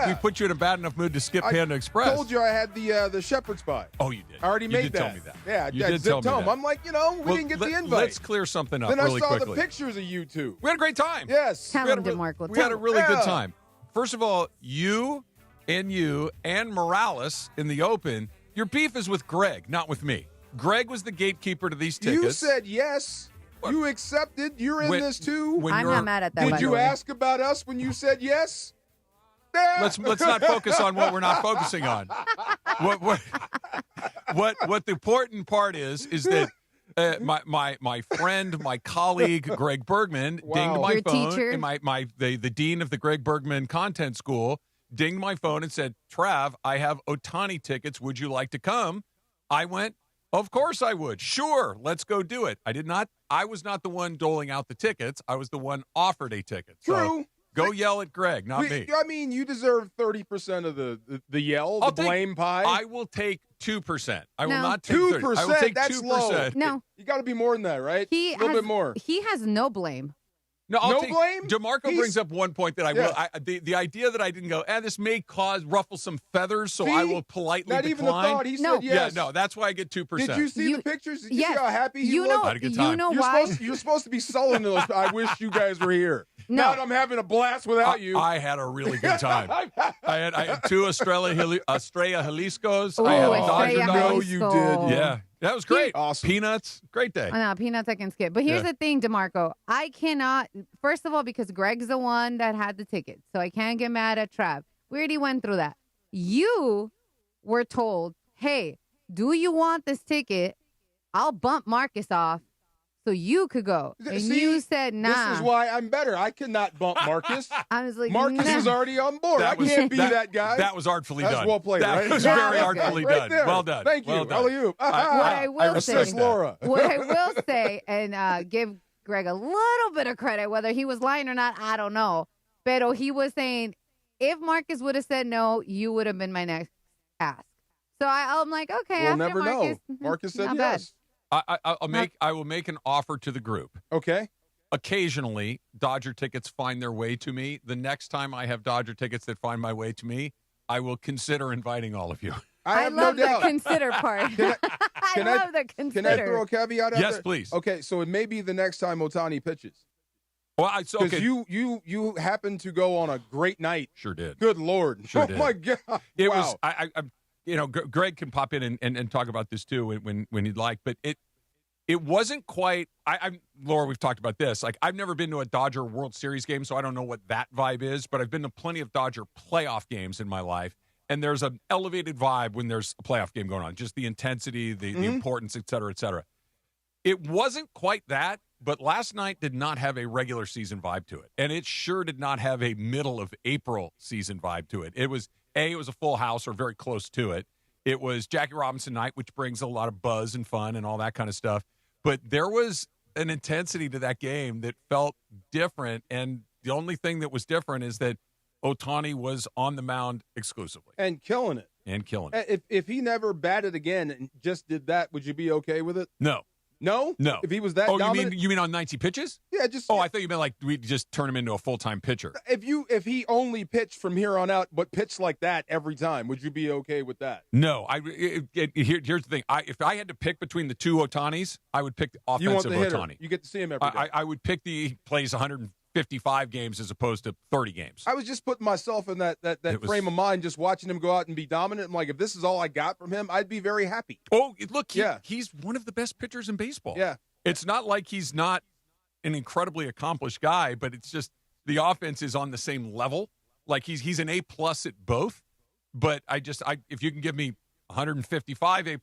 we put you in a bad enough mood to skip Panda Express. I told you I had the shepherd's pie. Oh, you did. I already made that. Tell me that. Yeah, you did tell me that. I'm like, we didn't get the invite. Let's clear something up then really quickly. I saw the pictures of you two. We had a great time. Yes. Tell him, DeMarco. We had a really good time. First of all, you and Morales in the Open, your beef is with Greg, not with me. Greg was the gatekeeper to these tickets. You said yes. You accepted. You're in this too. I'm not mad at that. Did you ask about us when you said yes? Let's not focus on what we're not focusing on. What the important part is that my friend, my colleague Greg Bergman dinged my Your phone, teacher? and the dean of the Greg Bergman Content School dinged my phone and said, "Trav, I have Ohtani tickets. Would you like to come?" I went, "Of course I would. Sure, let's go do it." I did not. I was not the one doling out the tickets. I was the one offered a ticket. True. So go yell at Greg, not me. I mean, you deserve 30% of the yell, blame pie. I will take 2%. I will not take 2%. 30%. I will take That's 2%. low. No. You got to be more than that, right? A little bit more. He has no blame. No, No blame? DeMarco brings up one point that I will. The idea that I didn't go, this may ruffle some feathers, so I will politely not decline. even the thought. He No. said yes. Yeah, no, that's why I get 2%. Did you see the pictures? Did you see how happy he you looked? know, Had a good time. You know You're why? You're supposed to be sullen. I wish you guys were here. No. Now that I'm having a blast without you. I had a really good time. I had 2 Estrella Jaliscos. Ooh, I had a Estrella Dodger No, dog. you Jalisco. did. Yeah, that was great. Awesome. Peanuts, great day. Oh, no, peanuts I can skip. But here's the thing, DeMarco. I cannot, first of all, because Greg's the one that had the tickets, so I can't get mad at Trav. We already went through that. You were told, hey, do you want this ticket? I'll bump Marcus off so you could go. And you said, nah. This is why I'm better. I cannot bump Marcus. I was like, Marcus nah. is already on board. I can't be that guy. That was artfully That's done. well played, that right? was That very was artfully right done. there. Well done. Thank you. Well done. Alley-oop. What I will Assist say, Laura. what I will say, and give Greg a little bit of credit, whether he was lying or not, I don't know. But he was saying, if Marcus would have said no, you would have been my next ask. So I'm like, okay, We'll after never Marcus, know. Marcus said not yes. I will make an offer to the group. Okay. Occasionally, Dodger tickets find their way to me. The next time I have Dodger tickets that find my way to me, I will consider inviting all of you. I have love no the doubt. consider part. I love the consider. Can I throw a caveat out Yes, there? please. Okay, so it may be the next time Ohtani pitches. Well, Because you happened to go on a great night. Sure did. Good Lord. Sure Oh, did. my God. It wow. was Greg can pop in and talk about this too when he'd like, but it wasn't quite. Laura, we've talked about this. Like, I've never been to a Dodger World Series game, so I don't know what that vibe is. But I've been to plenty of Dodger playoff games in my life, and there's an elevated vibe when there's a playoff game going on. Just the intensity, the importance, et cetera, et cetera. It wasn't quite that, but last night did not have a regular season vibe to it, and it sure did not have a middle of April season vibe to it. It was a full house or very close to it. It was Jackie Robinson night, which brings a lot of buzz and fun and all that kind of stuff. But there was an intensity to that game that felt different, and the only thing that was different is that Ohtani was on the mound exclusively. And killing it. If he never batted again and just did that, would you be okay with it? No. No? No. If he was that dominant? You mean on 90 pitches? Yeah, just. Oh, I thought you meant like we just turn him into a full-time pitcher. If he only pitched from here on out, but pitched like that every time, would you be okay with that? No. Here's the thing. If I had to pick between the two Ohtanis, I would pick the offensive You want the hitter. Ohtani. You get to see him every day. I would pick he plays 155 games as opposed to 30 games. I was just putting myself in that frame of mind, just watching him go out and be dominant. I'm like, if this is all I got from him, I'd be very happy. Oh, look, he's one of the best pitchers in baseball. Yeah. It's not like he's not an incredibly accomplished guy, but it's just the offense is on the same level. Like he's an A+ at both. But if you can give me 155 A+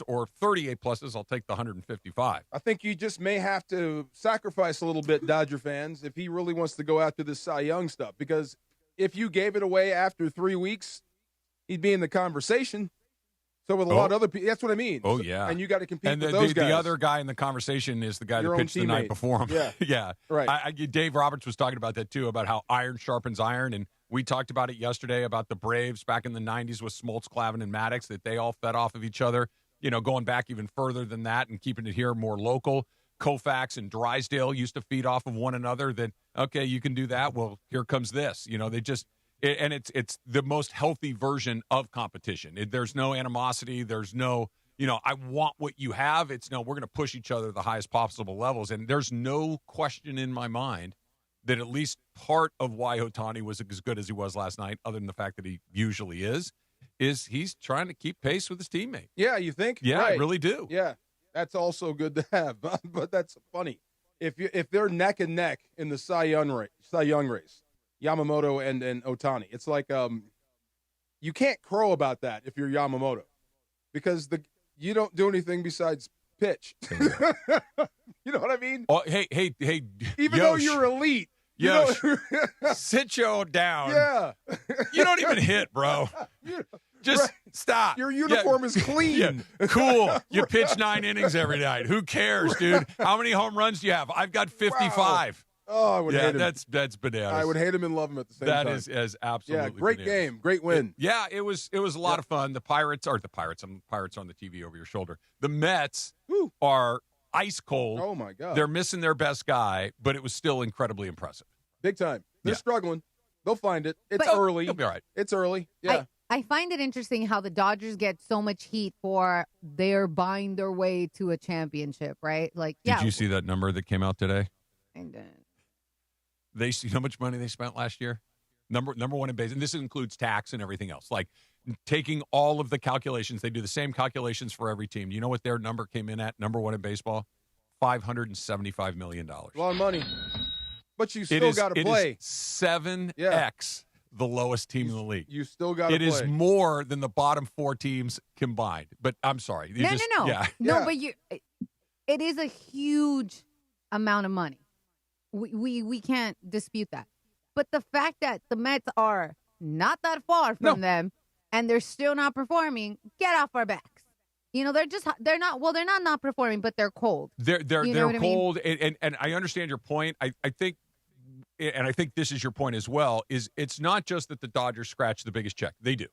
or 30 A+, I'll take the 155. I think you just may have to sacrifice a little bit, Dodger fans, if he really wants to go after this Cy Young stuff. Because if you gave it away after 3 weeks, he'd be in the conversation. So with a lot of other people, that's what I mean. Oh, yeah. And you got to compete and with those guys. The other guy in the conversation is the guy Your that own pitched the night teammate. before him. Yeah. Yeah. Right. Dave Roberts was talking about that, too, about how iron sharpens iron. And we talked about it yesterday about the Braves back in the 90s with Smoltz, Clavin, and Maddox, that they all fed off of each other, going back even further than that and keeping it here more local. Koufax and Drysdale used to feed off of one another. That, okay, you can do that. Well, here comes this. And it's the most healthy version of competition. There's no animosity. There's no, I want what you have. It's no, we're going to push each other to the highest possible levels. And there's no question in my mind that at least part of why Ohtani was as good as he was last night, other than the fact that he usually is he's trying to keep pace with his teammate. Yeah, you think? Yeah, right. I really do. Yeah, that's also good to have. But that's funny. If they're neck and neck in the Cy Young race, Yamamoto and Ohtani, it's like you can't crow about that if you're Yamamoto, because you don't do anything besides pitch. You know what I mean? Oh, hey, even though you're elite. Sit you down. Yeah. You don't even hit, bro. Just stop. Your uniform is clean. Yeah. Cool. You pitch 9 innings every night. Who cares, dude? How many home runs do you have? I've got 55. Wow. Oh, I would hate him. That's bananas. I would hate him and love him at the same time. That is absolutely great bananas. game. Great win. It was a lot of fun. The Pirates on the TV over your shoulder. The Mets are ice cold. Oh, my God. They're missing their best guy, but it was still incredibly impressive. Big time. They're struggling. They'll find it. It's early. They'll be all right. It's early. Yeah. I find it interesting how the Dodgers get so much heat for they're buying their way to a championship, right? Like, Did you see that number that came out today? I didn't. They see how much money they spent last year? Number one in base, and this includes tax and everything else. Like taking all of the calculations, they do the same calculations for every team. You know what their number came in at? Number one in baseball, $575 million. A lot of money, but you still got to play. It is 7x the lowest team in the league. You still got to play. It is more than the bottom 4 teams combined. But I'm sorry, No. Yeah. No, but it is a huge amount of money. We can't dispute that. But the fact that the Mets are not that far from them and they're still not performing, get off our backs. They're not performing, but they're cold. They're cold. I mean? And I understand your point. I think this is your point as well, is it's not just that the Dodgers scratch the biggest check. They do.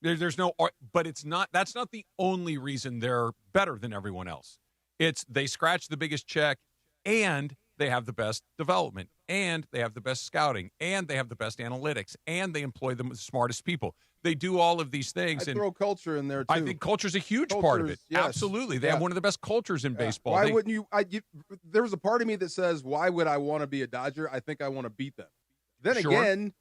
There's no, but that's not the only reason they're better than everyone else. It's they scratch the biggest check and they have the best development, and they have the best scouting, and they have the best analytics, and they employ the smartest people. They do all of these things. I throw culture in there, too. I think culture's a huge part of it. Yes. Absolutely. They have one of the best cultures in baseball. Why wouldn't you? There was a part of me that says, why would I want to be a Dodger? I think I want to beat them. Then again,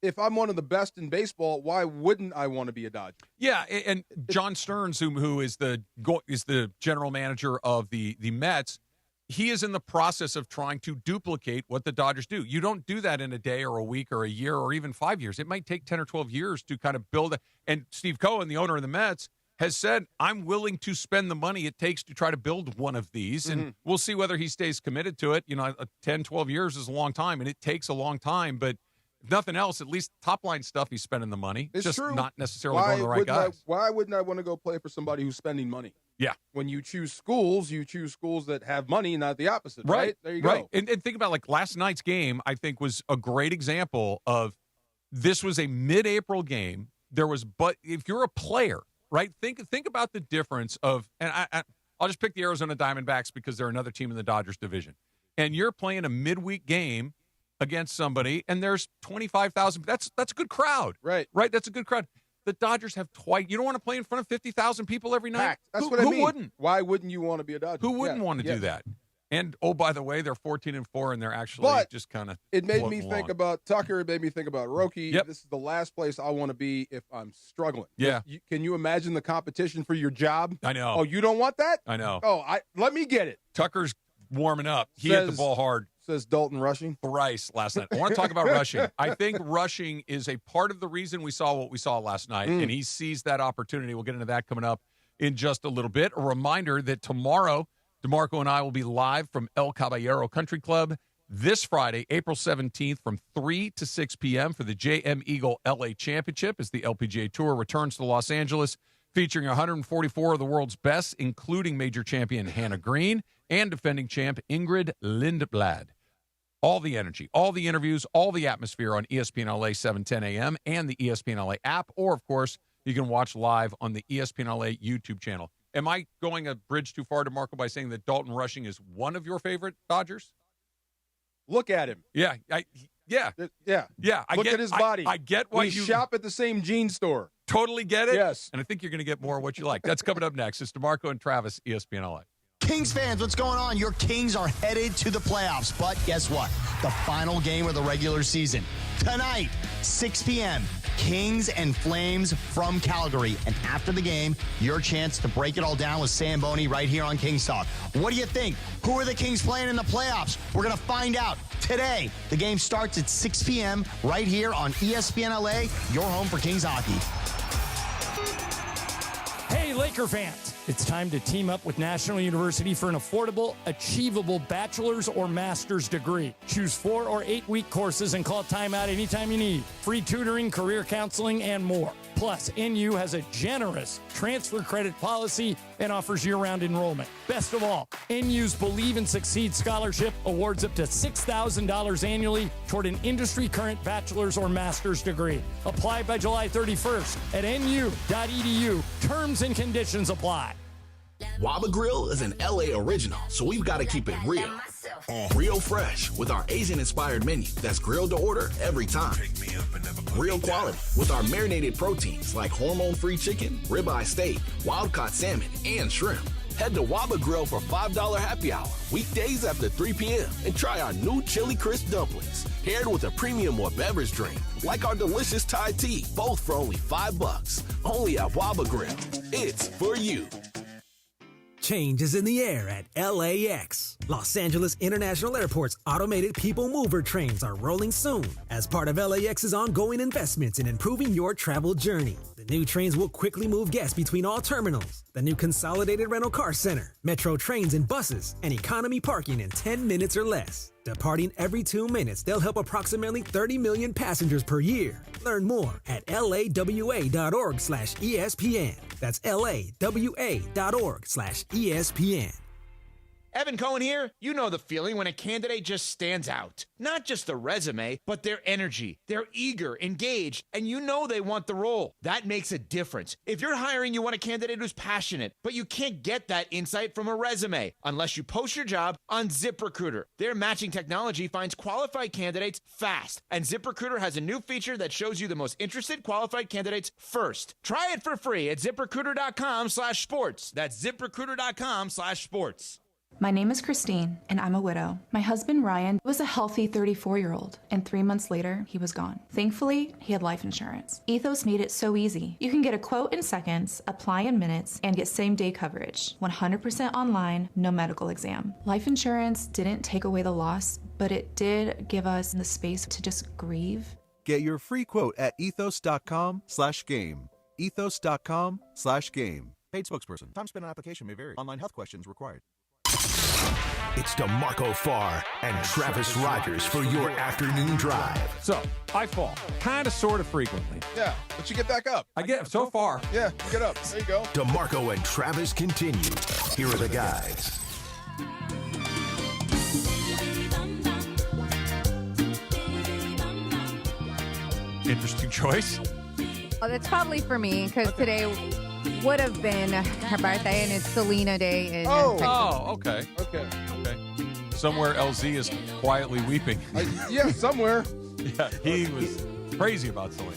if I'm one of the best in baseball, why wouldn't I want to be a Dodger? Yeah, and John Stearns, who is the general manager of the Mets, he is in the process of trying to duplicate what the Dodgers do. You don't do that in a day or a week or a year or even 5 years. It might take 10 or 12 years to kind of build it. And Steve Cohen, the owner of the Mets, has said, I'm willing to spend the money it takes to try to build one of these. And we'll see whether he stays committed to it. 10, 12 years is a long time, and it takes a long time. But if nothing else, at least top-line stuff, he's spending the money. It's just true. not necessarily going to the right guys. Why wouldn't I want to go play for somebody who's spending money? Yeah. When you choose schools that have money, not the opposite, right? There you go. Right. And think about, like, last night's game, I think, was a great example of this was a mid-April game. But if you're a player, right, think about the difference of, and I'll just pick the Arizona Diamondbacks because they're another team in the Dodgers division. And you're playing a midweek game against somebody, and there's 25,000. That's a good crowd. Right. That's a good crowd. The Dodgers have twice. You don't want to play in front of 50,000 people every night? Packed. That's what I mean. Who wouldn't? Why wouldn't you want to be a Dodger? Who wouldn't want to do that? And, oh, by the way, they're 14-4, and they're actually just kind of it made me think about Tucker. It made me think about Roki. Yep. This is the last place I want to be if I'm struggling. Yeah. Can you imagine the competition for your job? I know. Oh, you don't want that? I know. Oh, let me get it. Tucker's warming up. He hit the ball hard. Says Dalton Rushing. Thrice last night. I want to talk about rushing. I think rushing is a part of the reason we saw what we saw last night, and he seized that opportunity. We'll get into that coming up in just a little bit. A reminder that tomorrow, DeMarco and I will be live from El Caballero Country Club this Friday, April 17th, from 3 to 6 p.m. for the JM Eagle LA Championship as the LPGA Tour returns to Los Angeles, featuring 144 of the world's best, including major champion Hannah Green and defending champ Ingrid Lindblad. All the energy, all the interviews, all the atmosphere on ESPN LA 710 a.m. and the ESPN LA app, or, of course, you can watch live on the ESPN LA YouTube channel. Am I going a bridge too far, DeMarco, by saying that Dalton Rushing is one of your favorite Dodgers? Look at him. Yeah, Yeah. Yeah. I Look get at his body. I get why we shop at the same jean store. Totally get it. Yes. And I think you're going to get more of what you like. That's coming up next. It's DeMarco and Travis, ESPN LA. Kings fans, what's going on? Your Kings are headed to the playoffs, but guess what? The final game of the regular season. Tonight, 6 p.m., Kings and Flames from Calgary. And after the game, your chance to break it all down with Sam Boney right here on Kings Talk. What do you think? Who are the Kings playing in the playoffs? We're going to find out today. The game starts at 6 p.m. right here on ESPN LA, your home for Kings hockey. Hey, Laker fans. It's time to team up with National University for an affordable, achievable bachelor's or master's degree. Choose 4 or 8 week courses and call timeout anytime you need. Free tutoring, career counseling, and more. Plus, NU has a generous transfer credit policy and offers year-round enrollment. Best of all, NU's Believe and Succeed Scholarship awards up to $6,000 annually toward an industry-current bachelor's or master's degree. Apply by July 31st at nu.edu. Terms and conditions apply. Waba Grill is an LA original, so we've got to keep it real. Real fresh with our Asian-inspired menu that's grilled to order every time. Real quality with our marinated proteins like hormone-free chicken, ribeye steak, wild-caught salmon, and shrimp. Head to Waba Grill for $5 happy hour, weekdays after 3 p.m. and try our new chili crisp dumplings, paired with a premium or beverage drink, like our delicious Thai tea, both for only $5. Only at Waba Grill. It's for you. Change is in the air at LAX. Los Angeles International Airport's automated people mover trains are rolling soon as part of LAX's ongoing investments in improving your travel journey. The new trains will quickly move guests between all terminals. The new consolidated rental car center, metro trains and buses, and economy parking in 10 minutes or less. Departing every 2 minutes, they'll help approximately 30 million passengers per year. Learn more at lawa.org/ESPN. That's lawa.org/ESPN. Evan Cohen here. You know the feeling when a candidate just stands out. Not just the resume, but their energy. They're eager, engaged, and you know they want the role. That makes a difference. If you're hiring, you want a candidate who's passionate, but you can't get that insight from a resume unless you post your job on ZipRecruiter. Their matching technology finds qualified candidates fast, and ZipRecruiter has a new feature that shows you the most interested qualified candidates first. Try it for free at ZipRecruiter.com/sports. That's ZipRecruiter.com/sports. My name is Christine, and I'm a widow. My husband, Ryan, was a healthy 34-year-old, and 3 months later, he was gone. Thankfully, he had life insurance. Ethos made it so easy. You can get a quote in seconds, apply in minutes, and get same-day coverage. 100% online, no medical exam. Life insurance didn't take away the loss, but it did give us the space to just grieve. Get your free quote at ethos.com/game. Ethos.com/game. Paid spokesperson. Time spent on application may vary. Online health questions required. It's DeMarco Farr and Travis Rogers for your afternoon drive. So, I fall. Kind of, sort of frequently. Yeah, but you get back up. I get so far. Yeah, get up. There you go. DeMarco and Travis continue. Here are the guys. Interesting choice. Oh, that's probably for me because today would have been her birthday and it's Selena Day in Texas. Okay. Somewhere LZ is quietly weeping. Yeah, somewhere. Yeah, he was crazy about Selena.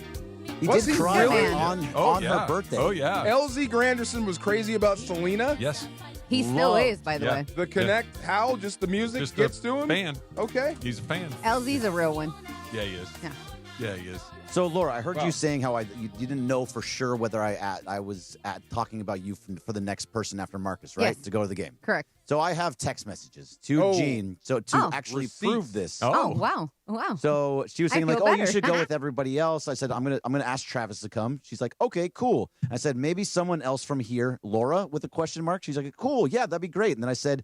He Was did he cry really? on her birthday. Oh, yeah. LZ Granderson was crazy about Selena. Yes. He still is, by the way. The connect, how just the music Just gets a to him? fan. Okay. He's a fan. LZ's a real one. Yeah, he is. Yeah, he is. So, Laura, I heard you saying how you didn't know for sure whether I was talking about you for the next person after Marcus, right? Yes. To go to the game. Correct. So I have text messages to Jean to actually Receipts. prove this. Oh, wow. So she was I saying like, feel "Oh, you better." should go with everybody else." I said, "I'm gonna ask Travis to come." She's like, "Okay, cool." I said, "Maybe someone else from here, Laura, with a question mark." She's like, "Cool, yeah, that'd be great." And then I said,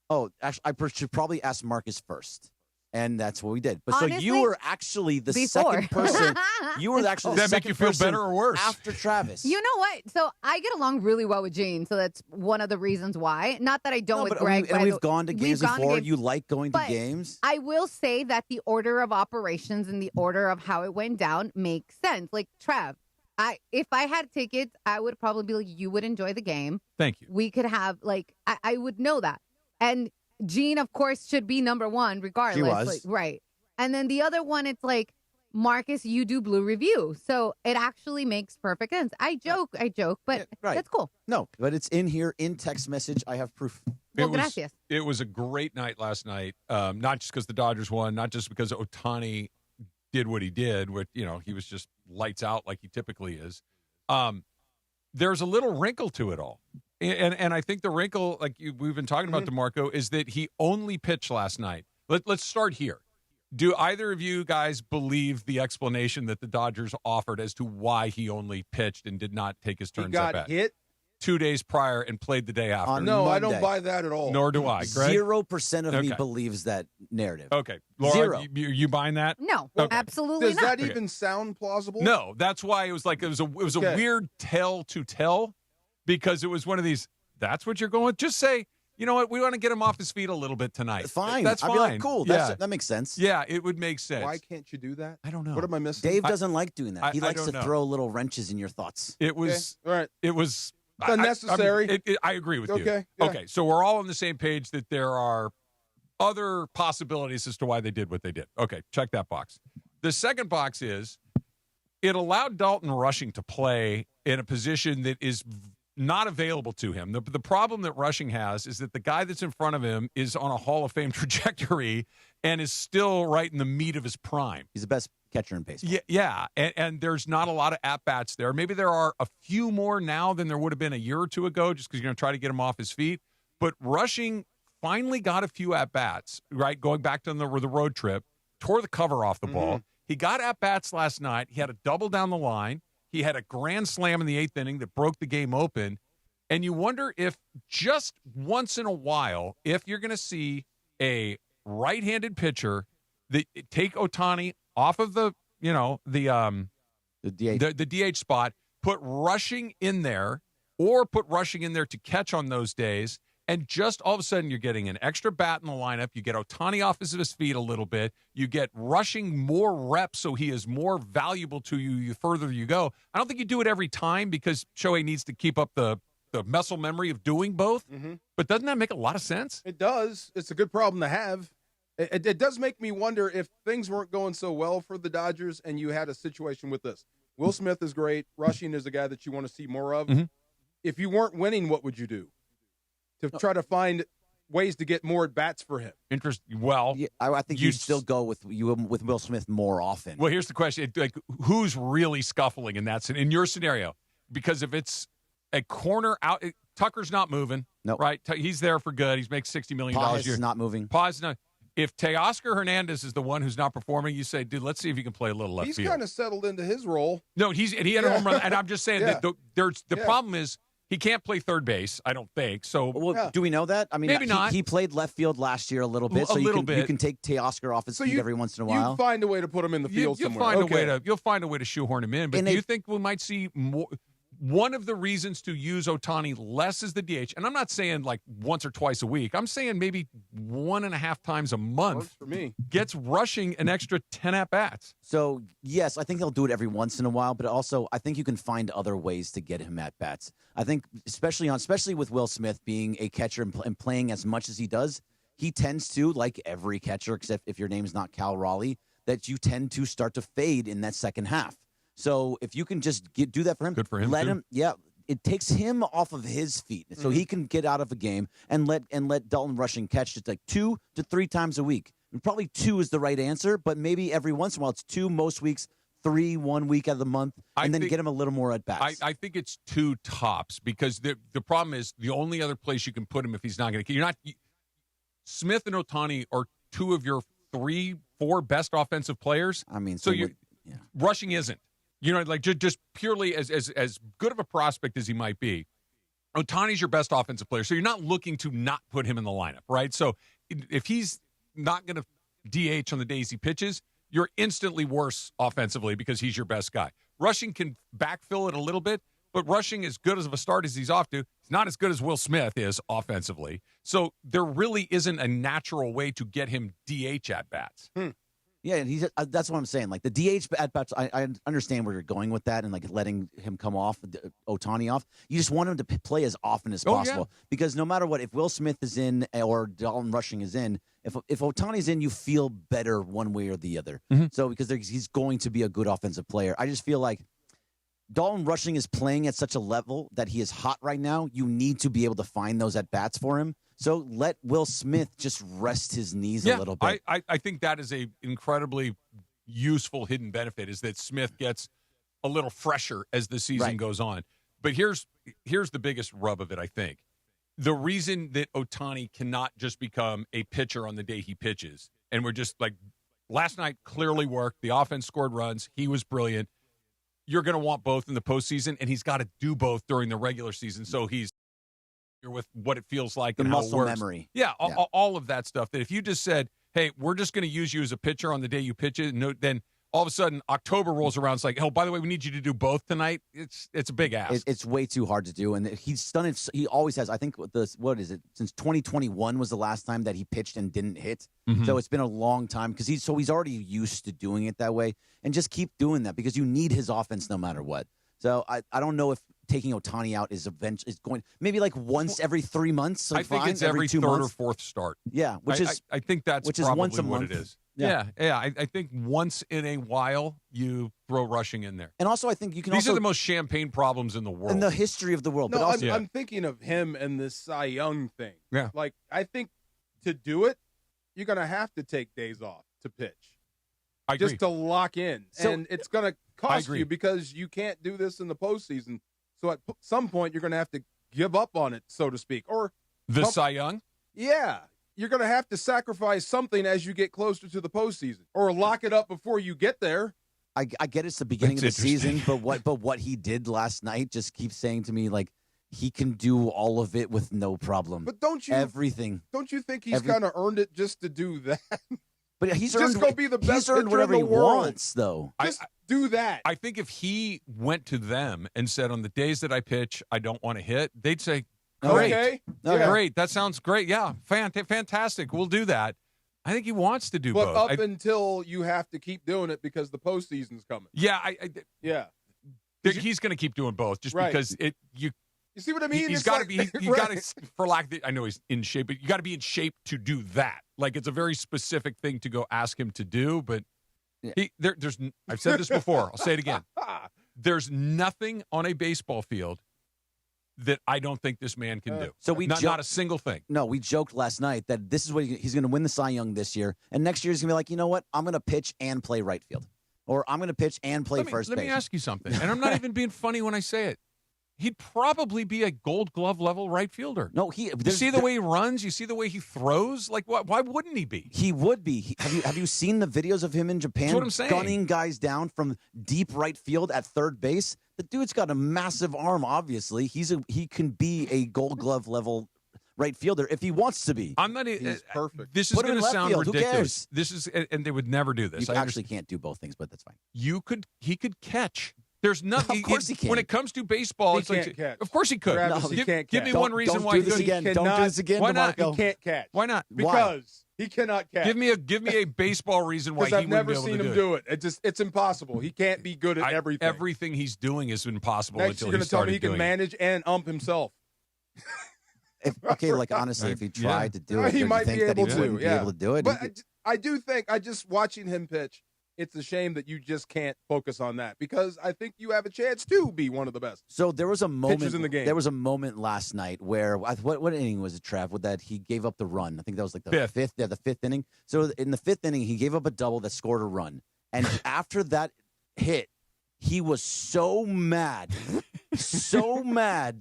"Oh, actually, I should probably ask Marcus first." And that's what we did. But Honestly, so you were actually the before. second person. You were actually Does the that make second you feel person better or worse? after Travis. You know what? So I get along really well with Jean, so that's one of the reasons why. Not that I don't with Greg. We've gone to games before. You like going to games. I will say that the order of operations and the order of how it went down makes sense. Like, Trav, if I had tickets, I would probably be like, you would enjoy the game. Thank you. We could have, I would know that. And Jean, of course, should be number one regardless. She was. Right. And then the other one, it's like, Marcus, you do Blue Review. So it actually makes perfect sense. I joke, but that's cool. No, but it's in here in text message. I have proof. Well, gracias. It was a great night last night, not just because the Dodgers won, not just because Ohtani did what he did, which, he was just lights out like he typically is. There's a little wrinkle to it all. And I think the wrinkle, like we've been talking about, DeMarco, is that he only pitched last night. Let's start here. Do either of you guys believe the explanation that the Dodgers offered as to why he only pitched and did not take his turns at bat? He got hit 2 days prior and played the day after. No, Monday. I don't buy that at all. Nor do I. Greg? 0% of me believes that narrative. Okay. Laura, 0. You buying that? No, absolutely not. Does that not. even sound plausible? No, that's why it was a weird tell to tell, because it was one of these, that's what you're going with? Just say, you know what, we want to get him off his feet a little bit tonight. Fine. That's fine. I'd be like, cool. That makes sense. Yeah, it would make sense. Why can't you do that? I don't know. What am I missing? Dave doesn't like doing that. He likes to throw little wrenches in your thoughts. It was all right. It was it's unnecessary. I agree with you. Okay. Yeah. Okay. So we're all on the same page that there are other possibilities as to why they did what they did. Okay, check that box. The second box is it allowed Dalton Rushing to play in a position that is not available to him. The problem that Rushing has is that the guy that's in front of him is on a Hall of Fame trajectory and is still right in the meat of his prime. He's the best catcher in baseball. Yeah. And there's not a lot of at-bats there. Maybe there are a few more now than there would have been a year or two ago, just because you're going to try to get him off his feet. But Rushing finally got a few at-bats, right, going back to the road trip, tore the cover off the ball. He got at-bats last night. He had a double down the line. He had a grand slam in the 8th inning that broke the game open. And you wonder if just once in a while, if you're going to see a right-handed pitcher that take Ohtani off of the DH spot, put Rushing in there, or put Rushing in there to catch on those days, and just all of a sudden you're getting an extra bat in the lineup. You get Ohtani off of his feet a little bit. You get Rushing more reps, so he is more valuable to you the further you go. I don't think you do it every time because Shohei needs to keep up the muscle memory of doing both. But doesn't that make a lot of sense? It does. It's a good problem to have. It does make me wonder if things weren't going so well for the Dodgers and you had a situation with this. Will Smith is great. Rushing is a guy that you want to see more of. If you weren't winning, what would you do? To try to find ways to get more at-bats for him. Well, yeah, I think you'd still go with Will Smith more often. Well, here's the question. Who's really scuffling in your scenario? Because if it's a corner out, Tucker's not moving. Nope. Right? He's there for good. He's making $60 million a year. Is not moving. Paz not. If Teoscar Hernandez is the one who's not performing, you say, dude, let's see if he can play a little left field. He's kind of settled into his role. No, he had a home run. And I'm just saying that the problem is he can't play third base, I don't think. So, do we know that? I mean, maybe not. He played left field last year a little bit, so you can take Teoscar off his feet every once in a while. You find a way to put him in the field somewhere. You'll find a way to shoehorn him in. But do you think we might see more? One of the reasons to use Ohtani less is the DH, and I'm not saying like once or twice a week. I'm saying maybe 1.5 times a month. Works for me. Gets Rushing an extra 10 at-bats. So, yes, I think he'll do it every once in a while, but also I think you can find other ways to get him at-bats. I think especially with Will Smith being a catcher and playing as much as he does, he tends to, like every catcher, except if your name's not Cal Raleigh, that you tend to start to fade in that second half. So if you can just do that for him, good for him. Let him, it takes him off of his feet, so he can get out of a game and let Dalton Rushing catch just like 2 to 3 times a week. And probably 2 is the right answer, but maybe every once in a while it's 2 most weeks, 3 1 week out of the month, and then get him a little more at bats. I think it's 2 tops because the problem is the only other place you can put him if he's not going to. Smith and Ohtani are 2 of your 3, 4 best offensive players. I mean, Rushing isn't. Like just purely as good of a prospect as he might be, Ohtani's your best offensive player. So you're not looking to not put him in the lineup, right? So if he's not going to DH on the days he pitches, you're instantly worse offensively because he's your best guy. Rushing can backfill it a little bit, but Rushing, as good as of a start as he's off to, is not as good as Will Smith is offensively. So there really isn't a natural way to get him DH at-bats. Yeah, and that's what I'm saying. Like the DH at bats, I understand where you're going with that, and like letting him come off, Ohtani off. You just want him to play as often as possible because no matter what, if Will Smith is in or Dalton Rushing is in, if Ohtani's in, you feel better one way or the other. Mm-hmm. So because he's going to be a good offensive player, I just feel like Dalton Rushing is playing at such a level that he is hot right now. You need to be able to find those at bats for him. So let Will Smith just rest his knees a little bit. I think that is a incredibly useful hidden benefit is that Smith gets a little fresher as the season goes on. But here's the biggest rub of it, I think. The reason that Ohtani cannot just become a pitcher on the day he pitches, and we're just like, last night clearly worked. The offense scored runs. He was brilliant. You're going to want both in the postseason, and he's got to do both during the regular season. So he's with what it feels like and muscle how it works. memory. Yeah, all of that stuff. That if you just said, hey, we're just going to use you as a pitcher on the day you pitch it, then all of a sudden October rolls around. It's like, oh, by the way, we need you to do both tonight. It's a big ask. It's way too hard to do, and he's done it. He always has. I think what is it? Since 2021 was the last time that he pitched and didn't hit. Mm-hmm. So it's been a long time because he's already used to doing it that way, and just keep doing that because you need his offense no matter what. So I don't know if taking Ohtani out is going maybe like once every 3 months. I think it's every 2 third months. or fourth start. Yeah, I think that's which is probably once a what month. it is. Yeah. I think once in a while you throw Rushing in there. And also, I think you can. These are the most champagne problems in the world. In the history of the world. No, but also, I'm thinking of him and this Cy Young thing. Yeah. Like, I think to do it, you're going to have to take days off to pitch. I agree. Just to lock in. So, and it's going to cost you because you can't do this in the postseason. So at some point, you're going to have to give up on it, so to speak. Or the Cy Young? Yeah. You're going to have to sacrifice something as you get closer to the postseason, or lock it up before you get there. I get it's the beginning of the season, but what he did last night just keeps saying to me like he can do all of it with no problem. But don't you think he's kind of earned it just to do that? But he's just earned, go be the best he's earned pitcher whatever in he the world. wants, though. Just do that. I think if he went to them and said, on the days that I pitch, I don't want to hit, they'd say, great. Okay. Yeah. Great. That sounds great. Yeah. Fantastic. We'll do that. I think he wants to do both. But up until you have to keep doing it because the postseason's coming. Yeah. He's going to keep doing both just because you see what I mean? He's got to be, you got to, for lack of, I know he's in shape, but you got to be in shape to do that. Like, it's a very specific thing to go ask him to do, but there's, I've said this before. I'll say it again. There's nothing on a baseball field that I don't think this man can do. So not a single thing. No, we joked last night that this is what he's going to win the Cy Young this year, and next year he's going to be like, you know what? I'm going to pitch and play right field, or I'm going to pitch and play first base. Let me ask you something, and I'm not even being funny when I say it. He'd probably be a Gold Glove level right fielder. No, you see the way he runs. You see the way he throws. Like, why wouldn't he be? He would be. Have you seen the videos of him in Japan? That's what I'm saying. Gunning guys down from deep right field at third base. The dude's got a massive arm. Obviously, he can be a Gold Glove level right fielder if he wants to be. I'm not. He's perfect. This is going to sound field. ridiculous. Who cares? This is, and they would never do this. You actually can't do both things, but that's fine. He could catch. There's nothing. Of course he can. When it comes to baseball, it's like, catch. of course he could. Travis, he can't give me catch. one reason why do this again. Don't do this again, Why not? DeMarco. He can't catch. Why not? Because he cannot catch. Give me a baseball reason why he I've wouldn't never be able seen to him do it. It's impossible. He can't be good at everything. Everything he's doing is impossible Next, until you're he to tell me started he can doing manage and ump himself. Like honestly, if he tried to do it, he do might you think be that he able to. wouldn't be able to do it? But I do think just watching him pitch, it's a shame that you just can't focus on that because I think you have a chance to be one of the best. So there was a moment pitchers in the game. There was a moment last night where what inning was it, Trav? With that he gave up the run. I think that was like the fifth. Yeah, the fifth inning. So in the fifth inning, he gave up a double that scored a run, and after that hit, he was so mad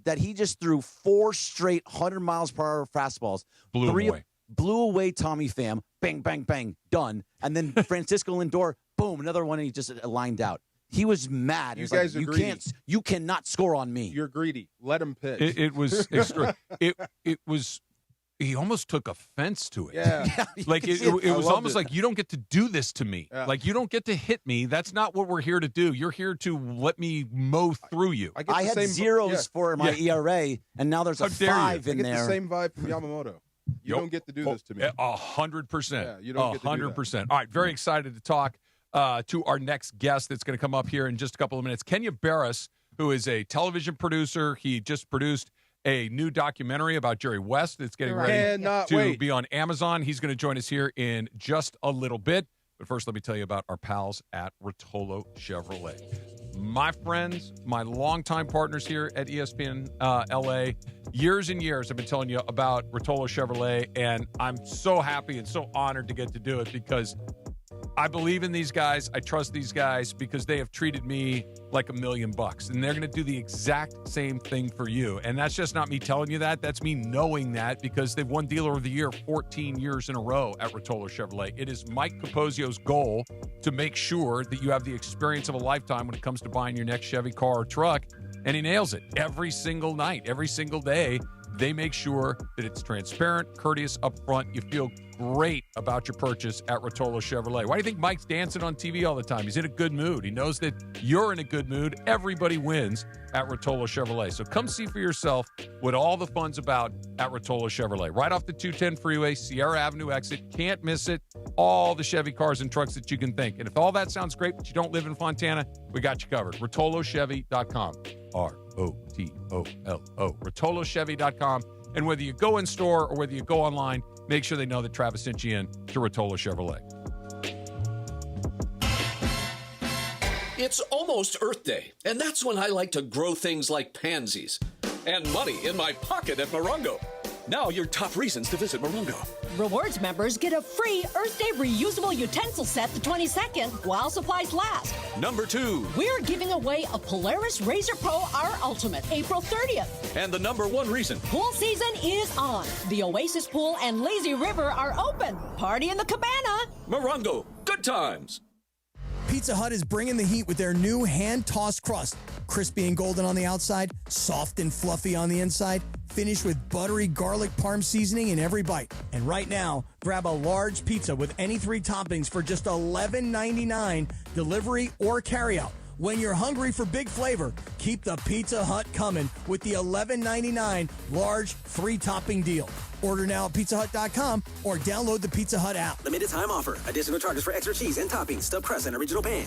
that he just threw 4 straight 100 miles per hour fastballs. Blew away Tommy Pham. Bang, bang, bang. Done. And then Francisco Lindor. Boom. Another one. And he just lined out. He was mad. You guys are greedy. You cannot score on me. You're greedy. Let him pitch. It was extra. It was. He almost took offense to it. Yeah. Like it was almost like, you don't get to do this to me. Yeah. Like, you don't get to hit me. That's not what we're here to do. You're here to let me mow through you. I had zeros for my ERA, and now there's a 5 in there. I get the same vibe from Yamamoto. You don't get to do this to me. 100%. Yeah, you don't get to do that. 100%. All right, very excited to talk to our next guest that's going to come up here in just a couple of minutes. Kenya Barris, who is a television producer. He just produced a new documentary about Jerry West that's getting ready to be on Amazon. He's going to join us here in just a little bit. But first, let me tell you about our pals at Rotolo Chevrolet. My friends, my longtime partners here at ESPN LA, years and years I've been telling you about Rotolo Chevrolet, and I'm so happy and so honored to get to do it because I believe in these guys. I trust these guys because they have treated me like $1 million, and they're going to do the exact same thing for you. And that's just not me telling you that. That's me knowing that because they've won Dealer of the Year 14 years in a row at Rotolo Chevrolet. It is Mike Capozio's goal to make sure that you have the experience of a lifetime when it comes to buying your next Chevy car or truck, and he nails it every single night, every single day. They make sure that it's transparent, courteous, upfront. You feel great about your purchase at Rotolo Chevrolet. Why do you think Mike's dancing on TV all the time? He's in a good mood. He knows that you're in a good mood. Everybody wins at Rotolo Chevrolet. So come see for yourself what all the fun's about at Rotolo Chevrolet. Right off the 210 freeway, Sierra Avenue exit. Can't miss it. All the Chevy cars and trucks that you can think. And if all that sounds great, but you don't live in Fontana, we got you covered. RotoloChevy.com. ROTOLO. RotoloChevy.com. And whether you go in store or whether you go online, make sure they know that Travis sent you in to Rotolo Chevrolet. It's almost Earth Day, and that's when I like to grow things like pansies. And money in my pocket at Morongo. Now your top reasons to visit Morongo. Rewards members get a free Earth Day reusable utensil set the 22nd while supplies last. Number 2. We're giving away a Polaris Razor Pro R Ultimate April 30th. And the number 1 reason. Pool season is on. The Oasis Pool and Lazy River are open. Party in the cabana. Morongo. Good times. Pizza Hut is bringing the heat with their new hand-tossed crust. Crispy and golden on the outside, soft and fluffy on the inside, finished with buttery garlic parm seasoning in every bite. And right now, grab a large pizza with any 3 toppings for just $11.99, delivery or carryout. When you're hungry for big flavor, keep the Pizza Hut coming with the $11.99 large 3-topping deal. Order now at pizzahut.com or download the Pizza Hut app. Limited time offer. Additional charges for extra cheese and toppings, stuffed crust, and original pan.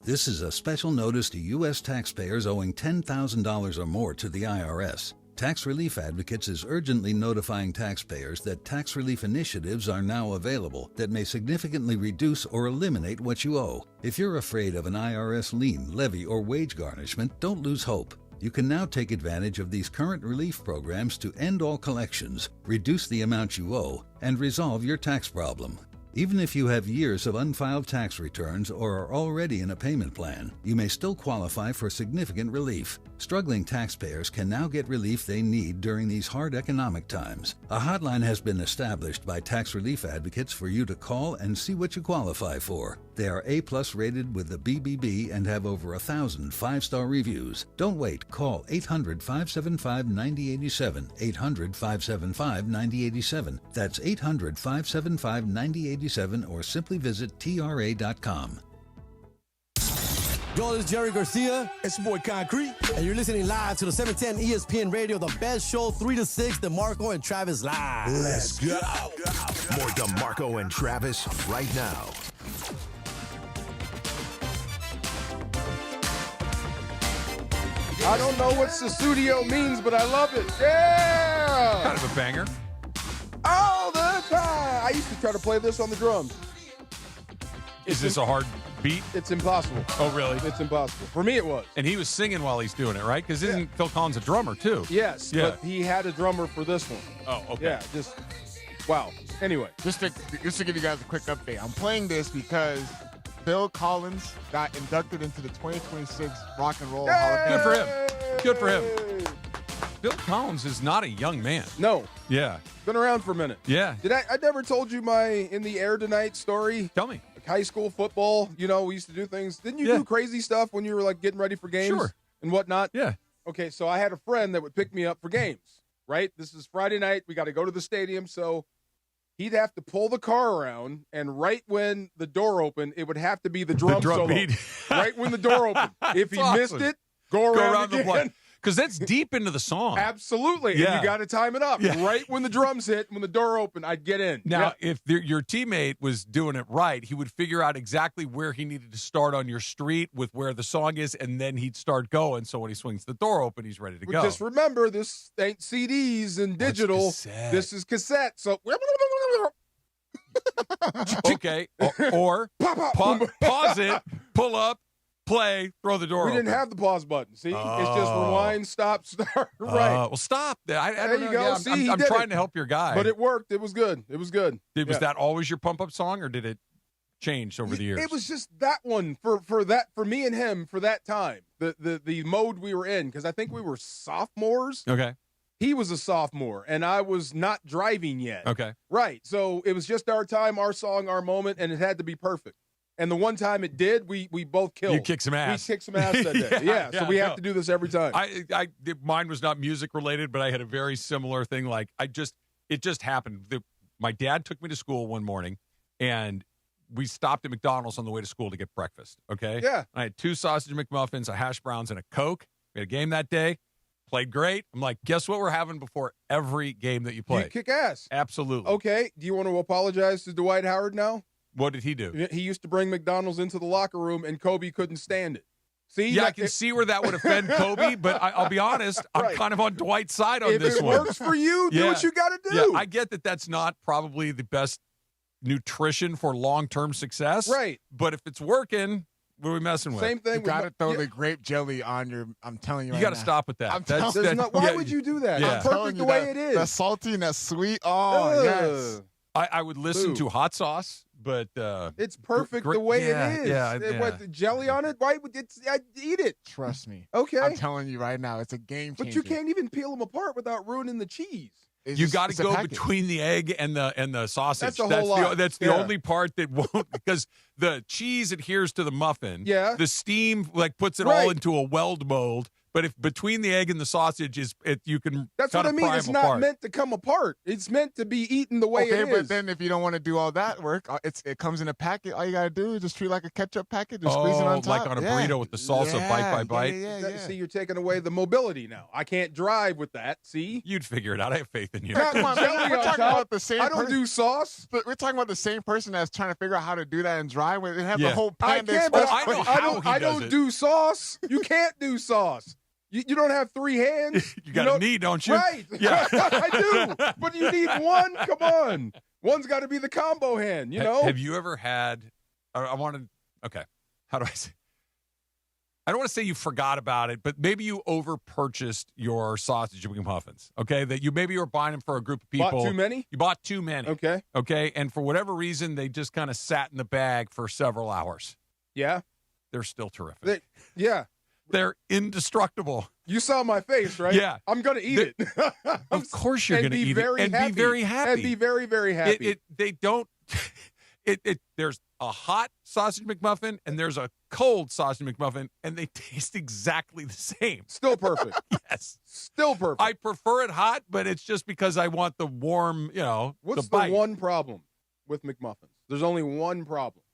This is a special notice to U.S. taxpayers owing $10,000 or more to the IRS. Tax Relief Advocates is urgently notifying taxpayers that tax relief initiatives are now available that may significantly reduce or eliminate what you owe. If you're afraid of an IRS lien, levy, or wage garnishment, don't lose hope. You can now take advantage of these current relief programs to end all collections, reduce the amount you owe, and resolve your tax problem. Even if you have years of unfiled tax returns or are already in a payment plan, you may still qualify for significant relief. Struggling taxpayers can now get relief they need during these hard economic times. A hotline has been established by Tax Relief Advocates for you to call and see what you qualify for. They are A+ rated with the BBB and have over 1,000 5-star reviews. Don't wait. Call 800-575-9087. 800-575-9087. That's 800-575-9087 or simply visit TRA.com. Yo, this is Jerry Garcia. It's your boy Concrete. And you're listening live to the 710 ESPN Radio, the best show, 3 to 6, DeMarco and Travis live. Let's go. More DeMarco and Travis right now. I don't know what Sussudio means, but I love it. Yeah! Kind of a banger. All the time. I used to try to play this on the drums. Is this a hard beat? It's impossible. Oh, really? It's impossible. For me, it was. And he was singing while he's doing it, right? Because isn't Phil Collins a drummer, too? Yes, Yeah. but he had a drummer for this one. Oh, okay. Yeah, just, wow. Anyway. Just to give you guys a quick update, I'm playing this because Phil Collins got inducted into the 2026 Rock and Roll Hall of Fame. Good for him. Good for him. Phil Collins is not a young man. No. Yeah. Been around for a minute. Yeah. I never told you my In the Air Tonight story? Tell me. Like high school football, we used to do things. Didn't you do crazy stuff when you were like getting ready for games and whatnot? Yeah. Okay, so I had a friend that would pick me up for games, right? This is Friday night. We got to go to the stadium, so he'd have to pull the car around, and right when the door opened, it would have to be the drum solo. beat. Right when the door opened. If he missed it, go around the again. block. Because that's deep into the song. Absolutely. Yeah. And you got to time it up. Yeah. Right when the drums hit, when the door opened, I'd get in. Now, if your teammate was doing it right, he would figure out exactly where he needed to start on your street with where the song is, and then he'd start going. So when he swings the door open, he's ready to go. Just remember, this ain't CDs and digital. This is cassette. So okay. Or pause it, pull up, play, throw the door we open. didn't have the pause button. See? It's just rewind, stop, start. Right. Well, stop. I there don't you know. go. Yeah, See, I'm trying to help your guy. But it worked. It was good. It was good. Was that always your pump-up song, or did it change over the years? It was just that one for me and him for that time. The mode we were in, because I think we were sophomores. Okay. He was a sophomore, and I was not driving yet. Okay. Right. So it was just our time, our song, our moment, and it had to be perfect. And the one time it did, we both killed. You kicked some ass. We kicked some ass that day. Yeah. So we have to do this every time. Mine was not music related, but I had a very similar thing. Like it just happened. My dad took me to school one morning, and we stopped at McDonald's on the way to school to get breakfast. Okay. Yeah. I had 2 sausage McMuffins, a hash browns, and a Coke. We had a game that day. Played great. I'm like, guess what we're having before every game that you play? You kick ass. Absolutely. Okay. Do you want to apologize to Dwight Howard now? What did he do? He used to bring McDonald's into the locker room, and Kobe couldn't stand it. See? Yeah, I can see where that would offend Kobe, but I'll be honest, I'm kind of on Dwight's side on this one. If it works for you, do what you got to do. Yeah, I get that that's not probably the best nutrition for long-term success. Right. But if it's working, what are we messing with? Same thing. You got to throw the grape jelly on your. I'm telling you, You got to stop with that. Why would you do that? Yeah. It's perfect the way it is. That's salty and that's sweet. Oh, yes. I would listen to hot sauce, but it's perfect the way it is. Yeah. What, the jelly on it? Why would I'd eat it? Trust me. Okay. I'm telling you right now, it's a game changer. But you can't even peel them apart without ruining the cheese. You got to go between the egg and the sausage. That's a whole lot. That's the only part that won't, because the cheese adheres to the muffin. Yeah. The steam puts it all into a weld mold. But if between the egg and the sausage you can. That's what I mean. It's not meant to come apart. It's meant to be eaten the way it is. Okay, but then if you don't want to do all that work, it comes in a packet. All you got to do is just treat it like a ketchup packet. Just squeeze it on top. Like on a burrito with the salsa, bite by bite. Yeah. See, you're taking away the mobility now. I can't drive with that. See? You'd figure it out. I have faith in you. Come on, man. We're talking about the same. I don't do sauce. But we're talking about the same person that's trying to figure out how to do that and drive. They have the whole I pan. can't. I don't do sauce. You can't do sauce. You don't have 3 hands. You got a knee, don't you? Right. Yeah. I do. But you need one. Come on. One's got to be the combo hand, you know? Have you ever had okay. How do I say? I don't want to say you forgot about it, but maybe you over-purchased your sausage McMuffins, okay? That you maybe were buying them for a group of people. Bought too many? You bought too many. Okay. Okay, and for whatever reason, they just kind of sat in the bag for several hours. Yeah? They're still terrific. Yeah. They're indestructible. You saw my face, right? Yeah. I'm going to eat it. Of course you're going to eat it. And be very happy. And be very, very happy. They don't... There's a hot sausage McMuffin and there's a cold sausage McMuffin, and they taste exactly the same. Still perfect. Yes. Still perfect. I prefer it hot, but it's just because I want the warm, What's the bite. The one problem with McMuffins? There's only one problem.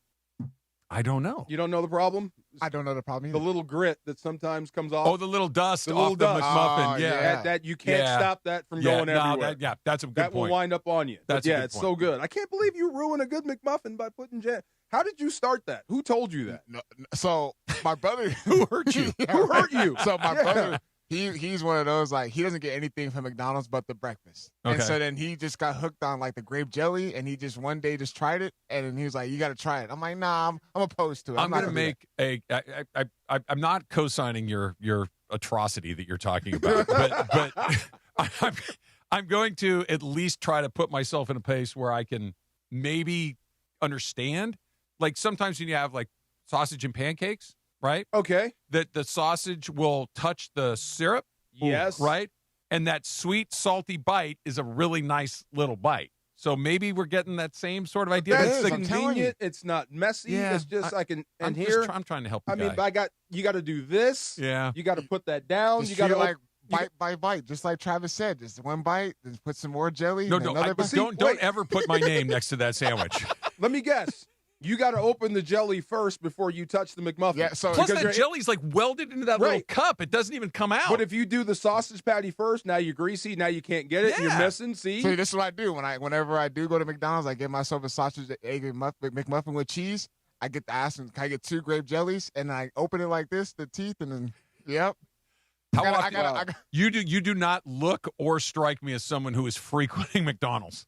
I don't know. You don't know the problem? I don't know the problem either. The little grit that sometimes comes off. Oh, the little dust off the McMuffin. That you can't stop that from going everywhere. That's a good point. That will wind up on you. That's it's so good. I can't believe you ruin a good McMuffin by putting jam. How did you start that? Who told you that? No, so my brother, who hurt you? Who hurt you? So my brother, he's one of those, he doesn't get anything from McDonald's but the breakfast. Okay. And so then he just got hooked on the grape jelly, and he just one day just tried it, and then he was like, "You got to try it." I'm like, "Nah, I'm opposed to it." I'm going to make I'm not co-signing your atrocity that you're talking about, but I'm going to at least try to put myself in a place where I can maybe understand. Like sometimes when you have sausage and pancakes, right? Okay. That the sausage will touch the syrup. Yes. Right? And that sweet, salty bite is a really nice little bite. So maybe we're getting that same sort of idea. That's convenient. It's not messy. Yeah, it's just I'm trying to help you. I mean, you got to do this. Yeah. You got to put that down. Just you got to bite by bite, just like Travis said. Just one bite, then put some more jelly. No, don't ever put my name next to that sandwich. Let me guess. You got to open the jelly first before you touch the McMuffin. Yeah, so plus that jelly's like welded into that little cup. It doesn't even come out. But if you do the sausage patty first, now you're greasy. Now you can't get it. Yeah. You're missing. See, this is what I do whenever I do go to McDonald's. I get myself a sausage egg McMuffin with cheese. I get the ass and I get 2 grape jellies, and I open it like this, the teeth, and then yep. How often you do not look or strike me as someone who is frequenting McDonald's.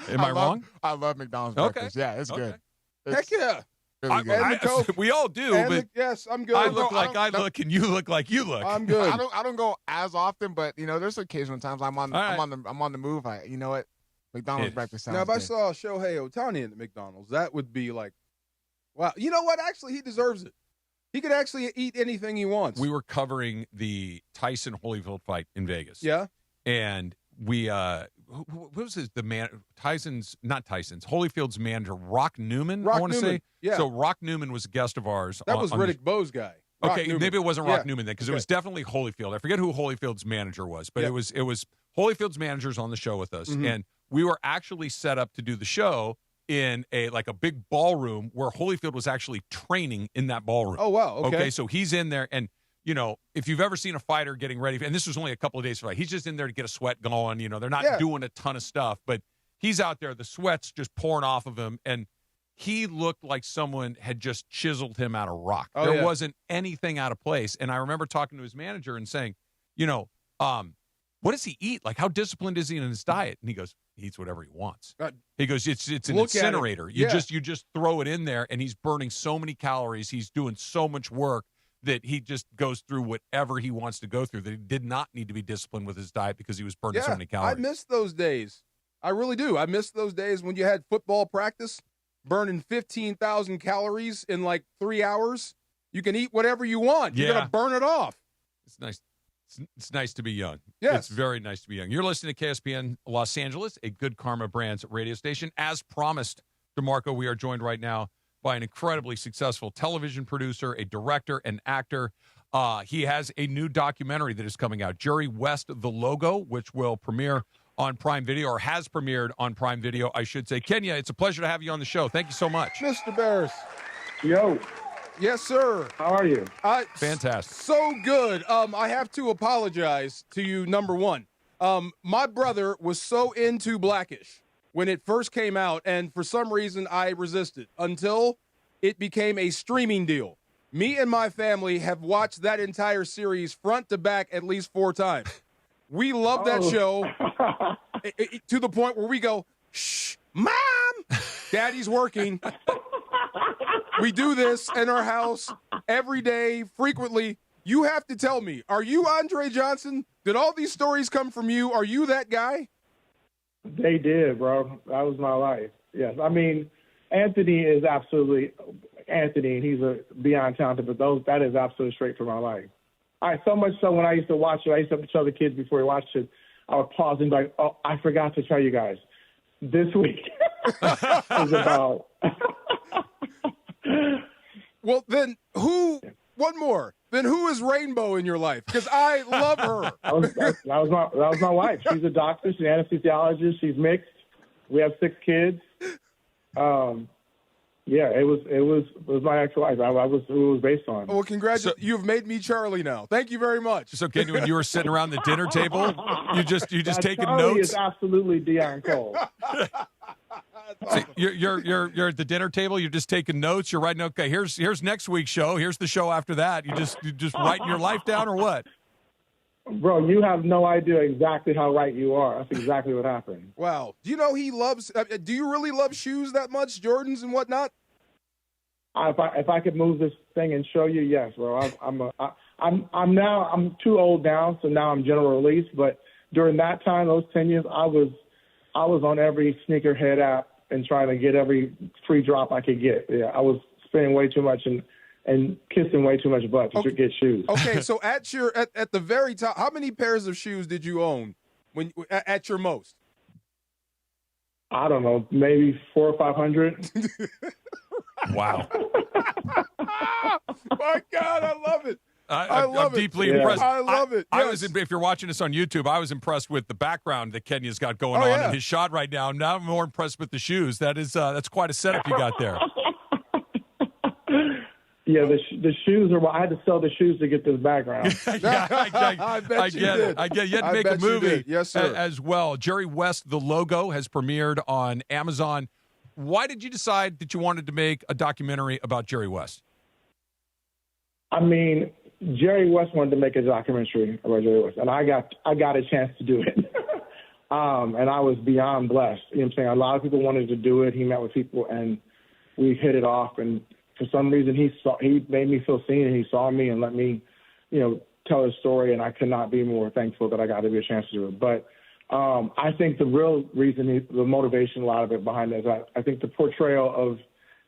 Am I wrong? I love McDonald's breakfast. Yeah, it's good. Heck yeah. Really good. We all do, but yes, I'm good. I look like I look, and you look like you look. I'm good. I don't go as often, but there's occasional times I'm on the move. You know what? McDonald's breakfast sounds Now, if I good. saw Shohei Ohtani at the McDonald's, that would be like, wow. You know what? Actually, he deserves it. He could actually eat anything he wants. We were covering the Tyson Holyfield fight in Vegas. Yeah. And we who was the man Holyfield's manager, Rock Newman, I want to say. Yeah. So Rock Newman was a guest of ours. That was Riddick Bowe's guy. Okay, maybe it wasn't Rock Newman then, because it was definitely Holyfield. I forget who Holyfield's manager was, but it was Holyfield's manager's on the show with us, and we were actually set up to do the show in a big ballroom where Holyfield was actually training in that ballroom. Oh wow! Okay, so he's in there, and if you've ever seen a fighter getting ready, and this was only a couple of days for fight, he's just in there to get a sweat going. They're not doing a ton of stuff, but he's out there, the sweat's just pouring off of him, and he looked like someone had just chiseled him out of rock. There wasn't anything out of place. And I remember talking to his manager and saying, what does he eat? Like, how disciplined is he in his diet? And he goes, he eats whatever he wants. He goes, it's an incinerator. You just throw it in there, and he's burning so many calories. He's doing so much work that he just goes through whatever he wants to go through, that he did not need to be disciplined with his diet because he was burning so many calories. I miss those days. I really do. I miss those days when you had football practice, burning 15,000 calories in like 3 hours. You can eat whatever you want. You're going to burn it off. It's nice. It's nice to be young. Yes. It's very nice to be young. You're listening to KSPN Los Angeles, a Good Karma Brands radio station. As promised, DeMarco, we are joined right now by an incredibly successful television producer, a director, an actor. He has a new documentary that is coming out, Jerry West, The Logo, which will premiere on Prime Video, or has premiered on Prime Video, I should say. Kenya, it's a pleasure to have you on the show. Thank you so much. Mr. Barris. Yo. Yes, sir. How are you? Fantastic. So good. I have to apologize to you, number one. My brother was so into Blackish when it first came out, and for some reason I resisted until it became a streaming deal. Me and my family have watched that entire series front to back at least 4 times. We love that show to the point where we go, shh, Mom, Daddy's working. We do this in our house every day, frequently. You have to tell me, are you Andre Johnson? Did all these stories come from you? Are you that guy? They did, bro. That was my life. Yes. I mean, Anthony is absolutely Anthony, and he's a beyond talented, but that is absolutely straight from my life. So much so when I used to watch it, I used to tell the kids before we watched it, I would pause and be like, oh, I forgot to tell you guys. This week is about... Well, then one more. Then who is Rainbow in your life? Because I love her. That was my wife. She's a doctor. She's an anesthesiologist. She's mixed. We have 6 kids. Yeah, it was my ex-wife. It was based on. Well, congratulations. You've made me Charlie now. Thank you very much. So, Kenny, when you were sitting around the dinner table, you just taking Charlie notes? Is absolutely Deion Cole. So you're at the dinner table. You're just taking notes. You're writing. Okay, here's next week's show. Here's the show after that. You just writing your life down, or what? Bro, you have no idea exactly how right you are. That's exactly what happened. Wow. Do you know he loves? Do you really love shoes that much, Jordans and whatnot? If I could move this thing and show you, yes, bro. I'm too old now, so now I'm general release. But during that time, those 10 years, I was on every sneakerhead app and trying to get every free drop I could get. Yeah, I was spending way too much and kissing way too much butt to get shoes. Okay, so at the very top, how many pairs of shoes did you own when at your most? I don't know, maybe 400 or 500. Wow. My God, I love it. I'm deeply impressed. I love it. I was, if you're watching us on YouTube, I was impressed with the background that Kenya's got going on in his shot right now. Now I'm more impressed with the shoes. That's quite a setup you got there. Yeah, the shoes are. I had to sell the shoes to get this background. I bet you did. I get. You had to make a movie, yes, sir. As well. Jerry West, the logo, has premiered on Amazon. Why did you decide that you wanted to make a documentary about Jerry West? I mean, Jerry West wanted to make a documentary about Jerry West, and I got a chance to do it. And I was beyond blessed. You know what I'm saying? A lot of people wanted to do it. He met with people, and we hit it off. And for some reason, he made me feel seen, and he saw me and let me, tell his story. And I could not be more thankful that I got to be a chance to do it. But I think the real reason, the motivation, a lot of it behind it, is I think the portrayal of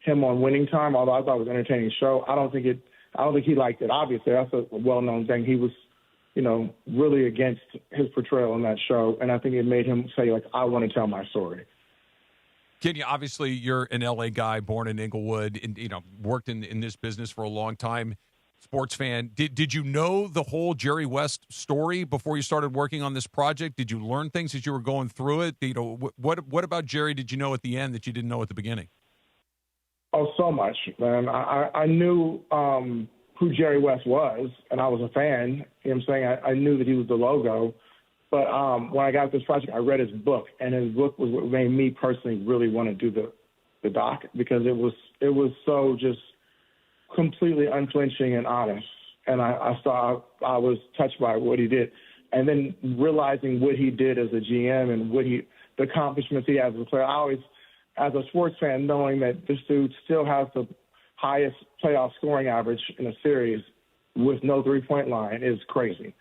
him on Winning Time, although I thought it was an entertaining show, I don't think he liked it. Obviously, that's a well-known thing. He was, really against his portrayal in that show, and I think it made him say, I want to tell my story. Kenya, obviously, you're an LA guy, born in Inglewood, and worked in this business for a long time. Sports fan. Did you know the whole Jerry West story before you started working on this project? Did you learn things as you were going through it? What about Jerry did you know at the end that you didn't know at the beginning? Oh, so much, man. I knew who Jerry West was, and I was a fan. You know what I'm saying? I knew that he was the logo. But when I got this project, I read his book, and his book was what made me personally really want to do the doc, because it was so just completely unflinching and honest. And I was touched by what he did. And then realizing what he did as a GM and the accomplishments he has as a player, I always, as a sports fan, knowing that this dude still has the highest playoff scoring average in a series with no three-point line is crazy.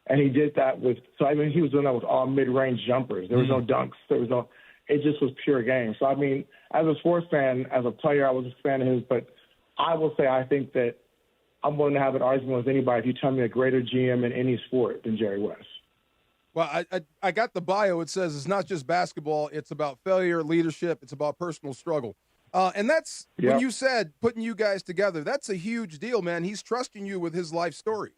And he did that he was doing that with all mid-range jumpers. There was no dunks. It just was pure game. So, as a sports fan, as a player, I was a fan of his, but I will say I think that I'm willing to have an argument with anybody if you tell me a greater GM in any sport than Jerry West. Well, I got the bio. It says it's not just basketball. It's about failure, leadership. It's about personal struggle. And that's when you said putting you guys together. That's a huge deal, man. He's trusting you with his life story.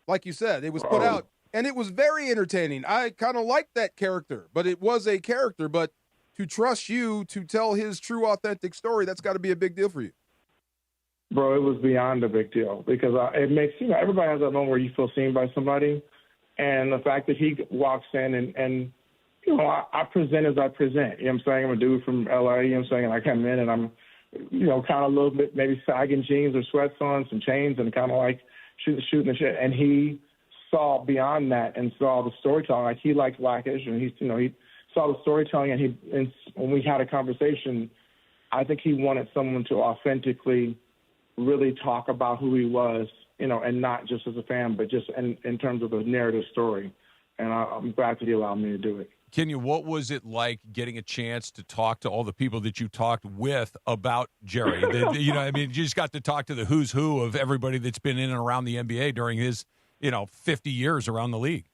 Like you said, it was put out, and it was very entertaining. I kind of liked that character, but it was a character. But to trust you to tell his true, authentic story, that's got to be a big deal for you. Bro, it was beyond a big deal, because it makes, everybody has that moment where you feel seen by somebody. And the fact that he walks in and I present as I present. You know what I'm saying? I'm a dude from L.A., you know what I'm saying? And I come in and I'm, kind of a little bit maybe sagging jeans or sweats on, some chains, and kind of like shooting the shit. And he saw beyond that and saw the storytelling. Like, he likes Blackish, and he saw the storytelling, and when we had a conversation, I think he wanted someone to authentically really talk about who he was, and not just as a fan, but just in terms of the narrative story. And I'm glad that he allowed me to do it. Kenya, what was it like getting a chance to talk to all the people that you talked with about Jerry? You just got to talk to the who's who of everybody that's been in and around the NBA during his, 50 years around the league.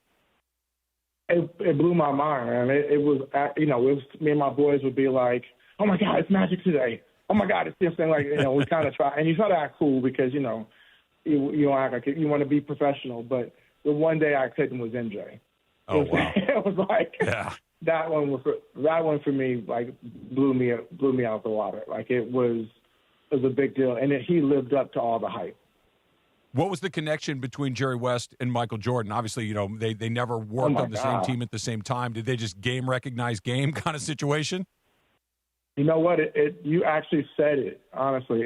It blew my mind, man. It was me and my boys would be like, "Oh my God, it's Magic today! Oh my God, it's this thing." Like, we kind of try, and you try to act cool because you don't act like it. You want to be professional. But the one day I couldn't was MJ. Oh wow! It was like that one for me, like blew me out the water. Like, it was a big deal, and he lived up to all the hype. What was the connection between Jerry West and Michael Jordan? Obviously, they never worked on the same team at the same time. Did they just game recognize game kind of situation? You know what? You actually said it. Honestly,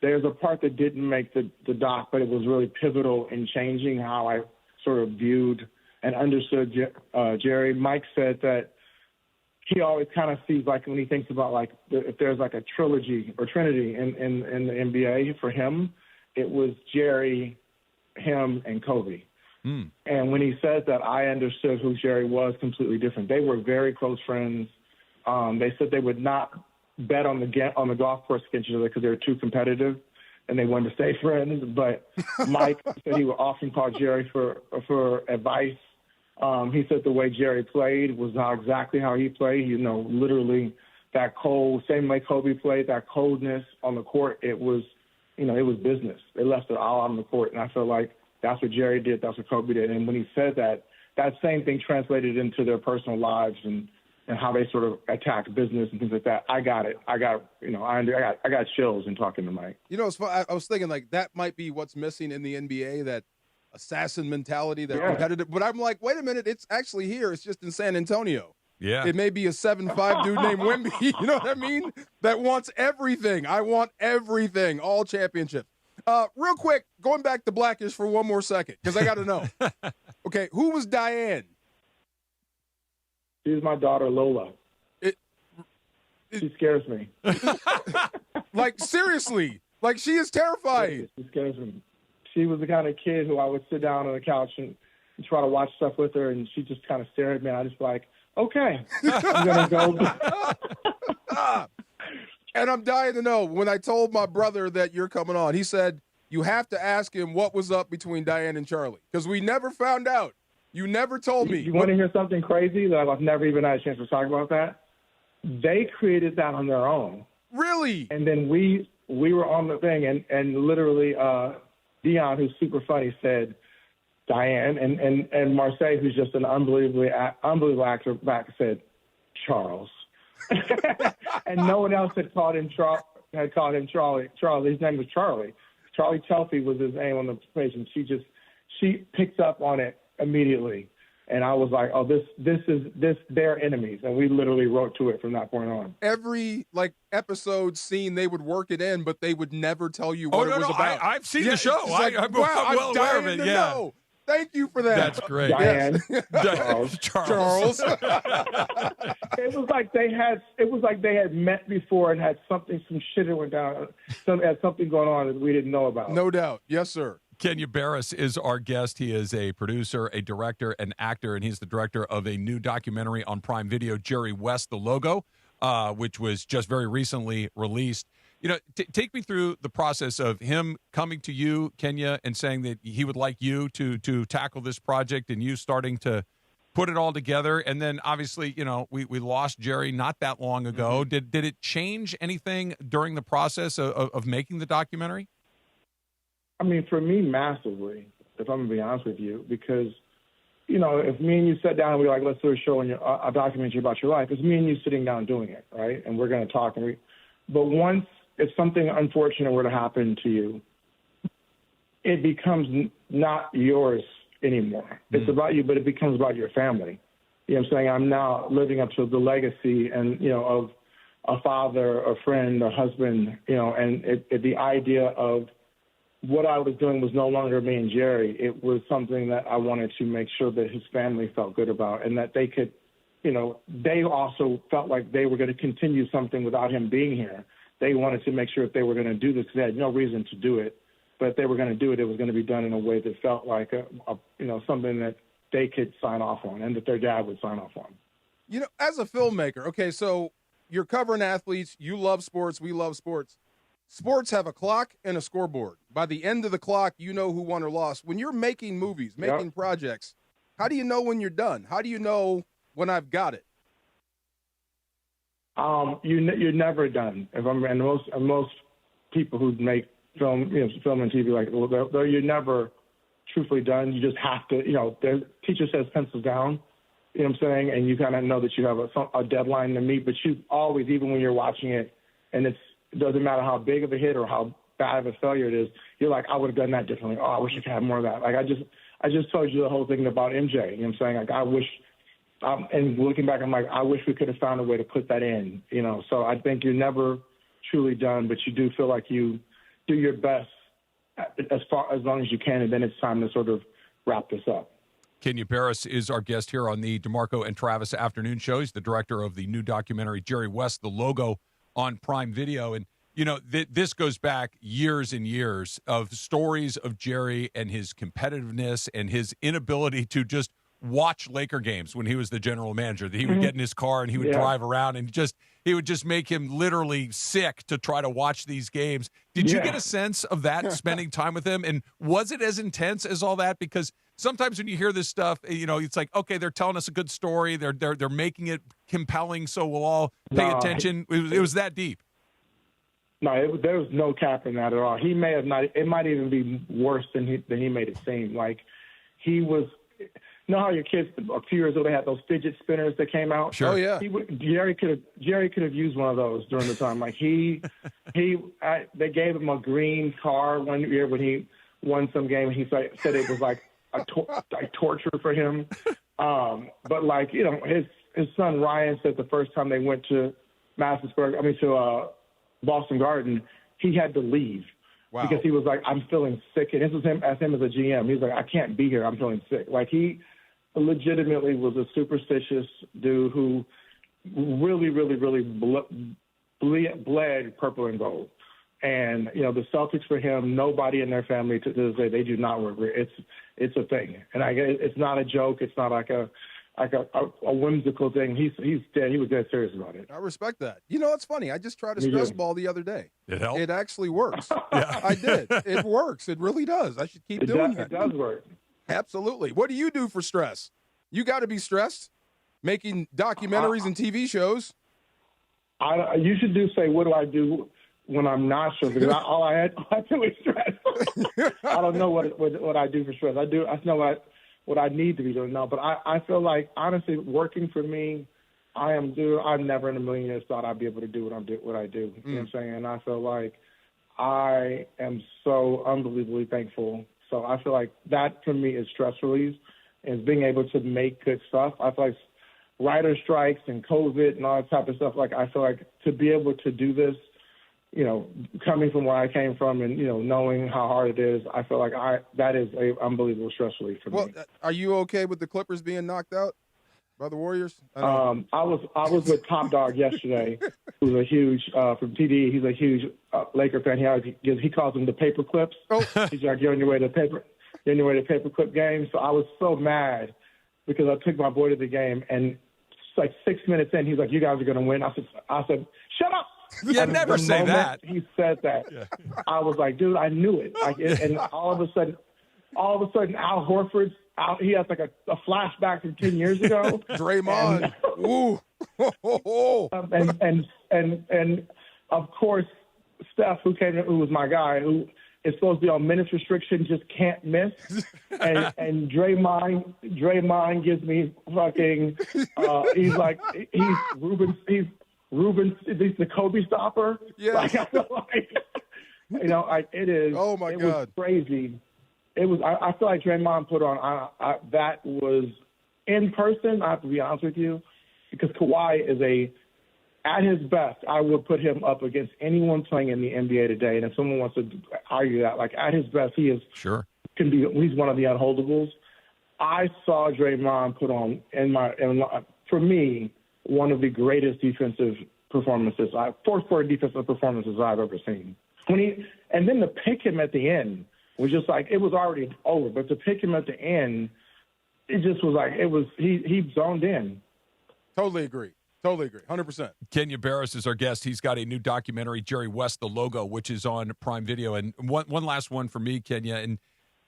there's a part that didn't make the doc, but it was really pivotal in changing how I sort of viewed and understood Jerry. Mike said that he always kind of sees, like, when he thinks about, like, if there's like a trilogy or trinity in the NBA for him, it was Jerry, him, and Kobe. And when he said that, I understood who Jerry was completely different. They were very close friends. They said they would not bet on the golf course against each other because they were too competitive, and they wanted to stay friends. But Mike said he would often call Jerry for advice. He said the way Jerry played was not exactly how he played. Literally that cold, same way Kobe played, that coldness on the court. It was business. They left it all on the court, and I feel like that's what Jerry did. That's what Kobe did. And when he said that, that same thing translated into their personal lives and and how they sort of attack business and things like that. I got it. I got chills in talking to Mike. You know, it's fun. I was thinking like that might be what's missing in the NBA, that assassin mentality, that competitive. But I'm like, wait a minute, it's actually here. It's just in San Antonio. Yeah. It may be a 7'5" dude named Wemby. You know what I mean? That wants everything. I want everything. All championships. Real quick, going back to Blackish for one more second, because I got to know. Okay, who was Diane? She's my daughter, Lola. She scares me. Like, seriously. Like, she is terrifying. She scares me. She was the kind of kid who I would sit down on the couch and try to watch stuff with her, and she just kind of stare at me, and I just be like, okay, I'm going to go. And I'm dying to know, when I told my brother that you're coming on, he said, you have to ask him what was up between Diane and Charlie, because we never found out. You never told me. You want to hear something crazy that I've never even had a chance to talk about that? They created that on their own. Really? And then we were on the thing, and literally Dion, who's super funny, said Diane, and Marseille, who's just an unbelievable actor, back said Charles. And no one else had called him Charlie. His name was Charlie. Charlie Telfie was his name on the page, and she picked up on it immediately. And I was like, oh, this they're enemies. And we literally wrote to it from that point on. Every episode scene, they would work it in, but they would never tell you what it was about. I've seen the show. I'm well aware of it. Yeah. Know. Thank you for that. That's great. Diane. Charles. It was like they had met before and had some shit that went down. Had something going on that we didn't know about. No doubt. Yes, sir. Kenya Barris is our guest. He is a producer, a director, an actor, and he's the director of a new documentary on Prime Video, Jerry West, The Logo, which was just very recently released. You know, take me through the process of him coming to you, Kenya, and saying that he would like you to tackle this project, and you starting to put it all together. And then, obviously, you know, we lost Jerry not that long ago. Mm-hmm. Did it change anything during the process of making the documentary? I mean, for me, massively, if I'm going to be honest with you, because, you know, if me and you sat down and we're like, let's do a show and a documentary about your life, it's me and you sitting down doing it, right? And we're going to talk. But once, if something unfortunate were to happen to you, it becomes not yours anymore. It's about you, but it becomes about your family. You know what I'm saying? I'm now living up to the legacy and, you know, of a father, a friend, a husband, you know, and the idea of what I was doing was no longer me and Jerry. It was something that I wanted to make sure that his family felt good about, and that they could, you know, they also felt like they were going to continue something without him being here. They wanted to make sure if they were going to do this, they had no reason to do it, but if they were going to do it, it was going to be done in a way that felt like you know, something that they could sign off on and that their dad would sign off on. You know, as a filmmaker, okay, so you're covering athletes, you love sports, we love sports. Sports have a clock and a scoreboard. By the end of the clock, you know who won or lost. When you're making movies, making projects, how do you know when you're done? How do you know when I've got it? You're never done. And most people who make film, you know, film and TV, like, you're never truthfully done. You just have to, you know, the teacher says pencils down, you know what I'm saying? And you kind of know that you have a deadline to meet, but you always, even when you're watching it, and it doesn't matter how big of a hit or how bad of a failure it is, you're like, I would have done that differently. Oh, I wish I could have more of that. Like, I just told you the whole thing about MJ. You know what I'm saying? Like, I wish, and looking back, I'm like, I wish we could have found a way to put that in, you know? So I think you're never truly done, but you do feel like you do your best as long as you can, and then it's time to sort of wrap this up. Kenya Barris is our guest here on the DeMarco and Travis Afternoon Show. He's the director of the new documentary, Jerry West, The Logo, on Prime Video. And, you know, this goes back years and years of stories of Jerry and his competitiveness and his inability to just watch Laker games when he was the general manager, that he would get in his car and he would drive around and he would just make him literally sick to try to watch these games. Did you get a sense of that spending time with him? And was it as intense as all that? Because sometimes when you hear this stuff, you know, it's like, okay, they're telling us a good story. They're making it compelling, so we'll all pay attention. It was that deep. No, there was no cap in that at all. He may have not. It might even be worse than he made it seem. Like, he was. know how your kids a few years ago they had those fidget spinners that came out? Sure. Oh, yeah. Jerry could have used one of those during the time. Like they gave him a green car one year when he won some game. He said it was like like torture for him. But like, you know, his son Ryan said the first time they went to Boston Garden, he had to leave. Wow. Because he was like, I'm feeling sick. And this was him as a GM. He was like, I can't be here. I'm feeling sick. Like, he legitimately was a superstitious dude who really, really, really bled purple and gold. And, you know, the Celtics for him, nobody in their family to this day, they do not work. It's a thing. And it's not a joke. It's not like a whimsical thing. He's dead. He was dead serious about it. I respect that. You know, it's funny. I just tried a stress ball the other day. It helped? It actually works. Yeah. I did. It works. It really does. I should keep doing that. It does work. Absolutely. What do you do for stress? You got to be stressed making documentaries and TV shows. You should say, what do I do when I'm not stressed? Because all I do is stress. I don't know what I do for stress. I know what I need to be doing now. But I feel like, honestly, working for me, I've never in a million years thought I'd be able to do what I do. You know what I'm saying? And I feel like I am so unbelievably thankful. So I feel like that for me is stress relief, is being able to make good stuff. I feel like writer strikes and COVID and all that type of stuff, like I feel like to be able to do this, you know, coming from where I came from and, you know, knowing how hard it is, I feel like that is an unbelievable stress relief for me. Well, are you okay with the Clippers being knocked out by the Warriors? I was with Top Dog yesterday, who's a huge from TD. He's a huge Laker fan. He calls them the paper clips. Oh. He's like, you're on your way to paper clip game. So I was so mad because I took my boy to the game, and like 6 minutes in, he's like, you guys are going to win. I said, shut up. You never say that. He said that. Yeah. I was like, dude, I knew it. And all of a sudden, Al Horford's out. He has like a flashback from 10 years ago. Draymond. Ooh. and of course, Steph, who was my guy, who is supposed to be on minutes restriction, just can't miss. And Draymond gives me fucking. He's the Kobe stopper. Yeah. Like, I feel like, you know, it is. Oh my God. Was crazy. It was. I feel like Draymond put on. That was in person. I have to be honest with you, because Kawhi is at his best, I would put him up against anyone playing in the NBA today. And if someone wants to argue that, like, at his best, he is sure he's one of the unholdables. I saw Draymond put on for me, one of the greatest defensive performances, fourth quarter defensive performances I've ever seen. And then to pick him at the end was just like, it was already over, but to pick him at the end, it just was like, he zoned in. Totally agree. 100%. Kenya Barris is our guest. He's got a new documentary, Jerry West, The Logo, which is on Prime Video. And one last one for me, Kenya. And,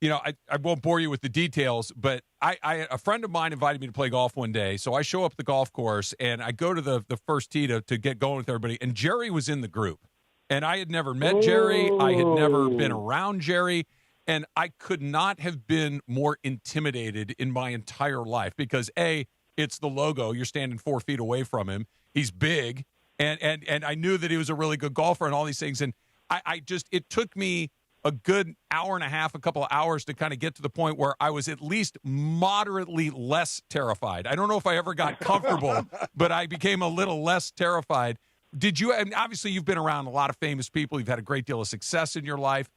you know, I won't bore you with the details, but a friend of mine invited me to play golf one day. So I show up at the golf course, and I go to the first tee to get going with everybody. And Jerry was in the group. And I had never met Jerry. I had never been around Jerry. And I could not have been more intimidated in my entire life because, A, it's the logo. You're standing 4 feet away from him. He's big. And I knew that he was a really good golfer and all these things. And it took me a good hour and a half, a couple of hours to kind of get to the point where I was at least moderately less terrified. I don't know if I ever got comfortable, but I became a little less terrified. Did you, and obviously you've been around a lot of famous people. You've had a great deal of success in your life.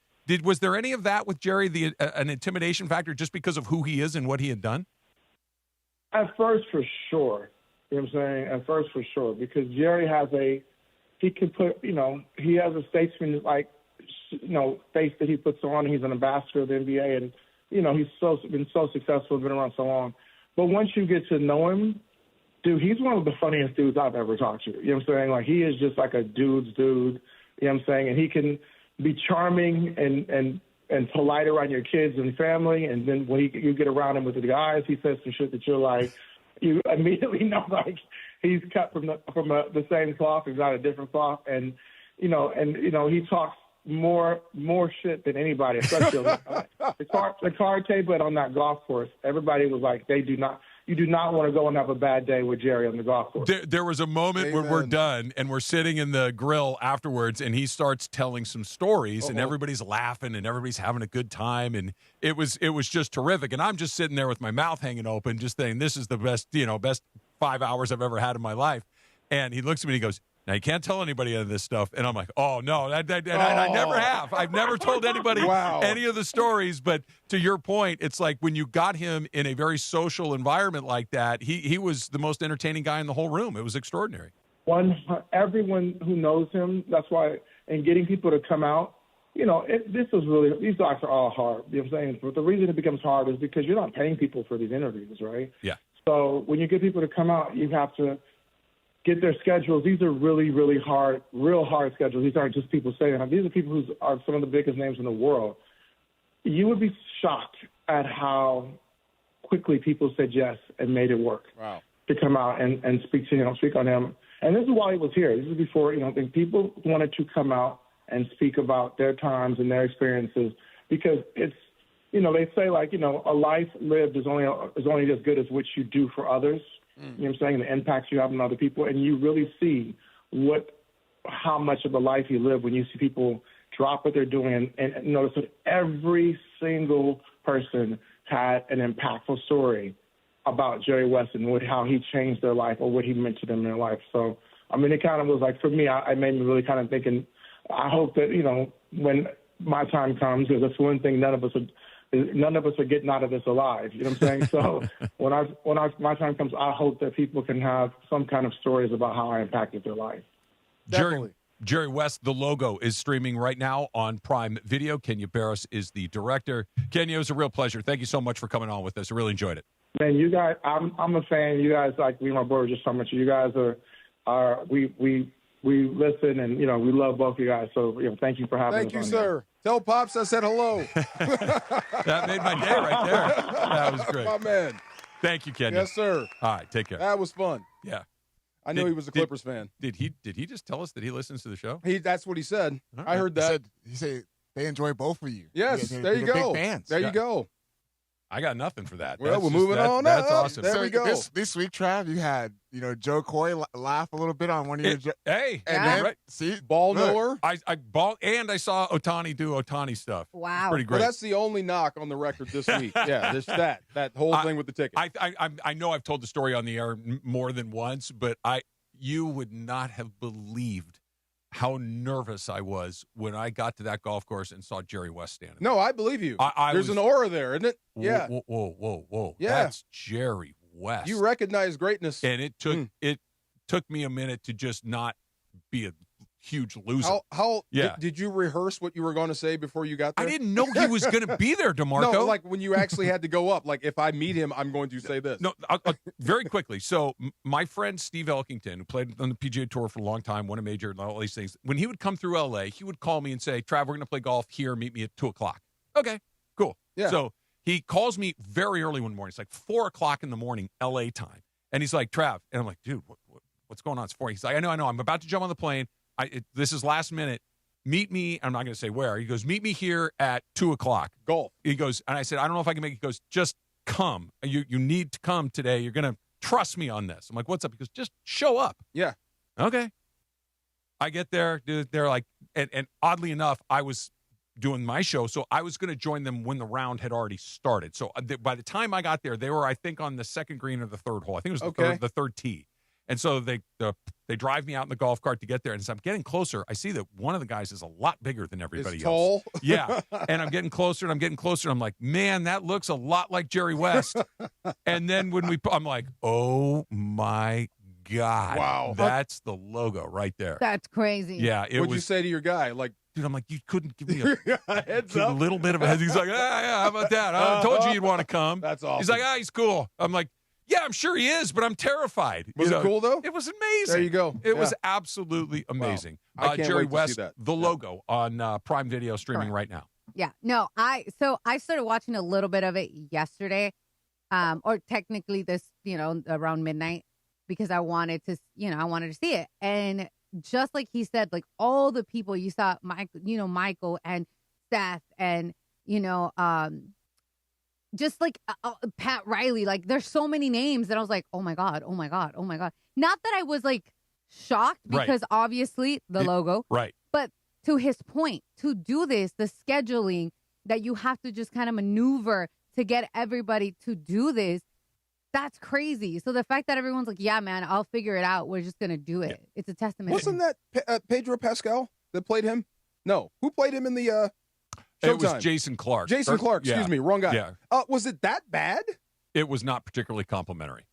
Was there any of that with Jerry, an intimidation factor just because of who he is and what he had done? At first, for sure. You know what I'm saying? At first, for sure. Because Jerry has he has a statesman, like, you know, face that he puts on. He's an ambassador of the NBA, and, you know, he's been so successful, been around so long. But once you get to know him, dude, he's one of the funniest dudes I've ever talked to. You know what I'm saying? Like, he is just like a dude's dude. You know what I'm saying? And he can be charming and polite around your kids and family, and then when you get around him with the guys, he says some shit that you're like, you immediately know, like, he's cut from the same cloth. He's not a different cloth, and he talks more shit than anybody, especially the card table on that golf course. Everybody was like, you do not want to go and have a bad day with Jerry on the golf course. There was a moment when we're done and we're sitting in the grill afterwards, and he starts telling some stories, and everybody's laughing and everybody's having a good time, and it was just terrific. And I'm just sitting there with my mouth hanging open, just saying, this is the best 5 hours I've ever had in my life. And he looks at me and he goes, now, you can't tell anybody any of this stuff. And I'm like, oh, no, I never have. I've never told anybody any of the stories. But to your point, it's like when you got him in a very social environment like that, he was the most entertaining guy in the whole room. It was extraordinary. Everyone who knows him, that's why, and getting people to come out, these docs are all hard. You know what I'm saying? But the reason it becomes hard is because you're not paying people for these interviews, right? Yeah. So when you get people to come out, you have to get their schedules. These are really, really hard, real hard schedules. These aren't just people saying them. These are people who are some of the biggest names in the world. You would be shocked at how quickly people said yes and made it work. Wow. To come out and speak to him, speak on him. And this is why he was here. This is before, I think people wanted to come out and speak about their times and their experiences, because it's, they say a life lived is only as good as what you do for others. You know what I'm saying? The impacts you have on other people. And you really see how much of a life you live when you see people drop what they're doing and notice that every single person had an impactful story about Jerry West and how he changed their life or what he meant to them in their life. So, it kind of was like, for me, I made me really kind of thinking, I hope that, when my time comes, because that's one thing none of us are getting out of this alive. You know what I'm saying? So when my time comes, I hope that people can have some kind of stories about how I impacted their life. Jerry West, the logo, is streaming right now on Prime Video. Kenya Barris is the director. Kenya, it was a real pleasure. Thank you so much for coming on with us. I really enjoyed it. Man, you guys, I'm a fan. You guys, like me and my brother, just so much. You guys we listen and we love both of you guys. So thank you for having us. Thank you, sir. Tell Pops I said hello. That made my day right there. That was great. My man. Thank you, Kenya. Yes, sir. All right, take care. That was fun. Yeah. I knew he was a Clippers fan. Did he just tell us that he listens to the show? That's what he said. Right. I heard that. He said they enjoy both of you. Yes, there you go. Big fans. There you go. I got nothing for that. Well, we're moving on. That's awesome. There we go. This week, Trav, you had Joe Coy laugh a little bit on one of your. Hey, and then, right. See, ball knower. I saw Ohtani do Ohtani stuff. Wow, pretty great. Well, that's the only knock on the record this week. Yeah, there's that whole thing with the ticket. I know I've told the story on the air more than once, but you would not have believed how nervous I was when I got to that golf course and saw Jerry West standing. No, I believe you. There's an aura there, isn't it? Yeah. Whoa. Yeah. That's Jerry West. You recognize greatness. And it took me a minute to just not be a huge loser. Did you rehearse what you were going to say before you got there? I didn't know he was going to be there, DeMarco. No, like when you actually had to go up. Like if I meet him, I'm going to say this. No, very quickly. So my friend Steve Elkington, who played on the PGA Tour for a long time, won a major and all these things, when he would come through L.A., he would call me and say, Trav, we're going to play golf here. Meet me at 2 o'clock. Okay, cool. Yeah. So he calls me very early one morning. It's like 4 o'clock in the morning, L.A. time. And he's like, Trav. And I'm like, dude, what's going on? It's 4. He's like, I know. I'm about to jump on the plane. This is last minute. Meet me. I'm not going to say where. He goes, meet me here at 2 o'clock. Golf. He goes, and I said, I don't know if I can make it. He goes, just come. You need to come today. You're going to trust me on this. I'm like, what's up? He goes, just show up. Yeah. Okay. I get there. They're like, and oddly enough, I was doing my show, so I was going to join them when the round had already started. So by the time I got there, they were, I think, on the second green of the third hole. I think it was the third tee. And so they drive me out in the golf cart to get there. And as I'm getting closer, I see that one of the guys is a lot bigger than everybody else. Tall. Yeah. And I'm getting closer and I'm getting closer. And I'm like, man, that looks a lot like Jerry West. And then I'm like, oh my God. Wow. That's the logo right there. That's crazy. Yeah. What'd you say to your guy? Like, dude, I'm like, you couldn't give me a heads up? little bit of a heads. He's like, yeah, how about that? I told you you'd want to come. That's awesome. He's like, he's cool. I'm like, yeah, I'm sure he is, but I'm terrified. Was it cool, though? It was amazing. There you go. It was absolutely amazing. Wow. I can't Jerry wait to West, see that. the logo on Prime Video streaming right now. Yeah. No, I started watching a little bit of it yesterday, or technically this, around midnight, because I wanted to see it. And just like he said, like all the people you saw, Michael and Steph and, just like Pat Riley, like there's so many names that I was like, oh my God. Not that I was like shocked because obviously the logo. Right. But to his point, to do this, the scheduling that you have to just kind of maneuver to get everybody to do this, that's crazy. So the fact that everyone's like, yeah, man, I'll figure it out. We're just going to do it. Yeah. It's a testament. Wasn't that Pedro Pascal that played him? No. Who played him in the Showtime? It was Jason Clark. Jason Clark, excuse me. Wrong guy. Yeah. Was it that bad? It was not particularly complimentary.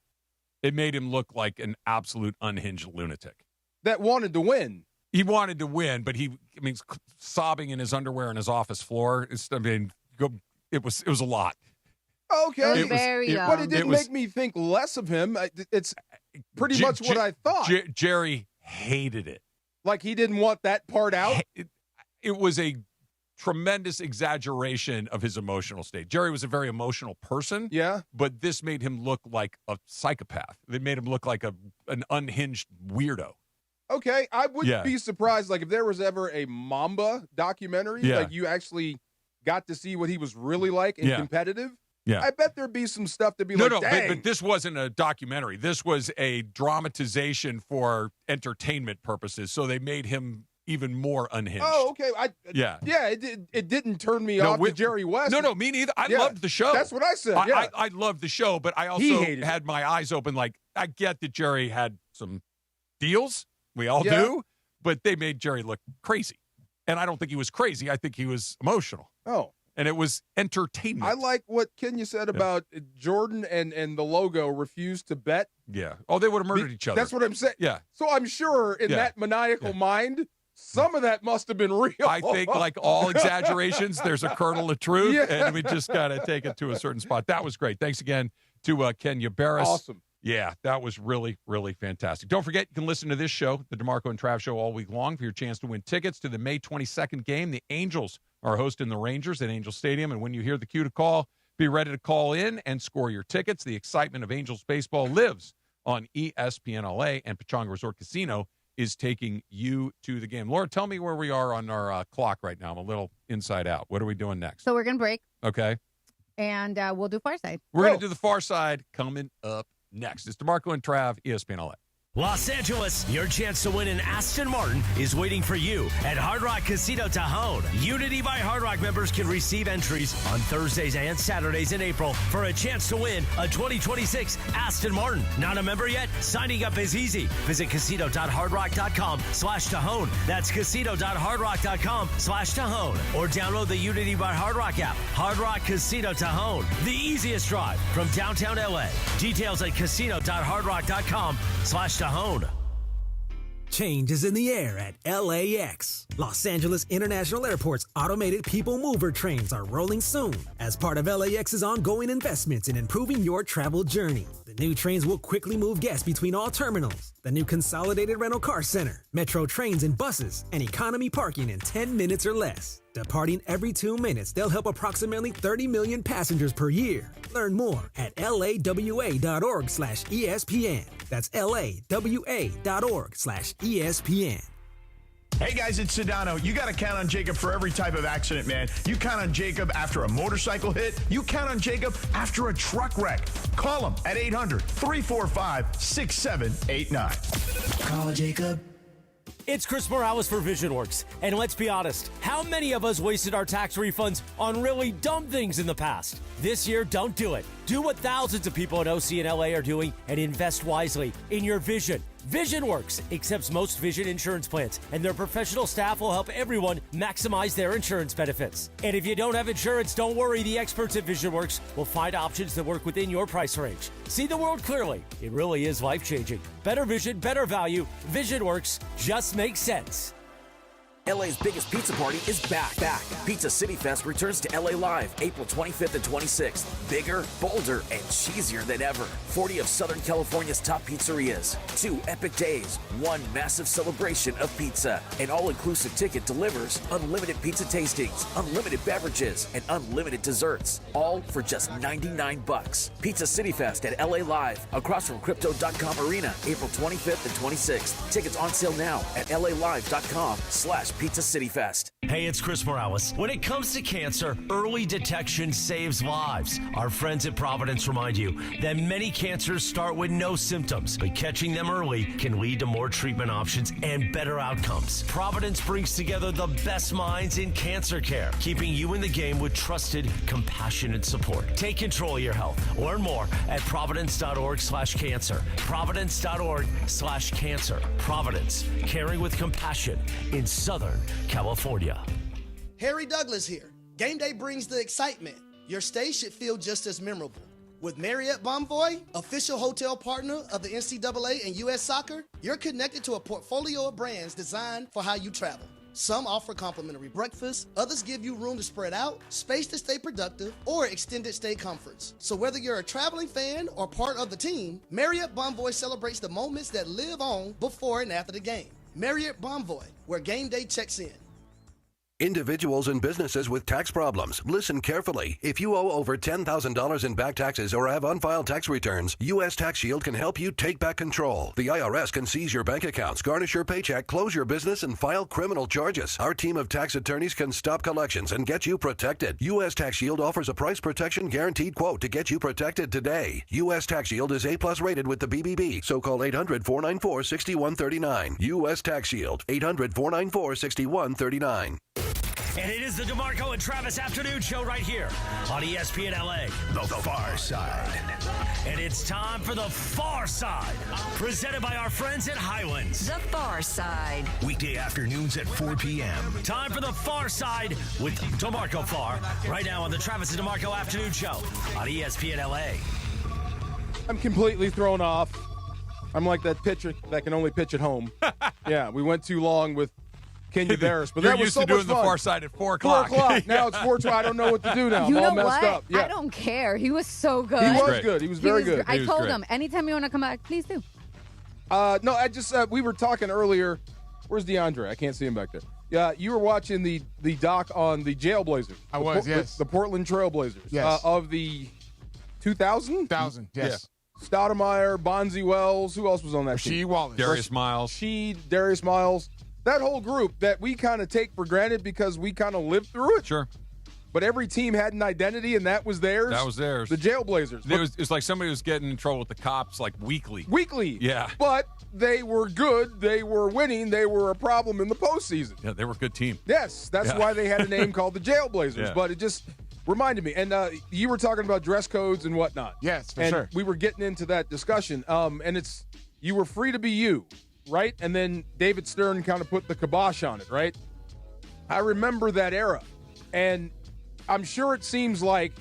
It made him look like an absolute unhinged lunatic. That wanted to win. He wanted to win, but sobbing in his underwear on his office floor. It was a lot. Okay. But it didn't make me think less of him. It's pretty much what I thought. Jerry hated it. Like he didn't want that part out? It was a tremendous exaggeration of his emotional state. Jerry was a very emotional person. Yeah. But this made him look like a psychopath. It made him look like an unhinged weirdo. Okay. I wouldn't be surprised, like, if there was ever a Mamba documentary, like you actually got to see what he was really like and competitive. Yeah. I bet there'd be some stuff to be dang. But this wasn't a documentary. This was a dramatization for entertainment purposes. So they made him even more unhinged. Oh, okay. It didn't turn me off to Jerry West. No, me neither. I loved the show. That's what I said. I loved the show, but I also had my eyes open. Like, I get that Jerry had some deals. We all do. But they made Jerry look crazy. And I don't think he was crazy. I think he was emotional. Oh. And it was entertainment. I like what Kenya said about Jordan and the logo refused to bet. Yeah. Oh, they would have murdered each other. That's what I'm saying. Yeah. So I'm sure in that maniacal mind, some of that must have been real. I think, like all exaggerations, there's a kernel of truth, and we just got to take it to a certain spot. That was great. Thanks again to Kenya Barris. Awesome. Yeah, that was really, really fantastic. Don't forget, you can listen to this show, the DeMarco and Trav Show, all week long for your chance to win tickets to the May 22nd game. The Angels are hosting the Rangers at Angel Stadium, and when you hear the cue to call, be ready to call in and score your tickets. The excitement of Angels baseball lives on ESPN LA, and Pechanga Resort Casino is taking you to the game. Laura, tell me where we are on our clock right now. I'm a little inside out. What are we doing next? So we're going to break. Okay. And we'll do Far Side. We're going to do the Far Side coming up next. It's DeMarco and Trav, ESPN LA. Los Angeles, your chance to win an Aston Martin is waiting for you at Hard Rock Casino Tajon. Unity by Hard Rock members can receive entries on Thursdays and Saturdays in April for a chance to win a 2026 Aston Martin. Not a member yet? Signing up is easy. Visit casino.hardrock.com/Tajon. That's casino.hardrock.com/Tajon. Or download the Unity by Hard Rock app. Hard Rock Casino Tajon. The easiest drive from downtown LA. Details at casino.hardrock.com/Tajon. Change is in the air at LAX. Los Angeles International Airport's automated people mover trains are rolling soon as part of LAX's ongoing investments in improving your travel journey. The new trains will quickly move guests between all terminals, the new consolidated rental car center, metro trains and buses, and economy parking in 10 minutes or less. Departing every 2 minutes, they'll help approximately 30 million passengers per year. Learn more at lawa.org/ESPN. That's lawa.org/ESPN. Hey guys, it's Sedano. You got to count on Jacob for every type of accident, man. You count on Jacob after a motorcycle hit. You count on Jacob after a truck wreck. Call him at 800-345-6789. Call Jacob. It's Chris Morales for VisionWorks. And let's be honest, how many of us wasted our tax refunds on really dumb things in the past? This year, don't do it. Do what thousands of people in OC and LA are doing and invest wisely in your vision. VisionWorks accepts most vision insurance plans, and their professional staff will help everyone maximize their insurance benefits. And if you don't have insurance, don't worry. The experts at VisionWorks will find options that work within your price range. See the world clearly. It really is life-changing. Better vision, better value. VisionWorks just makes sense. LA's biggest pizza party is back. Pizza City Fest returns to LA Live April 25th and 26th. Bigger, bolder, and cheesier than ever. 40 of Southern California's top pizzerias. 2 epic days. 1 massive celebration of pizza. An all-inclusive ticket delivers unlimited pizza tastings, unlimited beverages, and unlimited desserts. All for just $99. Pizza City Fest at LA Live across from Crypto.com Arena April 25th and 26th. Tickets on sale now at LALive.com/Pizza City Fest. Hey, it's Chris Morales. When it comes to cancer, early detection saves lives. Our friends at Providence remind you that many cancers start with no symptoms, but catching them early can lead to more treatment options and better outcomes. Providence brings together the best minds in cancer care, keeping you in the game with trusted, compassionate support. Take control of your health. Learn more at providence.org/cancer. Providence.org/cancer. Providence, caring with compassion in Southern California. Harry Douglas here. Game day brings the excitement. Your stay should feel just as memorable. With Marriott Bonvoy, official hotel partner of the NCAA and U.S. Soccer, you're connected to a portfolio of brands designed for how you travel. Some offer complimentary breakfast, others give you room to spread out, space to stay productive, or extended stay comforts. So whether you're a traveling fan or part of the team, Marriott Bonvoy celebrates the moments that live on before and after the game. Marriott Bonvoy, where game day checks in. Individuals and businesses with tax problems, listen carefully. If you owe over $10,000 in back taxes or have unfiled tax returns, U.S. Tax Shield can help you take back control. The IRS can seize your bank accounts, garnish your paycheck, close your business, and file criminal charges. Our team of tax attorneys can stop collections and get you protected. U.S. Tax Shield offers a price protection guaranteed quote to get you protected today. U.S. Tax Shield is A+ rated with the BBB, so call 800-494-6139. U.S. Tax Shield, 800-494-6139. And it is the DeMarco and Travis Afternoon Show right here on ESPN LA. The Far Side. And it's time for The Far Side, presented by our friends at Highlands. The Far Side. Weekday afternoons at 4 p.m. Time for The Far Side with DeMarco Farr, right now on the Travis and DeMarco Afternoon Show on ESPN LA. I'm completely thrown off. I'm like that pitcher that can only pitch at home. Yeah, we went too long with Kenya Barris, but You're that was used so to doing much the fun. Far Side at 4 o'clock. 4 o'clock. Now it's 4:20. I don't know what to do now. You I'm know all messed what? up. Yeah. I don't care. He was so good. He was good. He was very good. I told him, anytime you want to come back, please do. No, I just we were talking earlier. Where's DeAndre? I can't see him back there. Yeah, you were watching the doc on the Jailblazers. I was, yes. The Portland Trailblazers. Yes. Of the 2000? 2000, yes. Yeah. Stoudemire, Bonzi Wells. Who else was on that team? Rasheed Wallace. Darius Miles. Darius Miles. That whole group that we kind of take for granted because we kind of lived through it. Sure. But every team had an identity, and that was theirs. That was theirs. The Jailblazers. It was like somebody was getting in trouble with the cops like weekly. Yeah. But they were good. They were winning. They were a problem in the postseason. Yeah, they were a good team. Yes, that's why they had a name called the Jailblazers. Yeah. But it just reminded me. And you were talking about dress codes and whatnot. Yes, for and sure. we were getting into that discussion. And it's you were free to be you, right? And then David Stern kind of put the kibosh on it, right? I remember that era. And I'm sure it seems like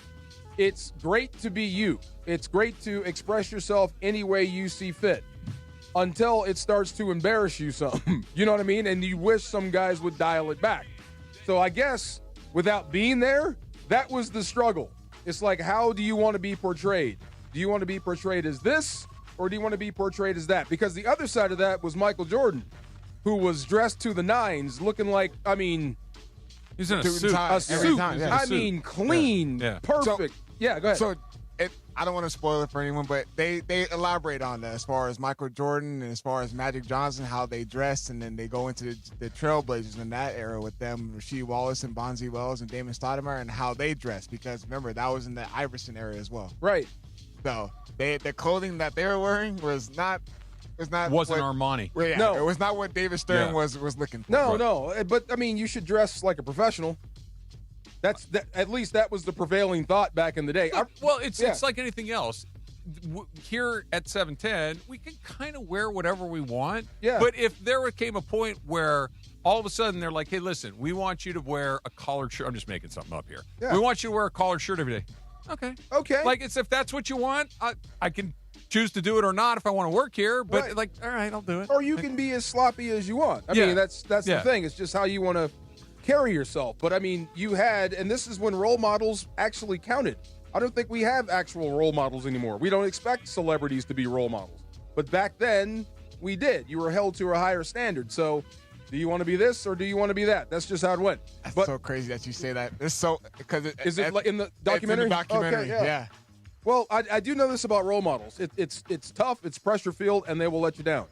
it's great to be you. It's great to express yourself any way you see fit until it starts to embarrass you some. You know what I mean? And you wish some guys would dial it back. So I guess without being there, that was the struggle. It's like, how do you want to be portrayed? Do you want to be portrayed as this, or do you want to be portrayed as that? Because the other side of that was Michael Jordan, who was dressed to the nines, looking like, I mean, he's in a suit. A suit. Yeah. I mean, clean, perfect. Yeah, go ahead. So I don't want to spoil it for anyone, but they elaborate on that as far as Michael Jordan and as far as Magic Johnson, how they dressed, and then they go into the Trailblazers in that era with them, Rasheed Wallace and Bonzi Wells and Damon Stoudemire, and how they dressed, because remember, that was in the Iverson era as well. Right. So the clothing that they were wearing wasn't Armani. Well, yeah, No. it was not what David Stern was looking for. No. But I mean, you should dress like a professional. At least that was the prevailing thought back in the day. Well, it's like anything else. Here at 710, we can kind of wear whatever we want. Yeah. But if there came a point where all of a sudden they're like, hey, listen, we want you to wear a collared shirt. I'm just making something up here. Yeah. We want you to wear a collared shirt every day. Okay. Okay. Like, if that's what you want, I can choose to do it or not if I want to work here. But Right. like, all right, I'll do it. Or you can be as sloppy as you want. I mean, that's the thing. It's just how you want to carry yourself. But I mean, you had, and this is when role models actually counted. I don't think we have actual role models anymore. We don't expect celebrities to be role models. But back then, we did. You were held to a higher standard. So, do you want to be this or do you want to be that? That's just how it went. That's so crazy that you say that. It's so because is it like in the documentary? It's in the documentary. Okay, yeah. Well, I do know this about role models. It's tough. It's pressure filled, and they will let you down.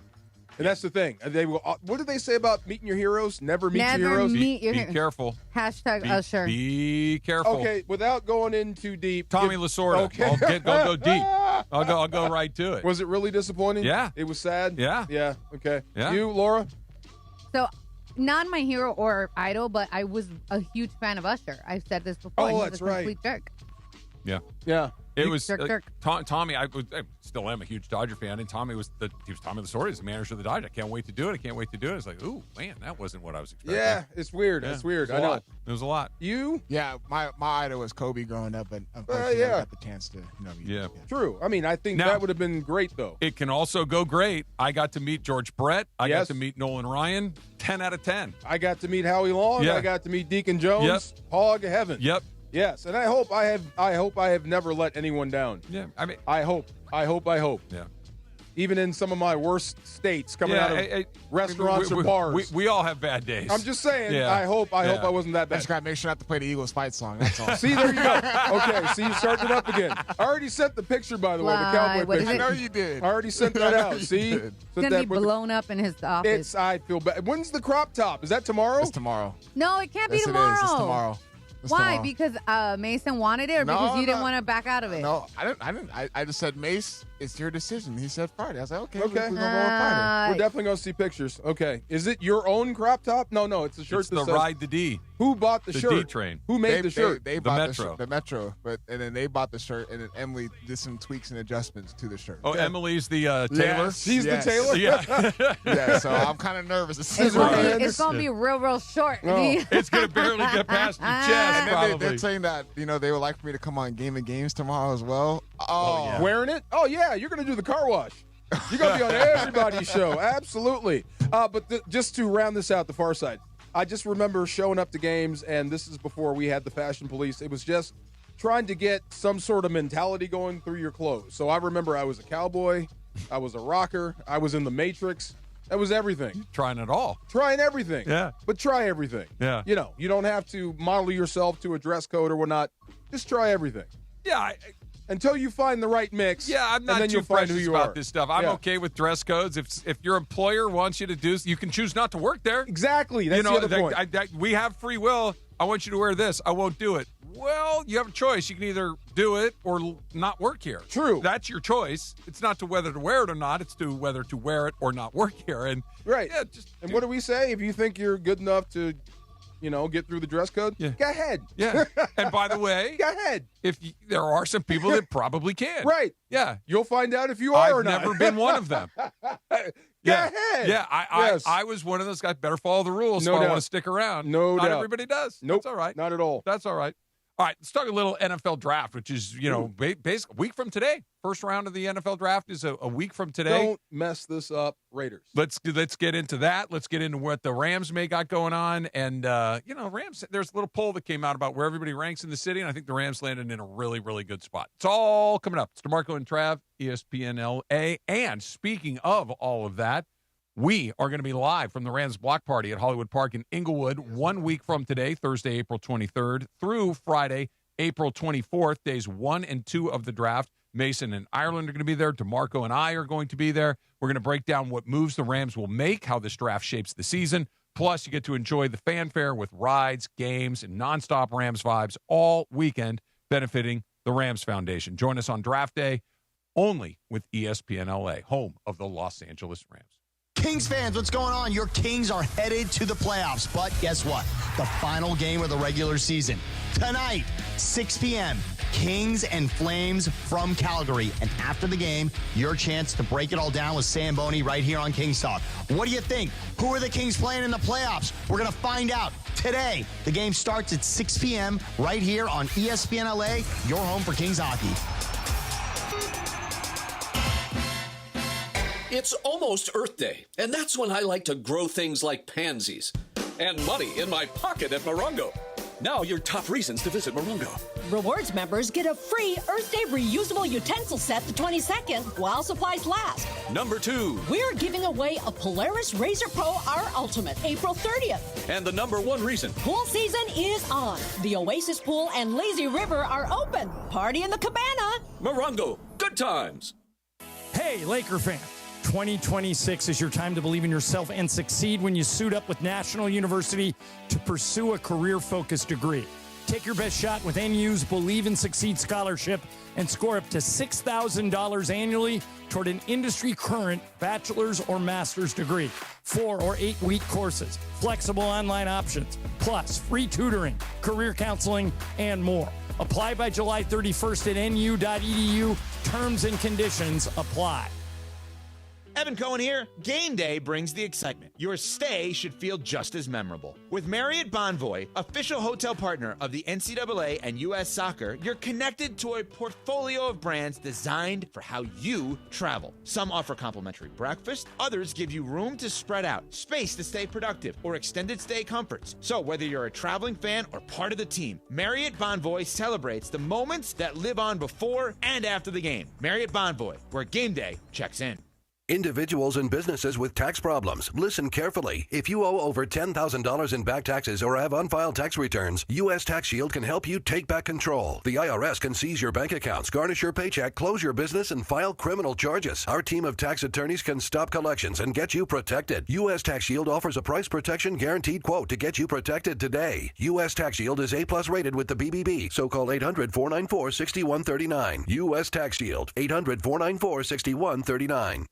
And that's the thing. They will. What do they say about meeting your heroes? Never meet your heroes. Be careful. Hashtag Usher. Be careful. Okay, without going in too deep. Tommy Lasorda. Okay. I'll go deep. I'll go right to it. Was it really disappointing? Yeah. It was sad? Yeah. Yeah. Okay. Yeah. You, Laura? So, not my hero or idol, but I was a huge fan of Usher. I've said this before. Oh, He's that's a right. complete jerk. Yeah. Yeah. It was Jerk. Tommy. I still am a huge Dodger fan, and Tommy was Tommy Lasorda. He's the manager of the Dodgers. I can't wait to do it. It's like, ooh, man, that wasn't what I was expecting. Yeah, it's weird. Yeah, It's weird. it was I a know. lot. It was a lot. You? Yeah, my idol was Kobe growing up, but unfortunately I got the chance to Yeah. True. I mean, I think Now- that would have been great, though. It can also go great. I got to meet George Brett. I got Yes. to meet Nolan Ryan. 10 out of 10. I got to meet Howie Long. Yeah. I got to meet Deacon Jones. Yep. Hog of Heaven. Yep. Yes, and I hope I have never let anyone down. Yeah, I mean, I hope. Yeah. Even in some of my worst states, coming Yeah, out of restaurants or bars. We all have bad days. I'm just saying. Yeah. I hope I Yeah. wasn't that I bad. just got to make sure not to play the Eagles fight song. That's all. See, there you go. Okay, see, you started it up again. I already sent the picture, by the way, the cowboy what is picture. it? I know you did. I already sent that I know out. you See, did. Sent It's going to that be with the- blown up in his office. I feel bad. When's the crop top? Is that tomorrow? It's tomorrow. No, it can't be Yes, it is. tomorrow. It's tomorrow. It's Why? tomorrow. Because Mason wanted it, or No, because you didn't no. want to back out of it? No, I didn't. I just said, Mace, it's your decision. He said Friday. I was like, okay. Okay. We're going to go on Friday. We're definitely going to see pictures. Okay. Is it your own crop top? No. It's a shirt It's that the says, Ride the D. Who bought the The shirt? D train. Who made the shirt? They The bought Metro. the Metro, and then they bought the shirt, and then Emily did some tweaks and adjustments to the shirt. Oh, Emily's the Taylor? Yes, She's yes. the tailor? Yeah. Yeah, so I'm kind of nervous. It's going to be real short. Oh. It's going to barely get past your chest, And then probably. they're saying that they would like for me to come on Game of Games tomorrow as well. Oh, yeah. Wearing it? Oh, yeah. You're going to do the car wash. You're going to be on everybody's show. Absolutely. But just to round this out, the far side, I just remember showing up to games, and this is before we had the fashion police. It was just trying to get some sort of mentality going through your clothes. So I remember I was a cowboy. I was a rocker. I was in the Matrix. That was everything. Trying it all. Trying everything. Yeah. But try everything. Yeah. You don't have to model yourself to a dress code or whatnot. Just try everything. Yeah, Until you find the right mix. Yeah, I'm not and then too you'll find who precious you about are. this stuff. I'm Yeah. okay with dress codes. If your employer wants you to do, you can choose not to work there. Exactly. That's the other point. We have free will. I want you to wear this. I won't do it. Well, you have a choice. You can either do it or not work here. True. That's your choice. It's not to whether to wear it or not. It's to whether to wear it or not work here. And Right. Yeah. And what do we say? If you think you're good enough to, get through the dress code, go ahead. Yeah. And by the way, go ahead. There are some people that probably can. Right. Yeah. You'll find out if you are or I've not. never been one of them. Go ahead. Yeah, Yes. I was one of those guys. Better follow the rules No if I doubt. want to stick around. No Not doubt. everybody does. Nope. That's all right. Not at all. That's all right. All right, let's talk a little NFL draft, which is, basically a week from today. First round of the NFL draft is a week from today. Don't mess this up, Raiders. Let's get into that. Let's get into what the Rams may got going on. And, Rams, there's a little poll that came out about where everybody ranks in the city, and I think the Rams landed in a really, really good spot. It's all coming up. It's DeMarco and Trav, ESPN LA. And speaking of all of that, we are going to be live from the Rams block party at Hollywood Park in Inglewood 1 week from today, Thursday, April 23rd, through Friday, April 24th, days 1 and 2 of the draft. Mason and Ireland are going to be there. DeMarco and I are going to be there. We're going to break down what moves the Rams will make, how this draft shapes the season. Plus, you get to enjoy the fanfare with rides, games, and nonstop Rams vibes all weekend, benefiting the Rams Foundation. Join us on draft day only with ESPN LA, home of the Los Angeles Rams. Kings fans, what's going on? Your Kings are headed to the playoffs, but guess what? The final game of the regular season. Tonight, 6 p.m., Kings and Flames from Calgary. And after the game, your chance to break it all down with Sam Boney right here on Kings Talk. What do you think? Who are the Kings playing in the playoffs? We're going to find out today. The game starts at 6 p.m. right here on ESPN LA, your home for Kings hockey. It's almost Earth Day, and that's when I like to grow things like pansies. And money in my pocket at Morongo. Now your top reasons to visit Morongo. Rewards members get a free Earth Day reusable utensil set the 22nd while supplies last. Number 2. We're giving away a Polaris Razor Pro R Ultimate April 30th. And the number 1 reason. Pool season is on. The Oasis Pool and Lazy River are open. Party in the cabana. Morongo, good times. Hey, Laker fans. 2026 is your time to believe in yourself and succeed when you suit up with National University to pursue a career-focused degree. Take your best shot with NU's Believe and Succeed Scholarship and score up to $6,000 annually toward an industry-current bachelor's or master's degree. 4 or 8 week courses, flexible online options, plus free tutoring, career counseling, and more. Apply by July 31st at nu.edu. Terms and conditions apply. Evan Cohen here. Game day brings the excitement. Your stay should feel just as memorable. With Marriott Bonvoy, official hotel partner of the NCAA and U.S. Soccer, you're connected to a portfolio of brands designed for how you travel. Some offer complimentary breakfast, others give you room to spread out, space to stay productive, or extended stay comforts. So whether you're a traveling fan or part of the team, Marriott Bonvoy celebrates the moments that live on before and after the game. Marriott Bonvoy, where game day checks in. Individuals and businesses with tax problems, listen carefully. If you owe over $10,000 in back taxes or have unfiled tax returns, U.S. Tax Shield can help you take back control. The IRS can seize your bank accounts, garnish your paycheck, close your business, and file criminal charges. Our team of tax attorneys can stop collections and get you protected. U.S. Tax Shield offers a price protection guaranteed quote to get you protected today. U.S. Tax Shield is A+ rated with the BBB, so call 800-494-6139. U.S. Tax Shield, 800-494-6139.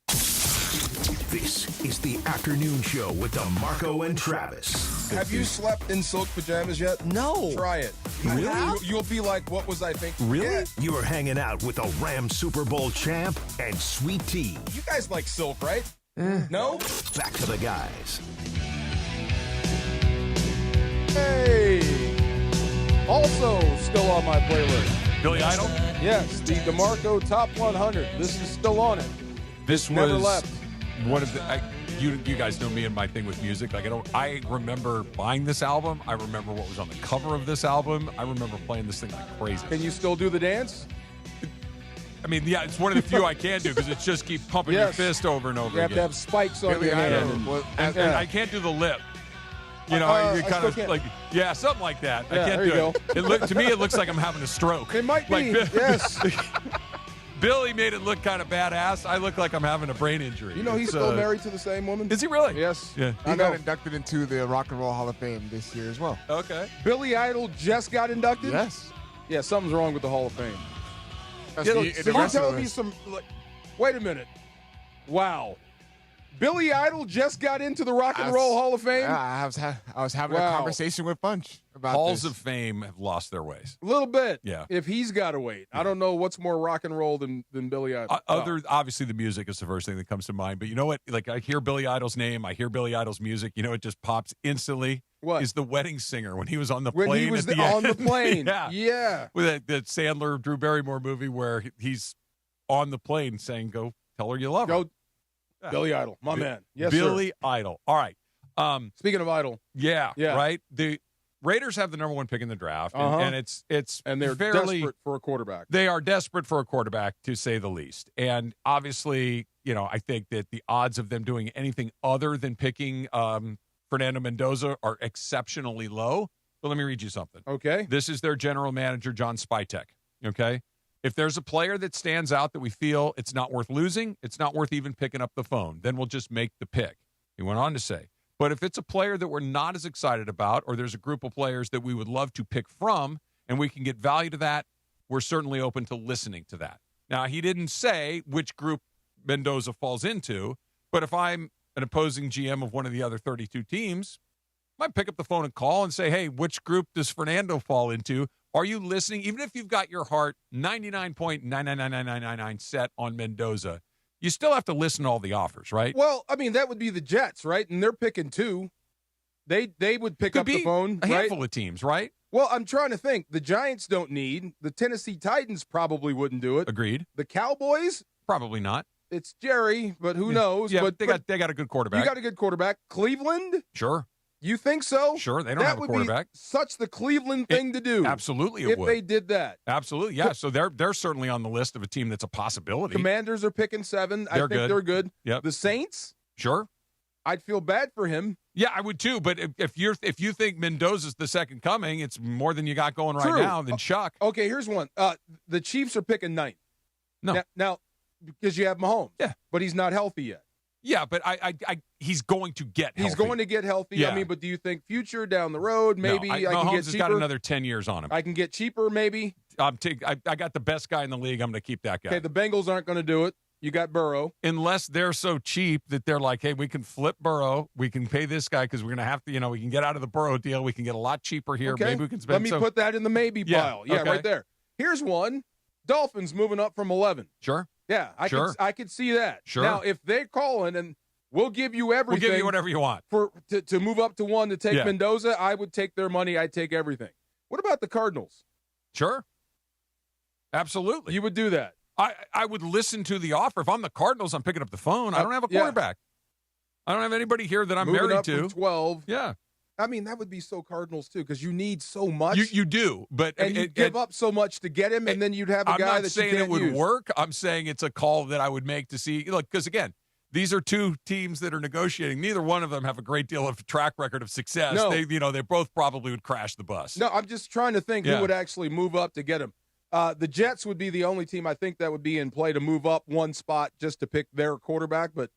This is the afternoon show with DeMarco and Travis. Have you slept in silk pajamas yet? No. Try it. Really? You'll be like, what was I thinking? Really? Yeah. You are hanging out with a Rams Super Bowl champ and Sweet Tea. You guys like silk, right? No? Back to the guys. Hey. Also still on my playlist. Billy Idol? Yes, the DeMarco Top 100. This is still on it. This Never was left. one of the. You guys know me and my thing with music. Like I remember buying this album. I remember what was on the cover of this album. I remember playing this thing like crazy. Can you still do the dance? I mean, yeah, it's one of the few I can do because it's just keep pumping your fist over and over You have again. to have spikes on Billy your hand. Idol. And I can't do the lip. You know, you kind of like, yeah, something like that. I can't do it. To me, it looks like I'm having a stroke. It might be, yes. Billy made it look kind of badass. I look like I'm having a brain injury. You know, he's still married to the same woman. Is he really? Yes. Yeah. He got inducted into the Rock and Roll Hall of Fame this year as well. Okay. Billy Idol just got inducted? Yes. Yeah, something's wrong with the Hall of Fame. That's So the you're telling me list. some, like, wait a minute. Wow. Billy Idol just got into the Rock and Roll Hall of Fame? Yeah, I was having a conversation with Bunch about Halls this. of Fame have lost their ways. A little bit. Yeah. If he's got to wait. I don't know what's more rock and roll than Billy Idol. Obviously, the music is the first thing that comes to mind. But you know what? Like, I hear Billy Idol's name. I hear Billy Idol's music. You know, it just pops instantly. What? Is the Wedding Singer when he was on the When plane he was at the on end. the plane. Yeah. Yeah. With that Sandler, Drew Barrymore movie where he's on the plane saying, go tell her you love her. Go, Billy Idol, my man. Yes, Billy sir. Idol. All right. Speaking of Idol. Yeah, right? The Raiders have the number 1 pick in the draft, and it's and they're fairly, desperate for a quarterback. They are desperate for a quarterback, to say the least. And obviously, you know, I think that the odds of them doing anything other than picking Fernando Mendoza are exceptionally low. But let me read you something. Okay. This is their general manager, John Spytek. Okay. If there's a player that stands out that we feel it's not worth losing, it's not worth even picking up the phone, then we'll just make the pick. He went on to say, but if it's a player that we're not as excited about, or there's a group of players that we would love to pick from, and we can get value to that, we're certainly open to listening to that. Now, he didn't say which group Mendoza falls into, but if I'm an opposing GM of one of the other 32 teams, I might pick up the phone and call and say, hey, which group does Fernando fall into? Are you listening? Even if you've got your heart 99.9999999 set on Mendoza, you still have to listen to all the offers, right? Well, I mean, that would be the Jets, right? And they're picking 2. They would pick up the phone, a right? handful of teams, right? Well, I'm trying to think. The Giants don't need. The Tennessee Titans probably wouldn't do it. Agreed. The Cowboys? Probably not. it's Jerry, but who knows? Yeah, but they got a good quarterback. You got a good quarterback. Cleveland? Sure. You think so? Sure, they don't have a quarterback. Be such the Cleveland thing to do. Absolutely, if would. they did that. Absolutely, yeah. So they're certainly on the list of a team that's a possibility. Commanders are picking 7. I think they're good. Yep. The Saints? Sure. I'd feel bad for him. Yeah, I would too. But if you think Mendoza's the second coming, it's more than you got going right now than Chuck. Okay, here's one. The Chiefs are picking 9th. No. Now, because you have Mahomes. Yeah. But he's not healthy yet. Yeah, but he's going to get healthy. He's going to get healthy. Yeah. I mean, but do you think future down the road, maybe I can Mahomes get has cheaper? got another 10 years on him. I can get cheaper, maybe. I got the best guy in the league. I'm going to keep that guy. Okay, the Bengals aren't going to do it. You got Burrow. Unless they're so cheap that they're like, hey, we can flip Burrow. We can pay this guy because we're going to have to, we can get out of the Burrow deal. We can get a lot cheaper here. Okay. Maybe we can spend. Let me put that in the maybe pile. Yeah, okay. right there. Here's one. Dolphins moving up from 11. Sure. Yeah, I could see that. Sure. Now, if they're calling and we'll give you everything. We'll give you whatever you want. To move up to 1 to take Mendoza, I would take their money. I'd take everything. What about the Cardinals? Sure. Absolutely. You would do that. I would listen to the offer. If I'm the Cardinals, I'm picking up the phone. I don't have a quarterback. I don't have anybody here that I'm Moving married up to. From 12. Yeah. I mean, that would be so Cardinals, too, because you need so much. You do, but you give up so much to get him, and then you'd have a guy that you can't I'm not saying it would use. work. I'm saying it's a call that I would make to see. Look, because, again, these are two teams that are negotiating. Neither one of them have a great deal of track record of success. No. They both probably would crash the bus. No, I'm just trying to think who would actually move up to get him. The Jets would be the only team I think that would be in play to move up one spot just to pick their quarterback. But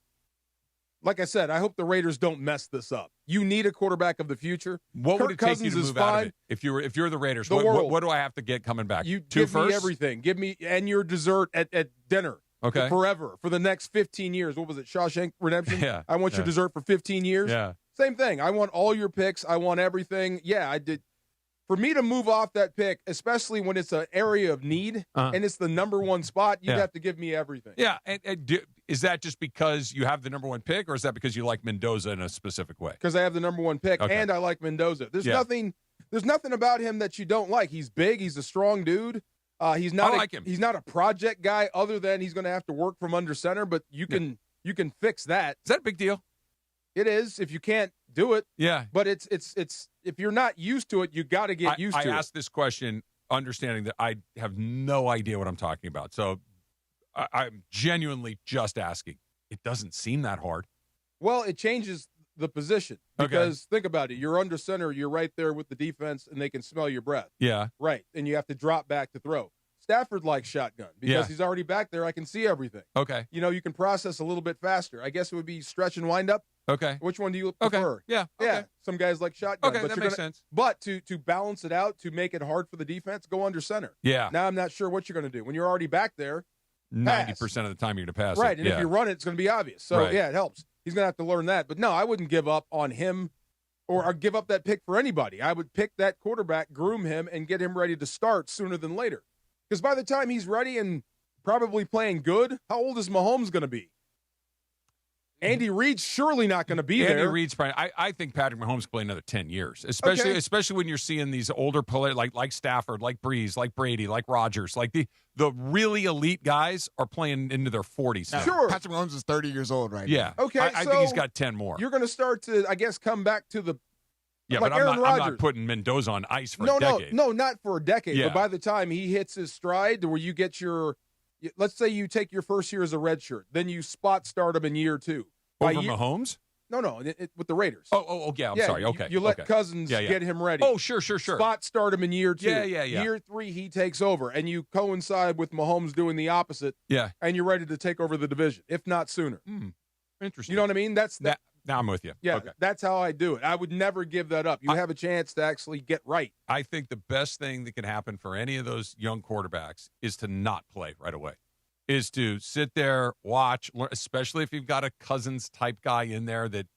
like I said, I hope the Raiders don't mess this up. You need a quarterback of the future. What would it take you to move out of it if you're the Raiders? What do I have to get coming back? You Two give firsts? me everything. Give me and your dessert at dinner. Okay. Forever for the next 15 years. What was it? Shawshank Redemption? Yeah. I want your dessert for 15 years. Yeah. Same thing. I want all your picks. I want everything. Yeah, I did. For me to move off that pick, especially when it's an area of need and it's the number 1 spot, you'd have to give me everything. Yeah. Is that just because you have the number 1 pick, or is that because you like Mendoza in a specific way? Because I have the number 1 pick and I like Mendoza. There's nothing about him that you don't like. He's big. He's a strong dude. He's not. I like him. He's not a project guy, other than he's going to have to work from under center. But you can fix that. Is that a big deal? It is if you can't do it. Yeah. But it's if you're not used to it, you got to get used to it. I asked this question understanding that I have no idea what I'm talking about. So I'm genuinely just asking. It doesn't seem that hard. Well, it changes the position because think about it. You're under center. You're right there with the defense, and they can smell your breath. Yeah. Right. And you have to drop back to throw. Stafford likes shotgun because he's already back there. I can see everything. Okay. You can process a little bit faster. I guess it would be stretch and wind up. Okay. Which one do you prefer? Okay. Yeah. Yeah. Some guys like shotgun. Okay, but that makes sense. But to balance it out, to make it hard for the defense, go under center. Yeah. Now I'm not sure what you're going to do. When you're already back there, 90% of the time you're going to pass it. Right. And if you run it, it's going to be obvious. So, Right. it helps. He's going to have to learn that. But, no, I wouldn't give up on him or give up that pick for anybody. I would pick that quarterback, groom him, and get him ready to start sooner than later. Because by the time he's ready and probably playing good, how old is Mahomes going to be? Andy Reid's surely not going to be there. Andy Reid's probably. I think Patrick Mahomes will play another 10 years, especially when you're seeing these older players like Stafford, like Breeze, like Brady, like Rodgers, like the really elite guys are playing into their 40s now. Sure. Patrick Mahomes is 30 years old right Yeah. now. Okay, I think he's got 10 more. You're going to start to, I guess, come back to the Yeah, like but Aaron I'm Rodgers. not putting Mendoza on ice for a decade. No, not for a decade. Yeah. But by the time he hits his stride, where you get let's say you take your first year as a redshirt, then you spot start him in year 2. Over Mahomes? No, with the Raiders. Oh, yeah, I'm sorry. Okay. You let okay. Cousins get him ready. Oh, sure. Spot start him in year 2. Yeah. Year 3, he takes over, and you coincide with Mahomes doing the opposite. Yeah. And you're ready to take over the division, if not sooner. Interesting. You know what I mean? Now I'm with you. Yeah, Okay. that's how I do it. I would never give that up. You have a chance to actually get right. I think the best thing that can happen for any of those young quarterbacks is to not play right away. Is to sit there, watch, learn, especially if you've got a Cousins type guy in there that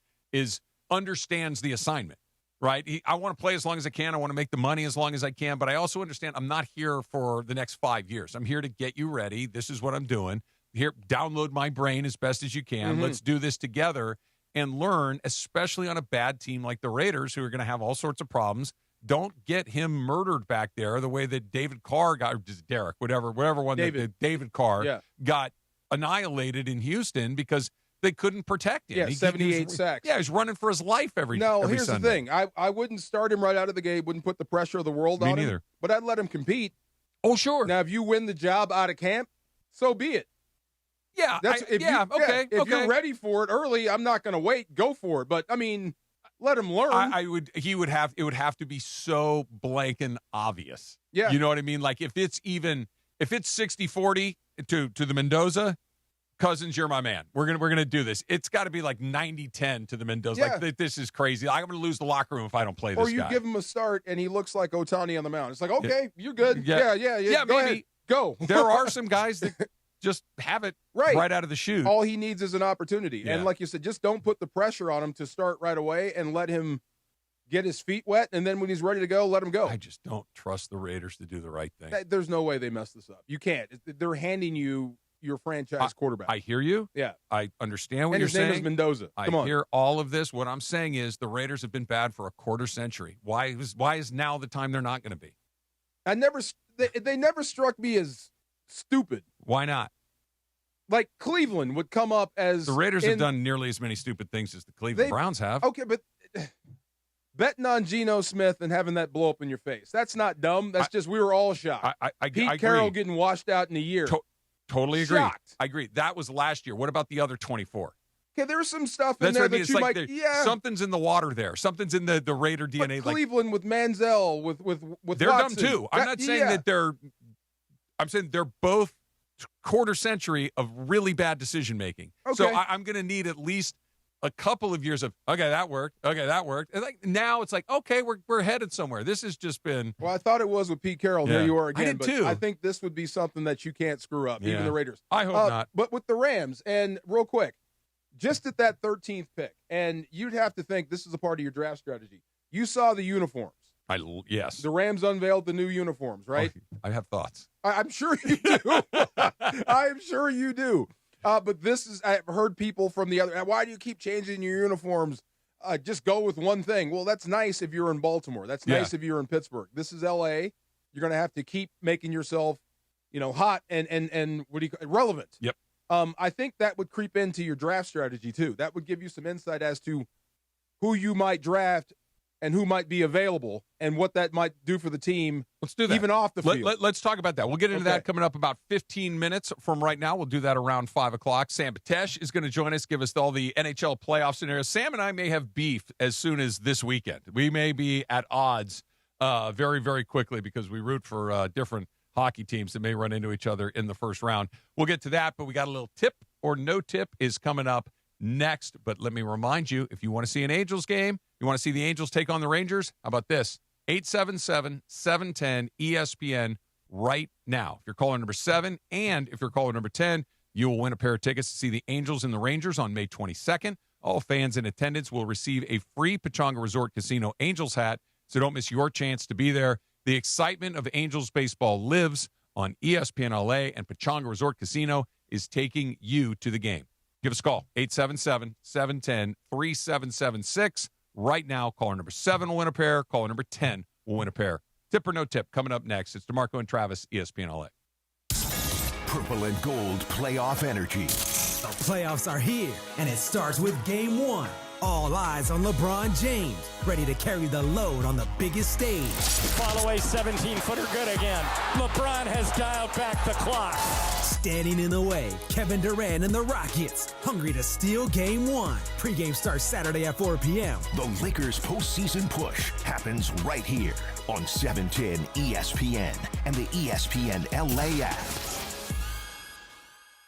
understands the assignment, right? I want to play as long as I can. I want to make the money as long as I can, but I also understand I'm not here for the next 5 years. I'm here to get you ready. This is what I'm doing. Here, download my brain as best as you can. Let's do this together and learn, especially on a bad team like the Raiders, who are going to have all sorts of problems. Don't get him murdered back there the way that David Carr got, Derek, whatever one, David Carr got annihilated in Houston because they couldn't protect him. Yeah, 78 sacks. Yeah, he's running for his life every here's Sunday. the thing. I wouldn't start him right out of the gate, wouldn't put the pressure of the world Me on neither. him, but I'd let him compete. Oh, sure. Now, if you win the job out of camp, so be it. Yeah, If you're ready for it early, I'm not going to wait. Go for it. But, I mean, let him learn. It would have to be so blank and obvious. Yeah. You know what I mean? Like, if it's 60-40 to the Mendoza, Cousins, you're my man. We're gonna do this. It's got to be like 90-10 to the Mendoza. Yeah. Like, this is crazy. I'm going to lose the locker room if I don't play this Or you guy. give him a start, and he looks like Ohtani on the mound. It's like, okay, you're good. Yeah. Yeah, go maybe. ahead. Go. There are some guys that just have it right out of the chute. All he needs is an opportunity. Yeah. And like you said, just don't put the pressure on him to start right away and let him get his feet wet. And then when he's ready to go, let him go. I just don't trust the Raiders to do the right thing. There's no way they mess this up. You can't. They're handing you your franchise quarterback. I hear you. Yeah. I understand what And you're his name saying. is Mendoza. Come on. I hear all of this. What I'm saying is the Raiders have been bad for a quarter century. Why is now the time they're not going to be? They never struck me as stupid. Why not? Like Cleveland would come up as the Raiders have done nearly as many stupid things as the Cleveland Browns have. Okay, but betting on Geno Smith and having that blow up in your face, that's not dumb. That's just we were all shocked. Pete Carroll getting washed out in a year. Totally agree. Shocked. I agree. That was last year. What about the other 24? Okay, there's some stuff in That's there what I mean. that It's you like might. something's in the water there. Something's in the Raider DNA. But Cleveland with Manziel, with they're Watson, dumb too. I'm not saying that they're. I'm saying they're both quarter century of really bad decision making. Okay. So I'm going to need at least a couple of years of that worked. Okay, that worked. And like now it's like we're headed somewhere. This has just been. Well, I thought it was with Pete Carroll. Yeah. Here you are again. I did but too. I think this would be something that you can't screw up. Yeah. Even the Raiders. I hope not. But with the Rams, and real quick, just at that 13th pick, and you'd have to think this is a part of your draft strategy. You saw the uniforms. Yes. The Rams unveiled the new uniforms, right? I have thoughts. I'm sure you do. I'm sure you do. But this is, I've heard people from the other, why do you keep changing your uniforms? Just go with one thing. Well, that's nice if you're in Baltimore. That's nice if you're in Pittsburgh. This is L.A. You're going to have to keep making yourself, hot and what do you relevant. Yep. I think that would creep into your draft strategy too. That would give you some insight as to who you might draft and who might be available and what that might do for the team. Let's do that. Even off the field. Let's talk about that. We'll get into that coming up about 15 minutes from right now. We'll do that around 5 o'clock. Sam Batesh is going to join us, give us all the NHL playoff scenarios. Sam and I may have beef as soon as this weekend. We may be at odds very, very quickly because we root for different hockey teams that may run into each other in the first round. We'll get to that, but we got a little tip or no tip is coming up next. But let me remind you, if you want to see an Angels game, you want to see the Angels take on the Rangers, how about this? 877-710-ESPN right now. If you're caller number 7 and if you're caller number 10, you will win a pair of tickets to see the Angels and the Rangers on May 22nd. All fans in attendance will receive a free Pechanga Resort Casino Angels hat, so don't miss your chance to be there. The excitement of Angels baseball lives on ESPN LA, and Pechanga Resort Casino is taking you to the game. Give us a call, 877-710-3776. Right now, caller number 7 will win a pair. Caller number 10 will win a pair. Tip or no tip coming up next. It's DeMarco and Travis, ESPN LA. Purple and gold playoff energy. The playoffs are here, and it starts with Game 1. All eyes on LeBron James, ready to carry the load on the biggest stage. Fall away 17-footer good again. LeBron has dialed back the clock. Standing in the way, Kevin Durant and the Rockets, hungry to steal Game 1. Pregame starts Saturday at 4 p.m. The Lakers' postseason push happens right here on 710 ESPN and the ESPN LA app.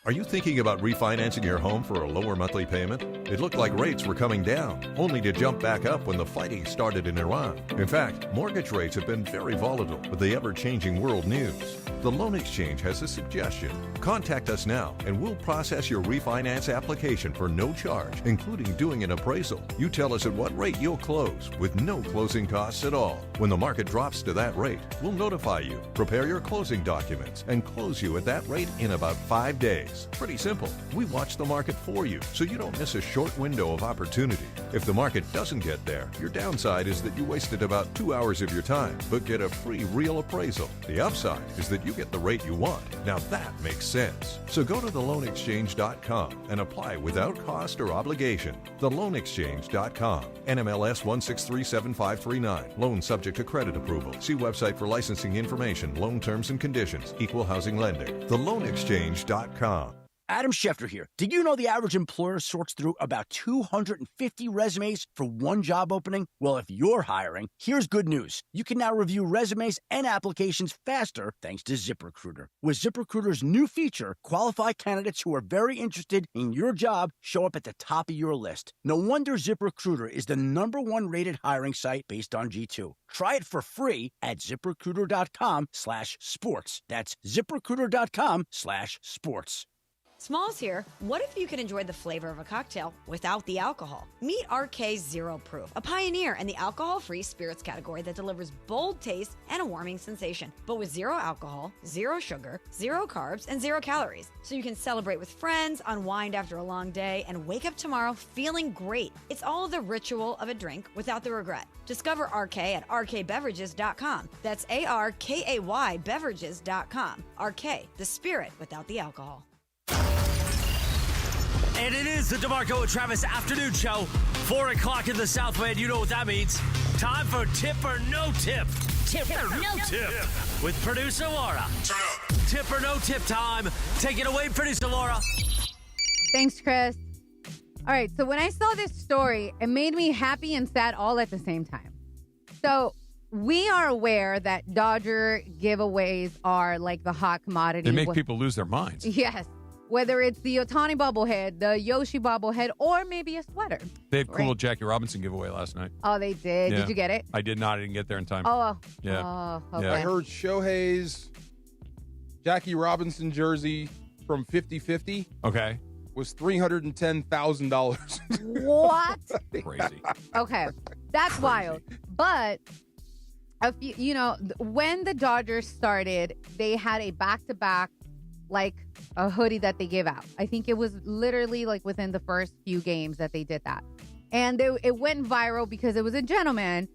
Are you thinking about refinancing your home for a lower monthly payment? It looked like rates were coming down, only to jump back up when the fighting started in Iran. In fact, mortgage rates have been very volatile with the ever-changing world news. The Loan Exchange has a suggestion. Contact us now and we'll process your refinance application for no charge, including doing an appraisal. You tell us at what rate you'll close with no closing costs at all. When the market drops to that rate, we'll notify you, prepare your closing documents, and close you at that rate in about 5 days. Pretty simple. We watch the market for you so you don't miss a short window of opportunity. If the market doesn't get there, your downside is that you wasted about 2 hours of your time, but get a free real appraisal. The upside is that you get the rate you want. Now that makes sense. So go to theloanexchange.com and apply without cost or obligation. Theloanexchange.com. NMLS 1637539. Loan subject to credit approval. See website for licensing information, loan terms and conditions. Equal housing lender. Theloanexchange.com. Adam Schefter here. Did you know the average employer sorts through about 250 resumes for one job opening? Well, if you're hiring, here's good news. You can now review resumes and applications faster thanks to ZipRecruiter. With ZipRecruiter's new feature, qualified candidates who are very interested in your job show up at the top of your list. No wonder ZipRecruiter is the #1 rated hiring site based on G2. Try it for free at ZipRecruiter.com/sports. That's ZipRecruiter.com/sports. Smalls here. What if you could enjoy the flavor of a cocktail without the alcohol? Meet RK Zero Proof, a pioneer in the alcohol-free spirits category that delivers bold taste and a warming sensation, but with zero alcohol, zero sugar, zero carbs, and 0 calories. So you can celebrate with friends, unwind after a long day, and wake up tomorrow feeling great. It's all the ritual of a drink without the regret. Discover RK at rkbeverages.com. That's ARKAY beverages.com. RK, the spirit without the alcohol. And it is the DeMarco and Travis afternoon show. 4 o'clock in the Southland. You know what that means. Time for Tip or No Tip. Tip or No Tip. With producer Laura. Tip or No Tip time. Take it away, producer Laura. Thanks, Chris. All right, so when I saw this story, it made me happy and sad all at the same time. So we are aware that Dodger giveaways are like the hot commodity. They make people lose their minds. Yes. Whether it's the Ohtani bobblehead, the Yoshi bobblehead, or maybe a sweater. They had cool Jackie Robinson giveaway last night. Oh, they did. Yeah. Did you get it? I did not. I didn't get there in time. Oh. Yeah. Oh, okay. Yeah. I heard Shohei's Jackie Robinson jersey from 50-50. Okay. Was $310,000. What? Crazy. Okay. That's wild. But, when the Dodgers started, they had a back-to-back, like a hoodie that they gave out. I think it was literally like within the first few games that they did that. And it went viral because it was a gentleman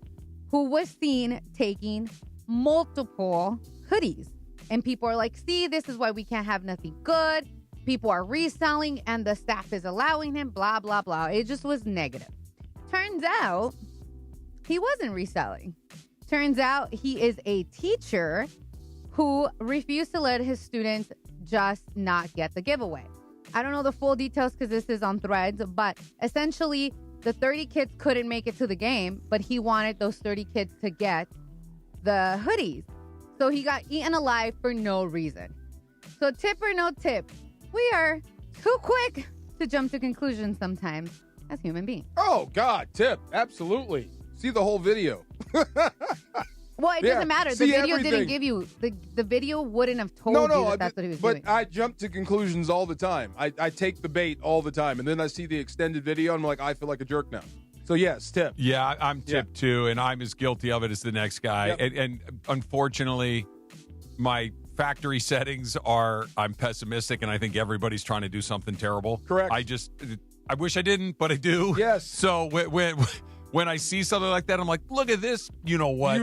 who was seen taking multiple hoodies. And people are like, see, this is why we can't have nothing good. People are reselling and the staff is allowing him, blah, blah, blah. It just was negative. Turns out he wasn't reselling. Turns out he is a teacher who refused to let his students just not get the giveaway. I don't know the full details because this is on Threads, but essentially the 30 kids couldn't make it to the game, but he wanted those 30 kids to get the hoodies. So he got eaten alive for no reason. So tip or no tip, we are too quick to jump to conclusions sometimes as human beings. Oh, God, tip. Absolutely. See the whole video. Well, it doesn't matter. The video everything. didn't give you, the video wouldn't have told you that's what he was doing. But I jump to conclusions all the time. I take the bait all the time. And then I see the extended video and I'm like, I feel like a jerk now. So yes, tip. Yeah, I'm tip too. And I'm as guilty of it as the next guy. Yep. And unfortunately, my factory settings are, I'm pessimistic and I think everybody's trying to do something terrible. Correct. I wish I didn't, but I do. Yes. So when I see something like that, I'm like, look at this. You know what?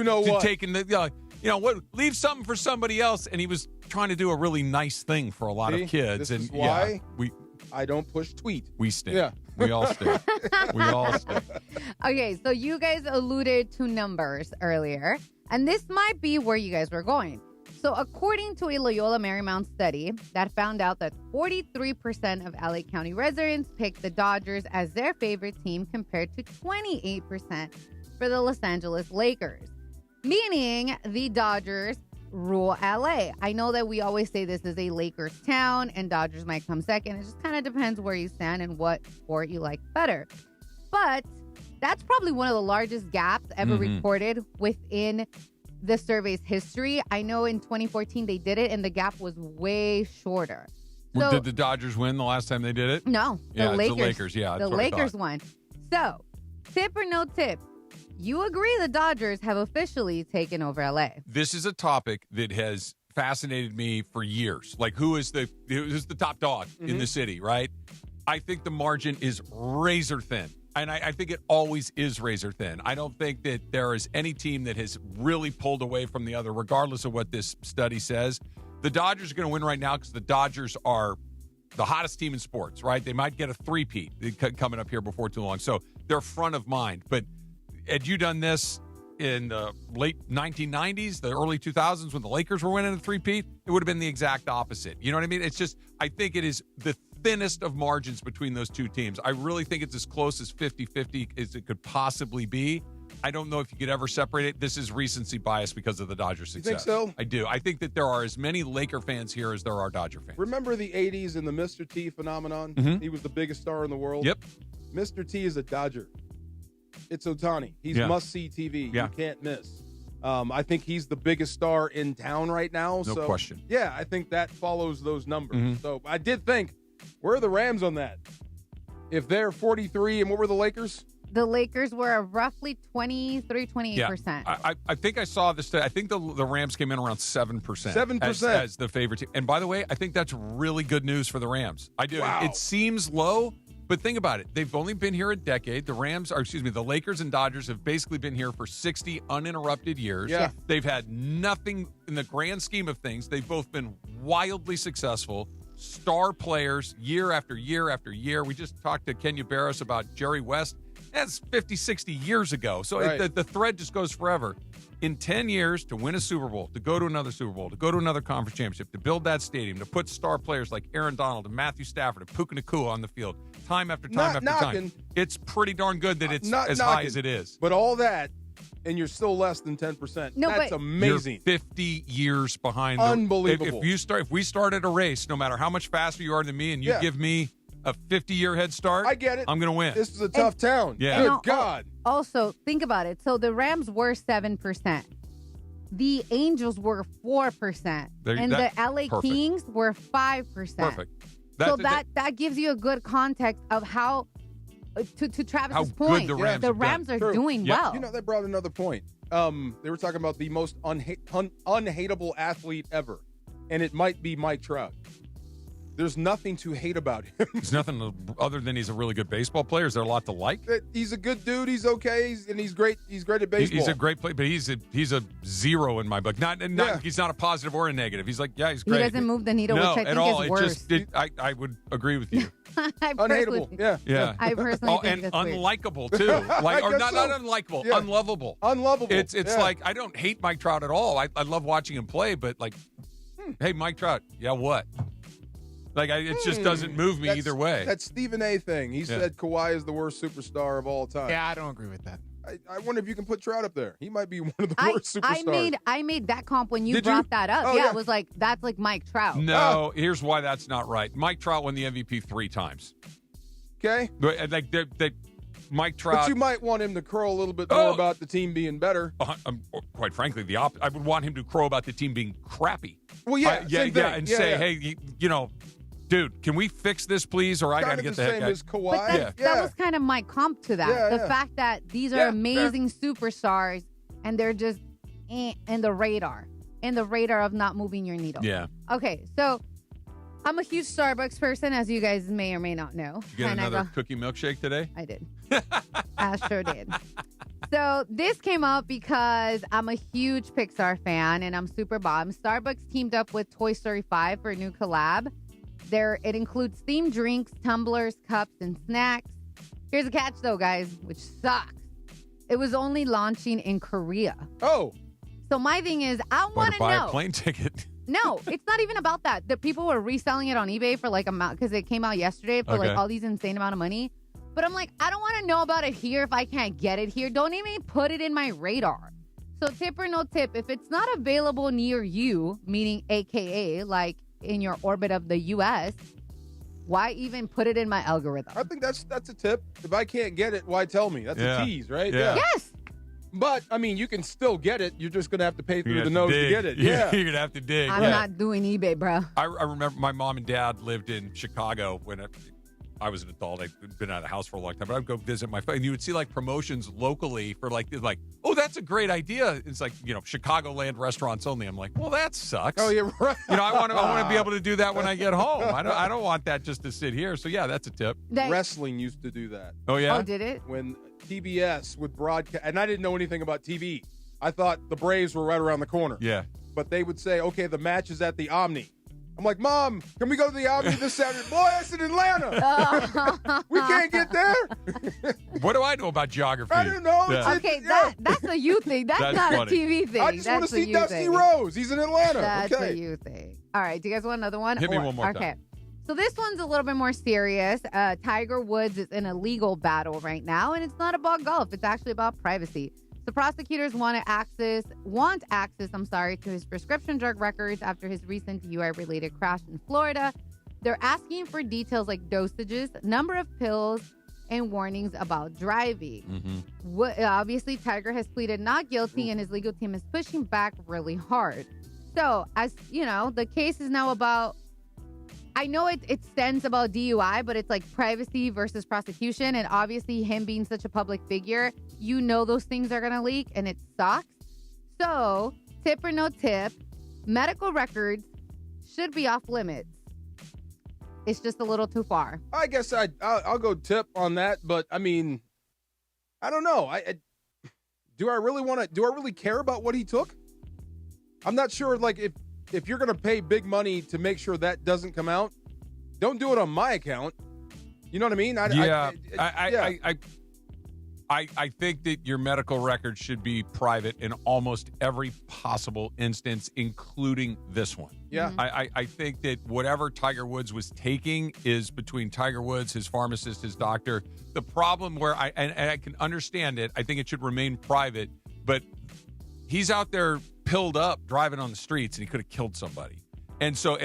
Taking the, leave something for somebody else. And he was trying to do a really nice thing for a lot of kids. This is why I don't push tweet. We stink. Yeah. We all stink. We all stink. Okay, so you guys alluded to numbers earlier, and this might be where you guys were going. So according to a Loyola Marymount study that found out that 43% of LA County residents picked the Dodgers as their favorite team compared to 28% for the Los Angeles Lakers, meaning the Dodgers rule LA. I know that we always say this is a Lakers town and Dodgers might come second. It just kind of depends where you stand and what sport you like better. But that's probably one of the largest gaps ever reported within the survey's history. I know in 2014 they did it and the gap was way shorter. So, did the Dodgers win the last time they did it? No. The Lakers. Yeah, the Lakers won. So, tip or no tip? You agree the Dodgers have officially taken over LA. This is a topic that has fascinated me for years. Like, who's the top dog in the city, right? I think the margin is razor thin. And I think it always is razor thin. I don't think that there is any team that has really pulled away from the other, regardless of what this study says. The Dodgers are going to win right now because the Dodgers are the hottest team in sports, right? They might get a three-peat coming up here before too long. So they're front of mind. But had you done this in the late 1990s, the early 2000s, when the Lakers were winning a three-peat, it would have been the exact opposite. You know what I mean? It's just, I think it is the thinnest of margins between those two teams. I really think it's as close as 50-50 as it could possibly be. I don't know if you could ever separate it. This is recency bias because of the Dodgers' success. You think so? I do. I think that there are as many Laker fans here as there are Dodger fans. Remember the 80s and the Mr. T phenomenon? Mhm. He was the biggest star in the world. Yep. Mr. T is a Dodger. It's Ohtani. He's must-see TV. Yeah. You can't miss. I think he's the biggest star in town right now. No question. Yeah, I think that follows those numbers. Mhm. So I did think, where are the Rams on that? If they're 43, and what were the Lakers? The Lakers were roughly 28%. I think I saw this. I think the Rams came in around 7%. 7%. As the favorite team. And by the way, I think that's really good news for the Rams. I do. Wow. It seems low, but think about it. They've only been here a decade. The Lakers and Dodgers have basically been here for 60 uninterrupted years. Yeah. They've had nothing in the grand scheme of things. They've both been wildly successful. Star players year after year after year. We just talked to Kenya Barris about Jerry West. That's 50, 60 years ago. So Right. the thread just goes forever. In 10 years, to win a Super Bowl, to go to another Super Bowl, to go to another conference championship, to build that stadium, to put star players like Aaron Donald and Matthew Stafford and Puka Nakua on the field, time after time after time. It's pretty darn good that it's Not as knocking, high as it is. But all that, and you're still less than 10%. No, That's but- amazing. You're 50 years behind. Unbelievable. If we started a race, no matter how much faster you are than me, and you Yeah. give me a 50-year head start, I get it. I'm going to win. This is a tough town. Yeah. Good And God. Also, think about it. So the Rams were 7%. The Angels were 4%. And the LA perfect. Kings were 5%. Perfect. So that gives you a good context of how, to Travis's How good point, the Rams have Rams done. are True. doing Yep. well. You know, that brought another point. They were talking about the most unhateable athlete ever, and it might be Mike Trout. There's nothing to hate about him. There's nothing other than he's a really good baseball player. Is there a lot to like? He's a good dude. He's okay, and he's great. He's great at baseball. He's a great player, but he's a zero in my book. He's not a positive or a negative. He's like, yeah, he's He great. doesn't move the needle, no, which I at think all. is It worse. just, I would agree with you. I Unhateable. personally- Yeah. I personally think and that's weird. unlikable too. Like, or guess not so. unlikable, Yeah. unlovable. Unlovable. It's Yeah. like I don't hate Mike Trout at all. I love watching him play, but like, hey, Mike Trout, yeah, what? Like, it just doesn't move me either way. That Stephen A. thing. He said Kawhi is the worst superstar of all time. Yeah, I don't agree with that. I wonder if you can put Trout up there. He might be one of the worst superstars. I made that comp when you Did you? brought that up. Oh, yeah, yeah. it was like, that's like Mike Trout. No, here's why that's not right. Mike Trout won the MVP 3 times. Okay. Like, Mike Trout. But you might want him to crow a little bit more about the team being better. Quite frankly, the opposite. I would want him to crow about the team being crappy. Well, yeah, same thing. and Yeah, say, yeah. hey, you know, dude, can we fix this, please? Or I got to get the the same heck as out. Kawhi. But that was kind of my comp to that. Yeah, the yeah. fact that these are Yeah, amazing superstars and they're just in the radar of not moving your needle. Yeah. Okay, so I'm a huge Starbucks person, as you guys may or may not know. You get And another cookie milkshake today? I did. I sure did. So this came up because I'm a huge Pixar fan and I'm super bummed. Starbucks teamed up with Toy Story 5 for a new collab. It includes themed drinks, tumblers, cups, and snacks. Here's a catch though, guys, which sucks. It was only launching in Korea. Oh. So my thing is, I want to buy know. a plane ticket. No, it's not even about that. The people were reselling it on eBay for like because it came out yesterday for Okay. like all these insane amount of money. But I'm like, I don't want to know about it here if I can't get it here. Don't even put it in my radar. So tip or no tip, if it's not available near you, meaning AKA like in your orbit of the U.S., why even put it in my algorithm? I think that's a tip. If I can't get it, why tell me? That's Yeah. a tease, right? Yeah. Yes. But, I mean, you can still get it. You're just going to have to pay through You're the gonna have nose to dig. get it. Yeah. You're going to have to dig. I'm Yeah. not doing eBay, bro. I remember my mom and dad lived in Chicago when I was an adult. I'd been out of the house for a long time, but I'd go visit my friend. And you would see like promotions locally for like, oh, that's a great idea. It's like, Chicagoland restaurants only. I'm like, well, that sucks. Oh, yeah, right. I want to be able to do that when I get home. I don't want that just to sit here. So yeah, that's a tip. Wrestling used to do that. Oh yeah. Oh, did it? When TBS would broadcast, and I didn't know anything about TV. I thought the Braves were right around the corner. Yeah. But they would say, okay, the match is at the Omni. I'm like, Mom, can we go to the Omni this Saturday? Boy, that's in Atlanta. We can't get there. What do I know about geography? I don't know. Yeah. Okay, that's a you thing. That's not funny. a TV thing. I just want to see Dusty Rose. He's in Atlanta. That's okay. a you thing. All right, do you guys want another one? Hit me one more Okay. time. So this one's a little bit more serious. Tiger Woods is in a legal battle right now, and it's not about golf. It's actually about privacy. The prosecutors want access to his prescription drug records after his recent DUI-related crash in Florida. They're asking for details like dosages, number of pills, and warnings about driving. Mm-hmm. Obviously, Tiger has pleaded not guilty, and his legal team is pushing back really hard. So, as you know, the case is now about, I know it stands about DUI, but it's like privacy versus prosecution. And obviously him being such a public figure, those things are going to leak, and it sucks. So, tip or no tip, medical records should be off limits. It's just a little too far. I guess I'll go tip on that, but I mean, I don't know. Do I really care about what he took? I'm not sure. Like if you're going to pay big money to make sure that doesn't come out, don't do it on my account. You know what I mean? I think that your medical record should be private in almost every possible instance, including this one. Yeah. I think that whatever Tiger Woods was taking is between Tiger Woods, his pharmacist, his doctor. The problem where I can understand it, I think it should remain private, but he's out there pilled up driving on the streets, and he could have killed somebody. And so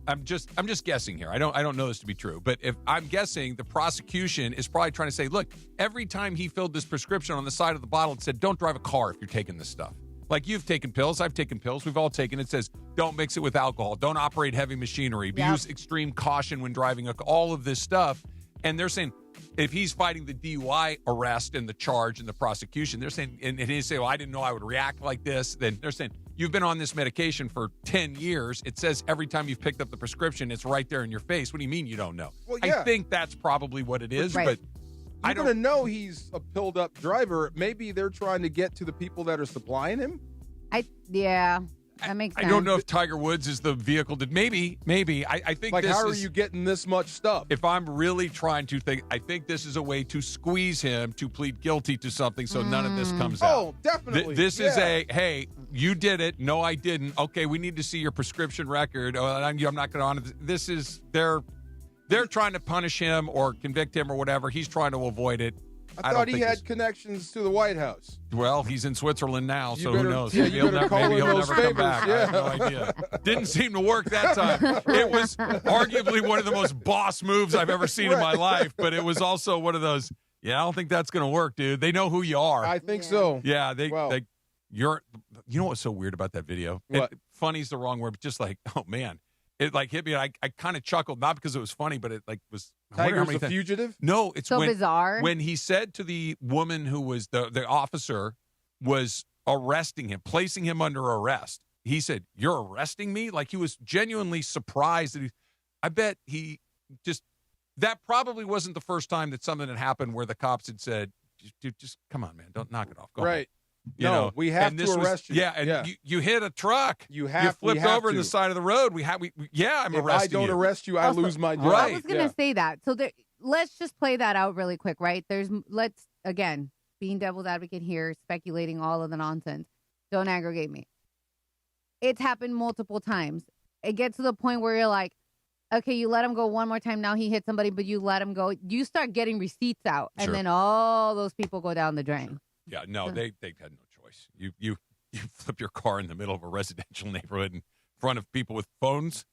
I'm just guessing here. I don't know this to be true, but if I'm guessing, the prosecution is probably trying to say, look, every time he filled this prescription on the side of the bottle, it said, don't drive a car if you're taking this stuff. Like, you've taken pills, I've taken pills, we've all taken. It says, don't mix it with alcohol, don't operate heavy machinery, use extreme caution when driving, all of this stuff. And they're saying, if he's fighting the DUI arrest and the charge and the prosecution, they're saying, and he say, well, I didn't know I would react like this. Then they're saying, you've been on this medication for 10 years. It says every time you've picked up the prescription, it's right there in your face. What do you mean you don't know? Well, yeah. I think that's probably what it is, right. but I don't know he's a pilled up driver. Maybe they're trying to get to the people that are supplying him. That makes sense. I don't know if Tiger Woods is the vehicle. Maybe. I think like, how are you getting this much stuff? If I'm really trying to think, I think this is a way to squeeze him to plead guilty to something so none of this comes out. Oh, definitely. This is hey, you did it. No, I didn't. Okay, we need to see your prescription record. Oh, I'm not going to honor this. This is, they're trying to punish him or convict him or whatever. He's trying to avoid it. I thought he had connections to the White House. Well, he's in Switzerland now, so who knows? Yeah, Maybe he'll never come back. Yeah. I have no idea. Didn't seem to work that time. It was arguably one of the most boss moves I've ever seen in my life, but it was also one of those, I don't think that's going to work, dude. They know who you are. I think so. Yeah, you know what's so weird about that video? What? Funny's the wrong word, but just like, oh, man. It like hit me. I kind of chuckled, not because it was funny, but it like was. Tiger's a fugitive? No, it's so bizarre. When he said to the woman who was the officer was arresting him, placing him under arrest. He said, "You're arresting me?" Like, he was genuinely surprised that I bet he just, that probably wasn't the first time that something had happened where the cops had said, "Dude, just come on, man, don't knock it off." Go right. home. We have to arrest you. Yeah, and you hit a truck. You flipped over in the side of the road. I'm arresting you. If I don't arrest you, I lose my job. I was going to say that. So let's just play that out really quick, right? Let's, again, being devil's advocate here, speculating all of the nonsense. Don't aggregate me. It's happened multiple times. It gets to the point where you're like, okay, you let him go one more time. Now he hit somebody, but you let him go. You start getting receipts out, and then all those people go down the drain. Sure. Yeah, no, they had no choice. You flip your car in the middle of a residential neighborhood in front of people with phones.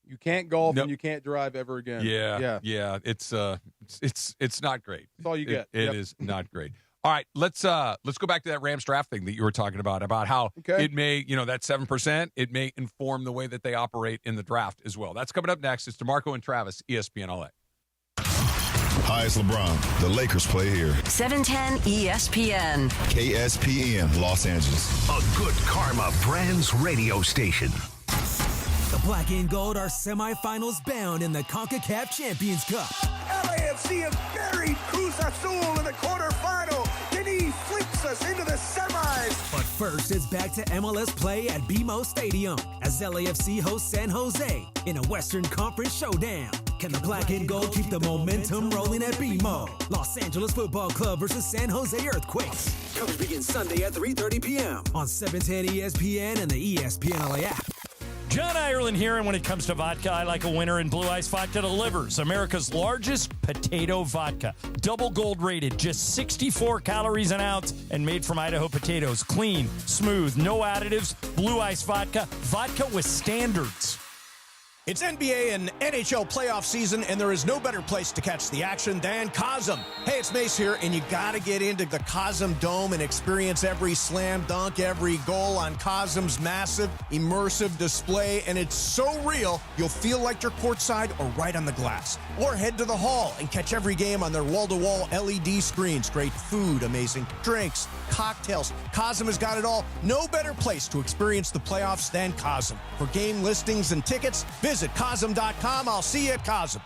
You can't golf and you can't drive ever again. Yeah. It's not great. That's all you get. It is not great. All right, let's go back to that Rams draft thing that you were talking about how it may, that 7%, it may inform the way that they operate in the draft as well. That's coming up next. It's DeMarco and Travis, ESPN LA. Hi, it's LeBron. The Lakers play here. 710 ESPN. KSPN, Los Angeles. A good karma brands radio station. The Black and Gold are semifinals bound in the CONCACAF Champions Cup. LAFC has buried Cruz Azul in the quarterfinal. Then he flips us into the semis. But first, it's back to MLS play at BMO Stadium as LAFC hosts San Jose in a Western Conference showdown. Can the Black and Gold keep the momentum rolling at BMO? Los Angeles Football Club versus San Jose Earthquakes. Coverage begins Sunday at 3:30 p.m. on 710 ESPN and the ESPN LA app. John Ireland here, and when it comes to vodka, I like a winner, and Blue Ice Vodka delivers. America's largest potato vodka. Double gold rated, just 64 calories an ounce, and made from Idaho potatoes. Clean, smooth, no additives. Blue Ice Vodka. Vodka with standards. It's NBA and NHL playoff season, and there is no better place to catch the action than Cosm. Hey, it's Mace here, and you got to get into the Cosm Dome and experience every slam dunk, every goal on Cosm's massive, immersive display, and it's so real, you'll feel like you're courtside or right on the glass. Or head to the hall and catch every game on their wall-to-wall LED screens. Great food, amazing drinks, cocktails. Cosm has got it all. No better place to experience the playoffs than Cosm. For game listings and tickets, visit Cosm.com. I'll see you at Cosm.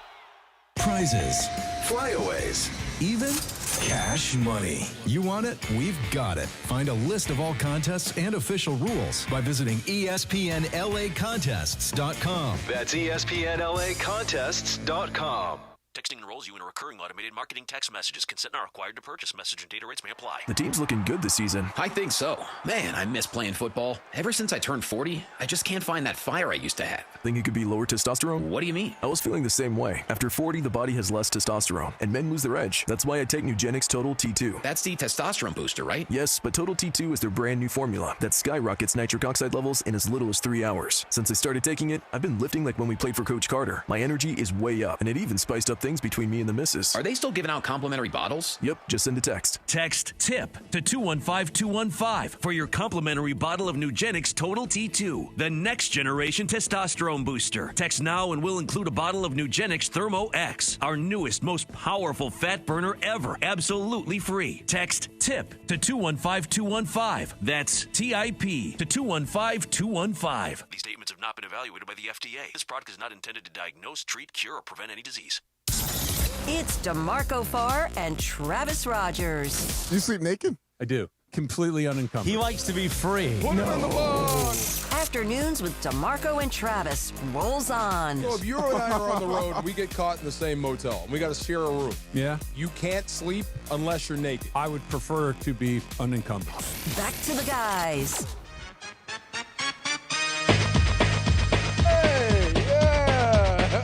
Prizes, flyaways, even cash money. You want it? We've got it. Find a list of all contests and official rules by visiting ESPNLAcontests.com. That's ESPNLAcontests.com. Texting enrolls you in a recurring automated marketing text messages. Consent not required to purchase. Message and data rates may apply. The team's looking good this season. I think so. Man, I miss playing football. Ever since I turned 40, I just can't find that fire I used to have. Think it could be lower testosterone? What do you mean? I was feeling the same way. After 40, the body has less testosterone, and men lose their edge. That's why I take Nugenix Total T2. That's the testosterone booster, right? Yes, but Total T2 is their brand new formula that skyrockets nitric oxide levels in as little as 3 hours. Since I started taking it, I've been lifting like when we played for Coach Carter. My energy is way up, and it even spiced up things between me and the missus. Are they still giving out complimentary bottles? Yep, just send a text. Text TIP to 215-215 for your complimentary bottle of Nugenix Total T2, the next generation testosterone booster. Text now and we'll include a bottle of Nugenix Thermo X, our newest, most powerful fat burner ever, absolutely free. Text TIP to 215-215. That's TIP to 215-215. These statements have not been evaluated by the FDA. This product is not intended to diagnose, treat, cure, or prevent any disease. It's DeMarco Farr and Travis Rogers. You sleep naked? I do. Completely unencumbered. He likes to be free. Afternoons with DeMarco and Travis rolls on. So if you and I are on the road and we get caught in the same motel and we got to share a room, yeah, you can't sleep unless you're naked. I would prefer to be unencumbered. Back to the guys. Hey, yeah.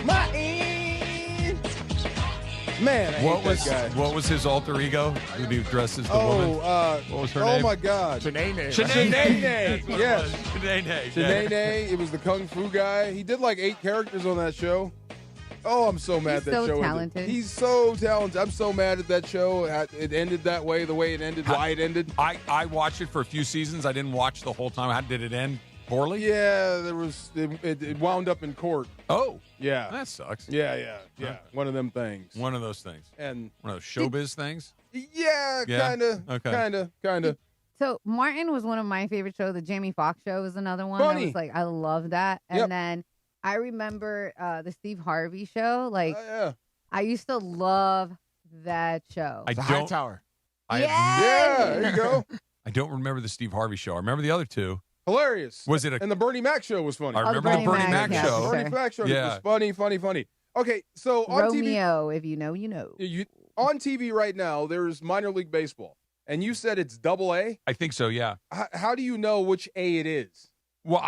My ends. Man, I hate that guy. What was his alter ego? Did he dress as the woman? What was her name? Oh my God, Shanae. Yes, Shanae. Shanae. It was the kung fu guy. He did like 8 characters on that show. Oh, I'm so mad He's that so show talented. ended. He's so talented. I'm so mad at that show. It ended that way, the way it ended, why it ended. I watched it for a few seasons. I didn't watch the whole time. How did it end? Poorly? Yeah, there was. It wound up in court. Oh, yeah, that sucks. Yeah. One of them things. One of those things. And one of those showbiz things. Yeah, kind of. Okay. Kind of. So Martin was one of my favorite shows. The Jamie Foxx show was another one. Funny. I was like, I love that. And then I remember the Steve Harvey show. Like, I used to love that show. Hightower. Yeah, there you go. I don't remember the Steve Harvey show. I remember the other two. Hilarious. Was it and the Bernie Mac show was funny. I remember the Bernie Mac show. Bernie Mac show was funny. Okay, so on Romeo, TV, if you know, you know. On TV right now, there's minor league baseball, and you said it's AA? I think so, yeah. How do you know which A it is? Well,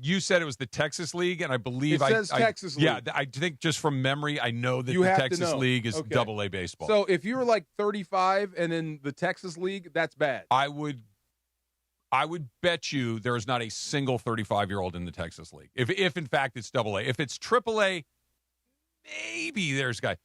you said it was the Texas League, and I believe it says Texas League. Yeah, I think just from memory, I know that You the have to Texas know. League is Okay. AA baseball. So if you're like 35 and in the Texas League, that's bad. I would bet you there is not a single 35-year-old in the Texas League. If in fact it's AA. If it's AAA, maybe there's a guy.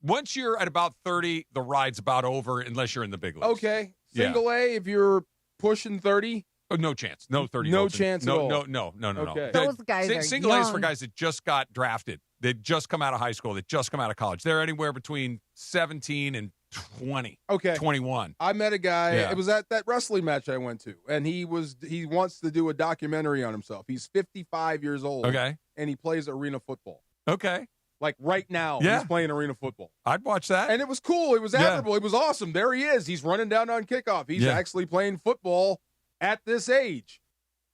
Once you're at about 30, the ride's about over unless you're in the big leagues. Okay. Single A, if you're pushing 30. Oh, no chance. No 30. No chance at all. No. Okay. Those guys are Single A is for young. guys that just got drafted. They'd just come out of high school. They'd just come out of college. They're anywhere between 17 and 20. Okay. 21. I met a guy. Yeah. It was at that wrestling match I went to, and he wants to do a documentary on himself. He's 55 years old. Okay. And he plays arena football. Okay. Like right now, Yeah. he's playing arena football. I'd watch that. And it was cool. It was admirable. It was awesome. There he is. He's running down on kickoff. He's actually playing football at this age.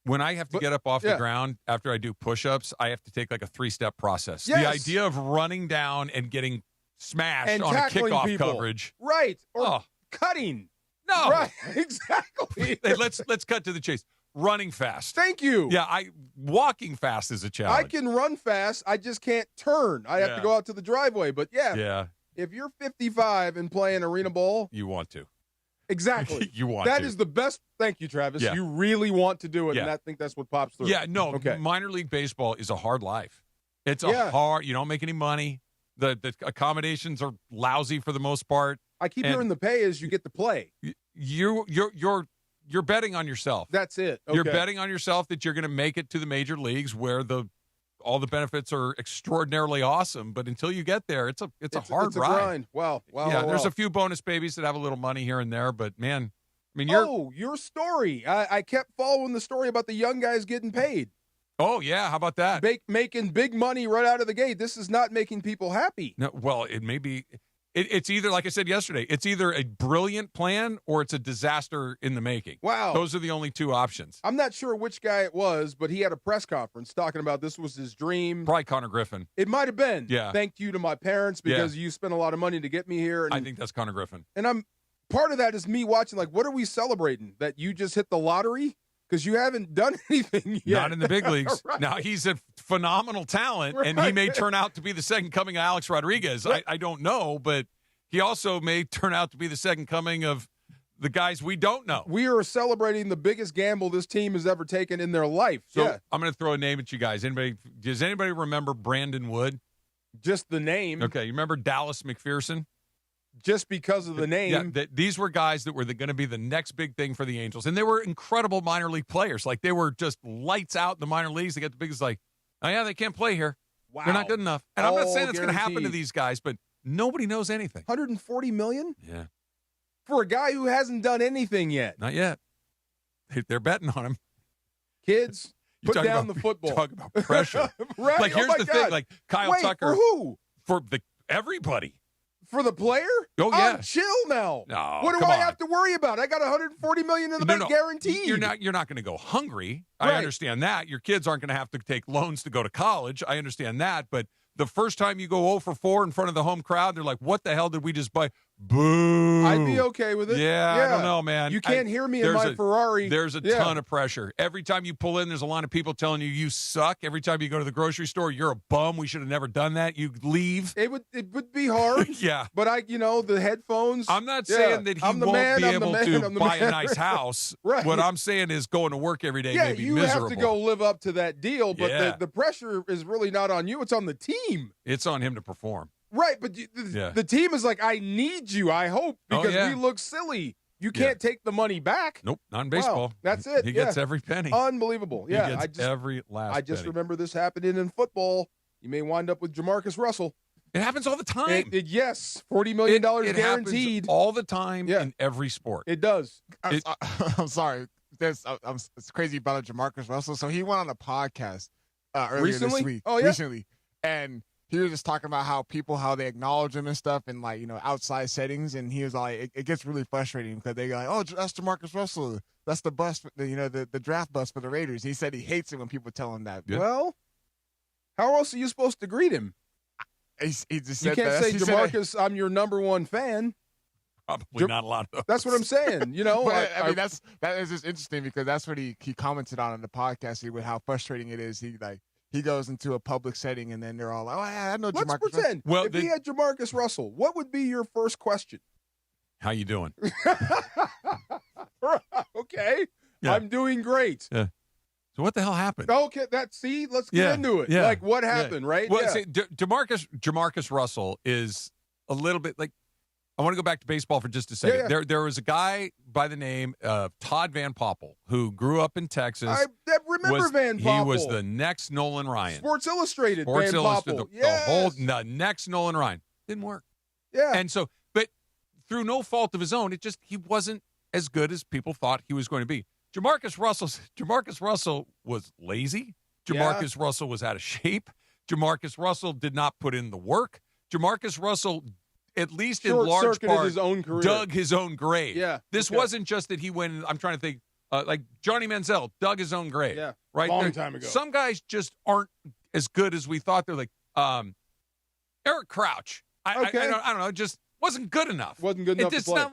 When I have to get up off the ground after I do push-ups, I have to take like a 3-step process. Yes. The idea of running down and getting smashed And on a tackling kickoff people. coverage. Right. Or cutting. No. Right. Exactly. Hey, let's cut to the chase. Running fast. Thank you. Yeah, walking fast is a challenge. I can run fast. I just can't turn. I have to go out to the driveway. But Yeah. if you're 55 and playing arena ball, You want to. exactly. You want That to. is the best. Thank you, Travis. Yeah. You really want to do it, Yeah. and I think that's what pops through. Yeah, no, Okay. minor league baseball is a hard life. It's Yeah. you don't make any money. The accommodations are lousy for the most part. I keep And hearing the pay is you get to play. You're betting on yourself. That's it. Okay. You're betting on yourself that you're going to make it to the major leagues where all the benefits are extraordinarily awesome. But until you get there, it's a hard ride. grind. Wow. Yeah, there's wow. a few bonus babies that have a little money here and there, but man, I mean, your story. I kept following the story about the young guys getting paid. Oh yeah, how about that? Making big money right out of the gate. This is not making people happy. No, well, it may be. It's either, like I said yesterday, it's either a brilliant plan or it's a disaster in the making. Wow. Those are the only two options. I'm not sure which guy it was, but he had a press conference talking about this was his dream. Probably Connor Griffin. It might have been. Yeah. Thank you to my parents because you spent a lot of money to get me here. And, I think that's Connor Griffin. And part of that is me watching, like, what are we celebrating? That you just hit the lottery? Because you haven't done anything yet. Not in the big leagues. Right. Now, he's a phenomenal talent, and he may turn out to be the second coming of Alex Rodriguez. Right. I don't know, but he also may turn out to be the second coming of the guys we don't know. We are celebrating the biggest gamble this team has ever taken in their life. So I'm going to throw a name at you guys. Does anybody remember Brandon Wood? Just the name. Okay, you remember Dallas McPherson? Just because of the name. Yeah, these were guys that were going to be the next big thing for the Angels. And they were incredible minor league players. Like, they were just lights out in the minor leagues. They got the biggest, like, oh, yeah, they can't play here. Wow. They're not good enough. And I'm not All saying it's going to happen to guaranteed. these guys, but nobody knows anything. $140 million? Yeah. For a guy who hasn't done anything yet. Not yet. They're betting on him. Kids, You put talk down about- the football. Talk about pressure. Right? Like, Oh here's my the God. thing. Like, Kyle Wait, Tucker. For who? For everybody. For the player? Oh, yeah. I'm chill now. No, what do come I on. have to worry about? I got $140 million in the bank guaranteed. You're not going to go hungry. I Right. understand that. Your kids aren't going to have to take loans to go to college. I understand that. But the first time you go 0 for 4 in front of the home crowd, they're like, what the hell did we just buy? Boo. I'd be okay with it. Yeah, I don't know, man. You can't hear me in my Ferrari. There's a ton of pressure. Every time you pull in, there's a line of people telling you suck. Every time you go to the grocery store, you're a bum. We should have never done that. You leave. It would be hard. Yeah. But the headphones. I'm not saying that he won't be able to buy a nice house. Right. What I'm saying is going to work every day may be you miserable. have to go live up to that deal, but Yeah. the pressure is really not on you. It's on the team. It's on him to perform. Right, but the team is like, I need you, I hope, because we look silly. You can't take the money back. Nope, not in baseball. Wow, that's it. He gets every penny. Unbelievable. He Yeah, gets every last I just penny. remember this happening in football. You may wind up with Jamarcus Russell. It happens all the time. Yes, $40 million it guaranteed. happens all the time in every sport. It does. I'm sorry. It's crazy about Jamarcus Russell. So he went on a podcast earlier Recently? this week. Oh, yeah? Recently. And he was just talking about how they acknowledge him and stuff in outside settings. And he was like, it gets really frustrating because they go like, oh, that's Jamarcus Russell. That's the bus, the draft bus for the Raiders. He said he hates it when people tell him that. Yeah. Well, how else are you supposed to greet him? He just You said can't that. say, He said Jamarcus, I'm your number one fan. Probably not a lot of those. That's what I'm saying. But, I mean, that is just interesting because that's what he commented on in the podcast with how frustrating it is. He goes into a public setting and then they're all like, oh, yeah, I know Let's Jamarcus. pretend. Well, if he had Jamarcus Russell, what would be your first question? How you doing? Okay. Yeah. I'm doing great. Yeah. So what the hell happened? Okay, let's get into it. Yeah. Like, what happened, right? Well, Yeah. see, Jamarcus Russell is a little bit like I want to go back to baseball for just a second. Yeah. There was a guy by the name of Todd Van Poppel who grew up in Texas. I remember Van Poppel. He was the next Nolan Ryan. Sports Illustrated. Sports Van Illustrated. Poppel. The next Nolan Ryan. Didn't work. Yeah. And so, but through no fault of his own, he wasn't as good as people thought he was going to be. Jamarcus Russell was lazy. Jamarcus Russell was out of shape. Jamarcus Russell did not put in the work. Jamarcus Russell, at least in large part, his own career. Dug his own grave. Yeah. This wasn't just that he went, I'm trying to think, like Johnny Manziel dug his own grave. Yeah. Right? Long time ago. Some guys just aren't as good as we thought. They're like, Eric Crouch. I don't know, just wasn't good enough. Wasn't good enough to play.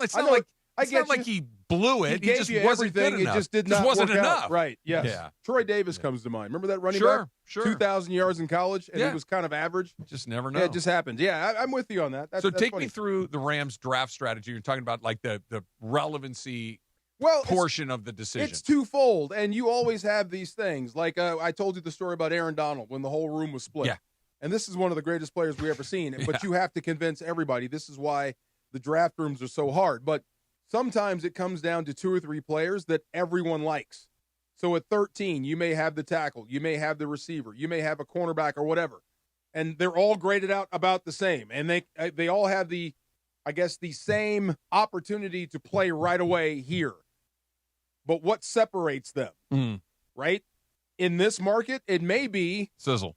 It's not like he blew it. He just wasn't good enough. It just did not wasn't work enough. out. Right, yes. Yeah. Troy Davis comes to mind. Remember that running back? Sure. 2,000 yards in college, and he was kind of average. Just never know. Yeah, it just happened. Yeah, I'm with you on that. That's take funny. me through the Rams draft strategy. You're talking about like the relevancy portion of the decision. It's twofold, and you always have these things. Like I told you the story about Aaron Donald when the whole room was split. Yeah. And this is one of the greatest players we ever seen. But you have to convince everybody. This is why the draft rooms are so hard. But sometimes it comes down to 2 or 3 players that everyone likes. So at 13, you may have the tackle, you may have the receiver, you may have a cornerback or whatever. And they're all graded out about the same. And they all have the same opportunity to play right away here. But what separates them, right? In this market, it may be sizzle.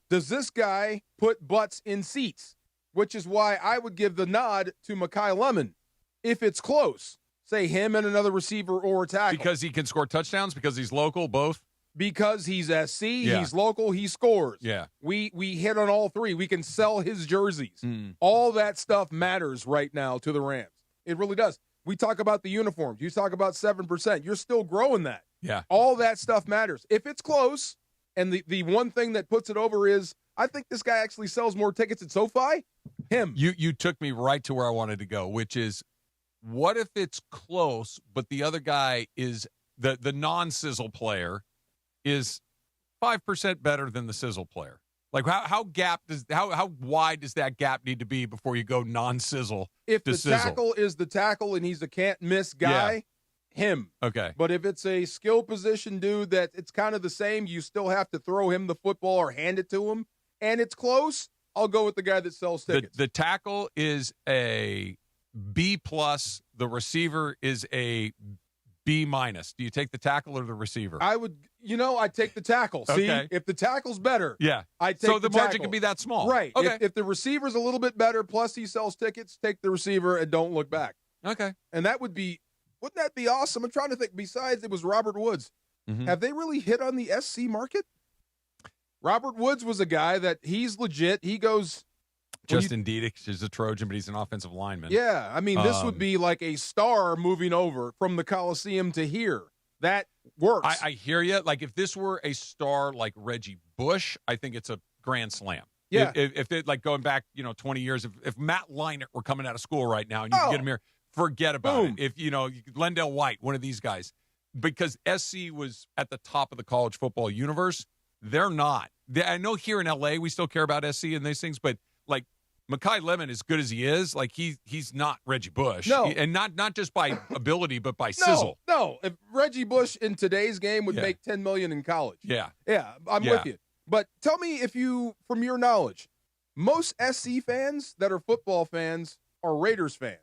Does this guy put butts in seats? Which is why I would give the nod to Mekhi Lemon if it's close. Say him and another receiver or a tackle. Because he can score touchdowns, because he's local, both? Because he's SC, he's local, he scores. Yeah. We hit on all 3. We can sell his jerseys. All that stuff matters right now to the Rams. It really does. We talk about the uniforms. You talk about 7%. You're still growing that. Yeah. All that stuff matters. If it's close, and the one thing that puts it over is I think this guy actually sells more tickets at SoFi. Him. You took me right to where I wanted to go, which is, what if it's close, but the other guy is the non-sizzle player is 5% better than the sizzle player? Like how wide does that gap need to be before you go non-sizzle? If to the sizzle? tackle is the tackle and he's a can't miss guy, him. Okay. But if it's a skill position dude that it's kind of the same, you still have to throw him the football or hand it to him, and it's close, I'll go with the guy that sells tickets. The tackle is a B+, the receiver is a B-. Do you take the tackle or the receiver? I'd take the tackle. See, Okay. if the tackle's better, I'd take so the margin tackle. can be that small. Right. Okay. If the receiver's a little bit better, plus he sells tickets, take the receiver and don't look back. Okay. And wouldn't that be awesome? I'm trying to think. Besides, it was Robert Woods. Have they really hit on the SC market? Robert Woods was a guy that he's legit. He goes. Justin Dedek is a Trojan, but he's an offensive lineman. Yeah, I mean, this would be like a star moving over from the Coliseum to here. That works. I hear you. Like, if this were a star like Reggie Bush, I think it's a grand slam. Yeah. If it, like, going back, 20 years, if Matt Leinart were coming out of school right now and you could get him here, forget about it. If, Lendell White, one of these guys, because SC was at the top of the college football universe, they're not. I know here in LA, we still care about SC and these things, but like, Mekhi Lemon, as good as he is, like he's not Reggie Bush. No. And not just by ability, but by sizzle. No. If Reggie Bush in today's game would make $10 million in college. Yeah. Yeah, I'm with you. But tell me from your knowledge, most SC fans that are football fans are Raiders fans.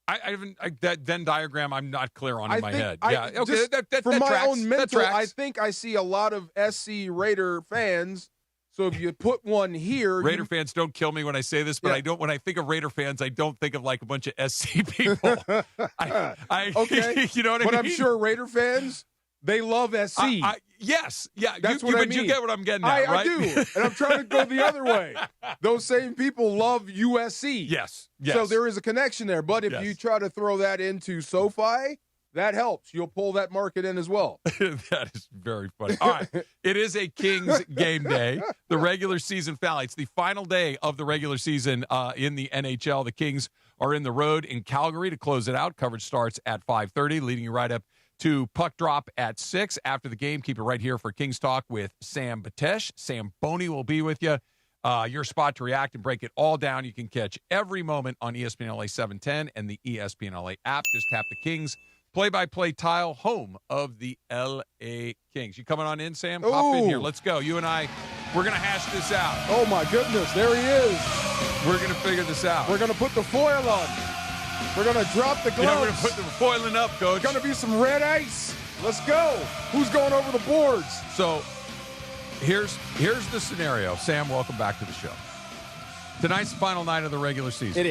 I haven't that Venn diagram. I'm not clear on in my head. Okay, that for my tracks. own mental, that tracks. I think I see a lot of SC Raider fans. So if you put one here, Raider fans, don't kill me when I say this, but I don't. When I think of Raider fans, I don't think of like a bunch of SC people. Okay, you know what I mean. But I'm sure Raider fans, they love SC. Yes, yeah, that's what I mean. You get what I'm getting at, right? I do, and I'm trying to go the other way. Those same people love USC. Yes. So there is a connection there. But if you try to throw that into SoFi, that helps. You'll pull that market in as well. That is very funny. All right. It is a Kings game day. The regular season finale. It's the final day of the regular season in the NHL. The Kings are in the road in Calgary to close it out. Coverage starts at 5:30, leading you right up to puck drop at 6. After the game, keep it right here for Kings Talk with Sam Batesh. Sam Boney will be with you. your spot to react and break it all down. You can catch every moment on ESPN LA 710 and the ESPN LA app. Just tap the Kings play-by-play tile, home of the LA Kings. You coming on in, Sam? Hop in here. Let's go. You and I, we're going to hash this out. Oh, my goodness. There he is. We're going to figure this out. We're going to put the foil on. We're going to drop the gloves. Yeah, we're going to put the foiling up, Coach. Going to be some red ice. Let's go. Who's going over the boards? So here's the scenario. Sam, welcome back to the show. Tonight's the final night of the regular season. It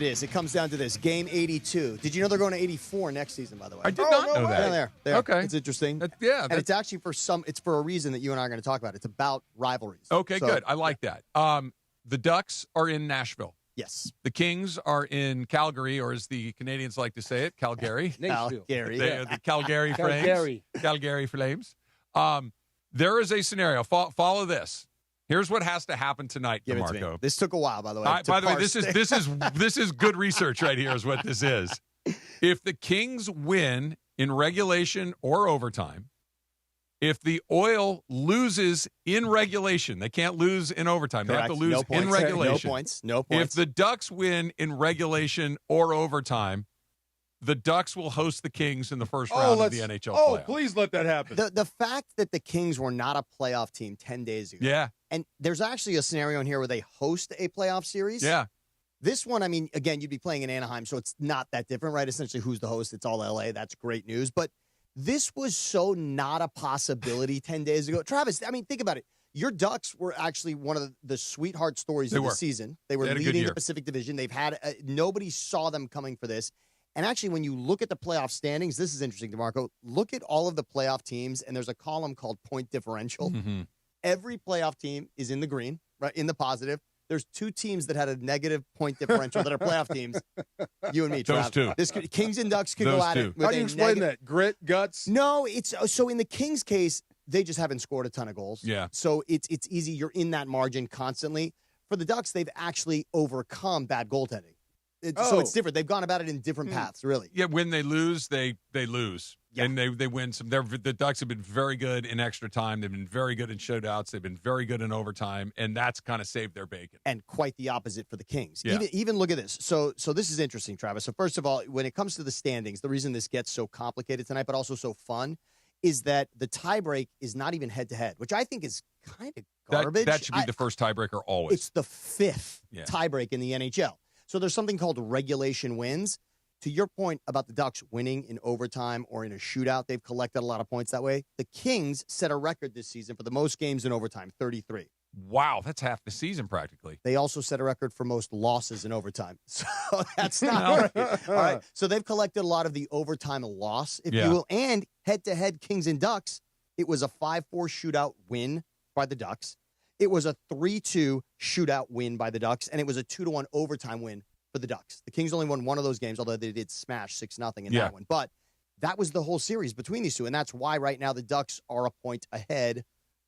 is. It comes down to this. Game 82. Did you know they're going to 84 next season, by the way? I did not know that. Yeah, there. Okay. It's interesting. And it's actually it's for a reason that you and I are going to talk about. It's about rivalries. Okay, good. I like that. The Ducks are in Nashville. Yes. The Kings are in Calgary, or as the Canadians like to say it, Calgary. Calgary. The Calgary Flames. Calgary Flames. There is a scenario. Follow this. Here's what has to happen tonight, DeMarco. This took a while, by the way. By the way, this is good research right here. Is what this is. If the Kings win in regulation or overtime, if the Oil loses in regulation, they can't lose in overtime. Correct. They have to lose in regulation. No points. If the Ducks win in regulation or overtime, the Ducks will host the Kings in the first round of the NHL playoffs. Please let that happen. The fact that the Kings were not a playoff team 10 days ago. Yeah. And there's actually a scenario in here where they host a playoff series. Yeah. This one, I mean, again, you'd be playing in Anaheim, so it's not that different, right? Essentially, who's the host? It's all LA. That's great news. But this was so not a possibility 10 days ago. Travis, I mean, think about it. Your Ducks were actually one of the sweetheart stories of the season. They were leading the Pacific Division. They've had nobody saw them coming for this. And actually, when you look at the playoff standings, this is interesting, DeMarco. Look at all of the playoff teams, and there's a column called point differential. Mm-hmm. Every playoff team is in the green, right, in the positive. There's two teams that had a negative point differential that are playoff teams. You and me, Travis. Those two. Kings and Ducks could go at it. How do you explain that? Grit, guts? No, it's so in the Kings' case, they just haven't scored a ton of goals. Yeah. So it's easy. You're in that margin constantly. For the Ducks, they've actually overcome bad goaltending. So it's different. They've gone about it in different paths, really. Yeah, when they lose, they lose. Yeah. And they win some. The Ducks have been very good in extra time. They've been very good in shoutouts. They've been very good in overtime, and that's kind of saved their bacon. And quite the opposite for the Kings. Yeah. Even look at this. So this is interesting, Travis. So first of all, when it comes to the standings, the reason this gets so complicated tonight, but also so fun, is that the tiebreak is not even head-to-head, which I think is kind of garbage. That should be the first tiebreaker always. It's the fifth tiebreak in the NHL. So there's something called regulation wins. To your point about the Ducks winning in overtime or in a shootout, they've collected a lot of points that way. The Kings set a record this season for the most games in overtime, 33. Wow, that's half the season practically. They also set a record for most losses in overtime. So that's not right. All right. So they've collected a lot of the overtime loss, if you will. And head-to-head Kings and Ducks, it was a 5-4 shootout win by the Ducks. It was a 3-2 shootout win by the Ducks, and it was a 2-1 overtime win for the Ducks. The Kings only won one of those games, although they did smash 6-0 in that one. But that was the whole series between these two, and that's why right now the Ducks are a point ahead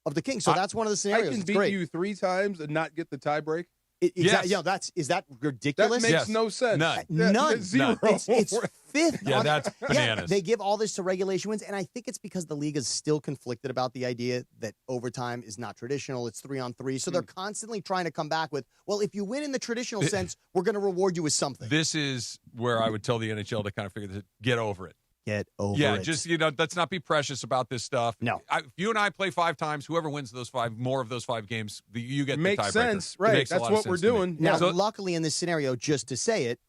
of the Kings. So that's one of the scenarios. I can beat you 3 times and not get the tiebreak. Exactly. You know, is that ridiculous? That makes no sense. None. Zero. It's fifth. Yeah, that's bananas. They give all this to regulation wins, and I think it's because the league is still conflicted about the idea that overtime is not traditional. It's 3-on-3. So they're constantly trying to come back with, well, if you win in the traditional sense, we're going to reward you with something. This is where I would tell the NHL to kind of figure this, get over it. Get over it. Yeah, just, let's not be precious about this stuff. No. If you and I play 5 times, whoever wins more of those 5 games, you get the tiebreaker. Makes sense, right? That's what we're doing. Now, luckily in this scenario, just to say it,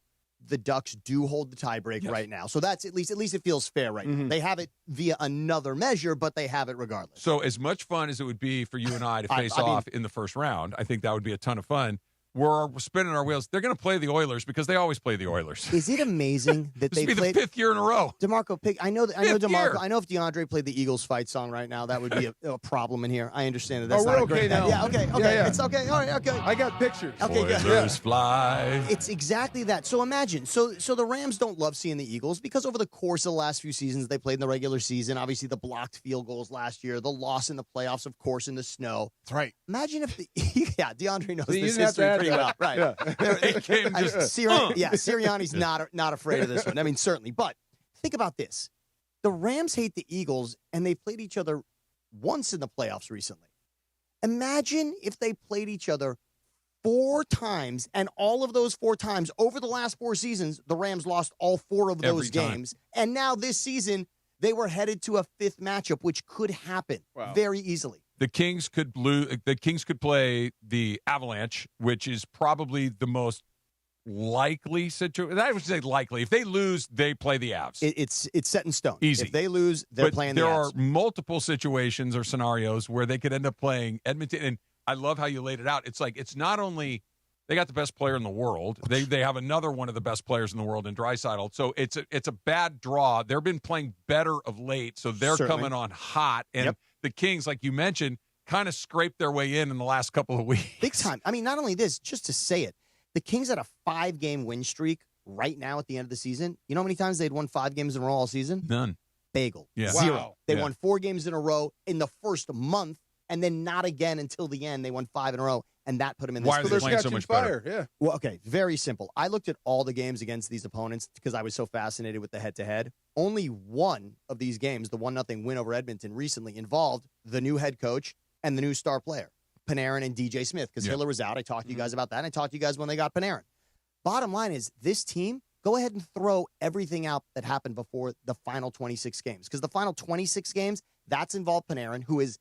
the Ducks do hold the tiebreak right now. So that's at least it feels fair right now. They have it via another measure, but they have it regardless. So as much fun as it would be for you and I to face off in the first round, I think that would be a ton of fun. We're spinning our wheels. They're going to play the Oilers because they always play the Oilers. Is it amazing that they played the 5th year in a row? DeMarco, I know DeMarco. I know if DeAndre played the Eagles fight song right now, that would be a problem in here. I understand that. That's we're not okay great now. Yeah, okay. Yeah. It's okay. All right, okay. I got pictures. Okay, Oilers fly. It's exactly that. So imagine. So the Rams don't love seeing the Eagles because over the course of the last few seasons, they played in the regular season. Obviously, the blocked field goals last year, the loss in the playoffs, of course, in the snow. That's right. Imagine if DeAndre knows this history pretty well. Right. Yeah. Sirianni's not afraid of this one. I mean, certainly. But think about this. The Rams hate the Eagles, and they played each other once in the playoffs recently. Imagine if they played each other 4 times, and all of those 4 times over the last 4 seasons, the Rams lost all 4 of those games. And now this season, they were headed to a 5th matchup, which could happen very easily. The Kings could play the Avalanche, which is probably the most likely situation. I would say likely. If they lose, they play the Avs. It's set in stone. Easy. If they lose, they're playing the Avs. There are multiple situations or scenarios where they could end up playing Edmonton. And I love how you laid it out. It's like it's not only they got the best player in the world, they have another one of the best players in the world in Draisaitl. So it's a bad draw. They've been playing better of late, so they're coming on hot. And the Kings, like you mentioned, kind of scraped their way in the last couple of weeks. Big time. I mean, not only this, just to say it, the Kings had a 5-game win streak right now at the end of the season. You know how many times they'd won 5 games in a row all season? None. Bagel. Yeah. 0. Wow. They won 4 games in a row in the first month, and then not again until the end. They won 5 in a row, and that put them in this position. Why are they playing so much better? Yeah. Well, okay, very simple. I looked at all the games against these opponents because I was so fascinated with the head-to-head. Only one of these games, the 1-0 win over Edmonton recently, involved the new head coach and the new star player, Panarin and DJ Smith, because Hiller was out. I talked to you guys about that, and I talked to you guys when they got Panarin. Bottom line is, this team, go ahead and throw everything out that happened before the final 26 games, because the final 26 games, that's involved Panarin, who is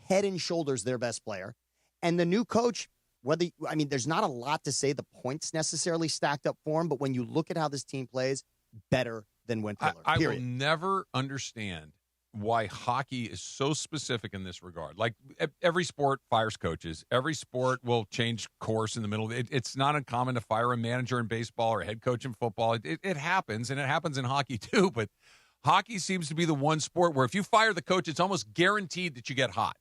head and shoulders their best player, and the new coach. There's not a lot to say the points necessarily stacked up for him, but when you look at how this team plays, better than when Hiller. I will never understand why hockey is so specific in this regard. Like every sport fires coaches. Every sport will change course in the middle. It's not uncommon to fire a manager in baseball or a head coach in football. It happens, and it happens in hockey too. But hockey seems to be the one sport where if you fire the coach, it's almost guaranteed that you get hot.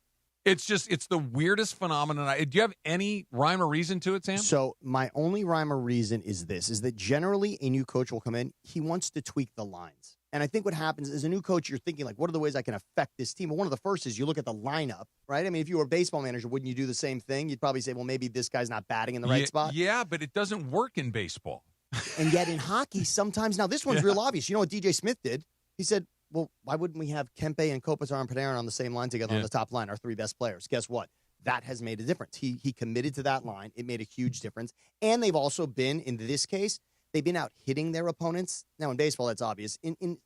It's the weirdest phenomenon. Do you have any rhyme or reason to it, Sam? So my only rhyme or reason is this, is that generally a new coach will come in, he wants to tweak the lines. And I think what happens is a new coach, you're thinking, like, what are the ways I can affect this team? Well, one of the first is you look at the lineup, right? I mean, if you were a baseball manager, wouldn't you do the same thing? You'd probably say, well, maybe this guy's not batting in the right spot. Yeah, but it doesn't work in baseball. And yet in hockey, sometimes, now this one's real obvious. You know what DJ Smith did? He said, well, why wouldn't we have Kempe and Kopitar and Panarin on the same line together on the top line, our 3 best players? Guess what? That has made a difference. He committed to that line. It made a huge difference. And they've also been, in this case, they've been out hitting their opponents. Now, in baseball, that's obvious. In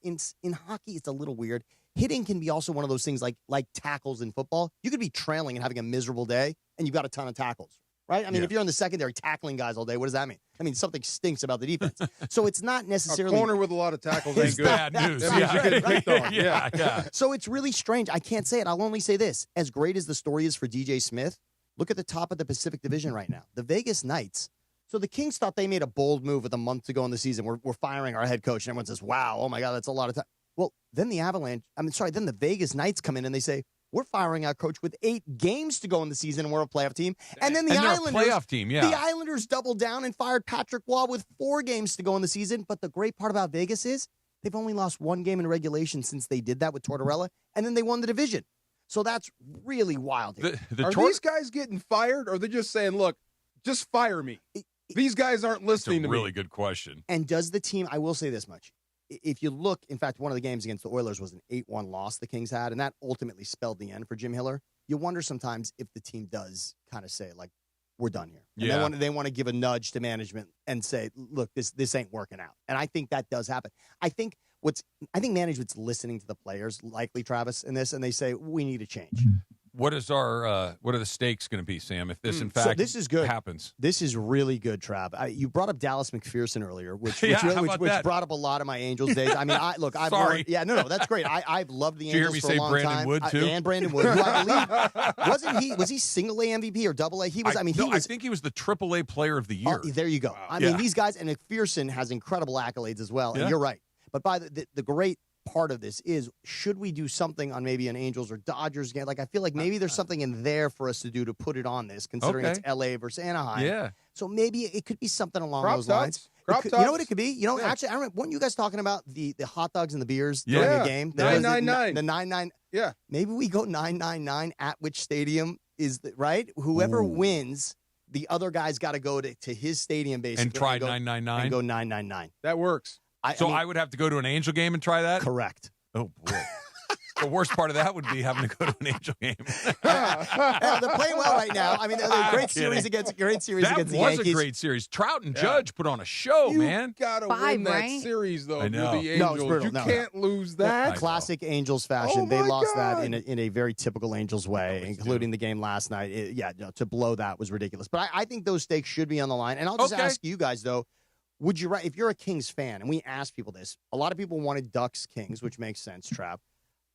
hockey, it's a little weird. Hitting can be also one of those things like tackles in football. You could be trailing and having a miserable day, and you've got a ton of tackles, right? I mean, if you're in the secondary tackling guys all day, what does that mean? I mean, something stinks about the defense. So it's not necessarily... A corner with a lot of tackles ain't good. Bad news. That means you're getting picked on. Yeah. So it's really strange. I can't say it. I'll only say this. As great as the story is for DJ Smith, look at the top of the Pacific Division right now. The Vegas Knights. So the Kings thought they made a bold move with a month to go in the season. We're firing our head coach. And everyone says, wow, oh my God, that's a lot of time. Well, then then the Vegas Knights come in and they say, we're firing our coach with 8 games to go in the season, and we're a playoff team. And then the Islanders, playoff team, the Islanders doubled down and fired Patrick Waugh with 4 games to go in the season. But the great part about Vegas is they've only lost 1 game in regulation since they did that with Tortorella, and then they won the division. So that's really wild. Are these guys getting fired, or are they just saying, look, just fire me? These guys aren't listening to me. That's a really good question. And does the team, I will say this much. If you look, in fact, one of the games against the Oilers was an 8-1 loss the Kings had, and that ultimately spelled the end for Jim Hiller. You wonder sometimes if the team does kind of say, like, we're done here. And they want to give a nudge to management and say, look, this ain't working out. And I think that does happen. I think management's listening to the players, likely, Travis, in this, and they say, we need a change. What are the stakes going to be, Sam, if this in fact this is good. happens? This is really good, Trav. You brought up Dallas McPherson earlier, which brought up a lot of my Angels days. I mean, Sorry. That's great. I've loved the Angels for a long Brandon time. Wood too? And Brandon Wood, who I believe was he single A MVP or double A? He was. I think he was the AAA Player of the Year. There you go. Wow. I mean, these guys, and McPherson has incredible accolades as well. And you're right. But by the great part of this is, should we do something on maybe an Angels or Dodgers game? Like, I feel like maybe there's something in there for us to do to put it on this, considering it's LA versus Anaheim. Yeah. So maybe it could be something along those tots. lines. You know what it could be? Actually, I remember, weren't you guys talking about the hot dogs and the beers during the game? 999. The 99. Yeah. Maybe we go 999 at which stadium is right? Whoever wins, the other guy's got to go to his stadium basically and try 999 and go 999. That works. I would have to go to an Angel game and try that? Correct. Oh, boy. The worst part of that would be having to go to an Angel game. They're playing well right now. I mean, they're a great series against the Yankees. That was a great series. Trout and Judge put on a show, man. You got to win that series, though, I know. for the Angels. You can't lose that. Classic Angels fashion. They lost that in a very typical Angels way, including the game last night. To blow that was ridiculous. But I think those stakes should be on the line. And I'll just ask you guys, though, would you, if you're a Kings fan, and we asked people this, a lot of people wanted Ducks Kings, which makes sense, Trav.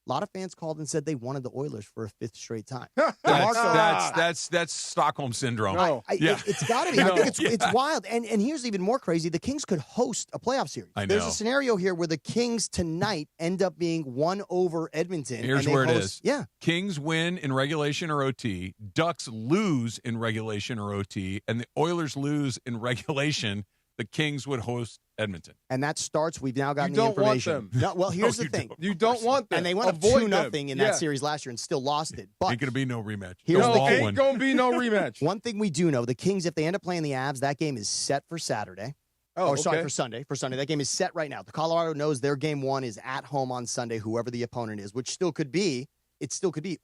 A lot of fans called and said they wanted the Oilers for a fifth straight time. That's Stockholm syndrome. It's got to be. I think it's wild. And here's even more crazy. The Kings could host a playoff series. There's a scenario here where the Kings tonight end up being won over Edmonton. Here's where it is. Yeah. Kings win in regulation or OT. Ducks lose in regulation or OT. And the Oilers lose in regulation. The Kings would host Edmonton. And that starts, we've now gotten the information. Want them. No, well, here's the thing. You don't want them. And they went up 2-0 in that series last year and still lost it. But ain't going to be no rematch. Ain't going to be no rematch. One thing we do know, the Kings, if they end up playing the Avs, that game is set for Saturday. Sorry, for Sunday. For Sunday. That game is set right now. The Colorado knows their game one is at home on Sunday, whoever the opponent is, which still could be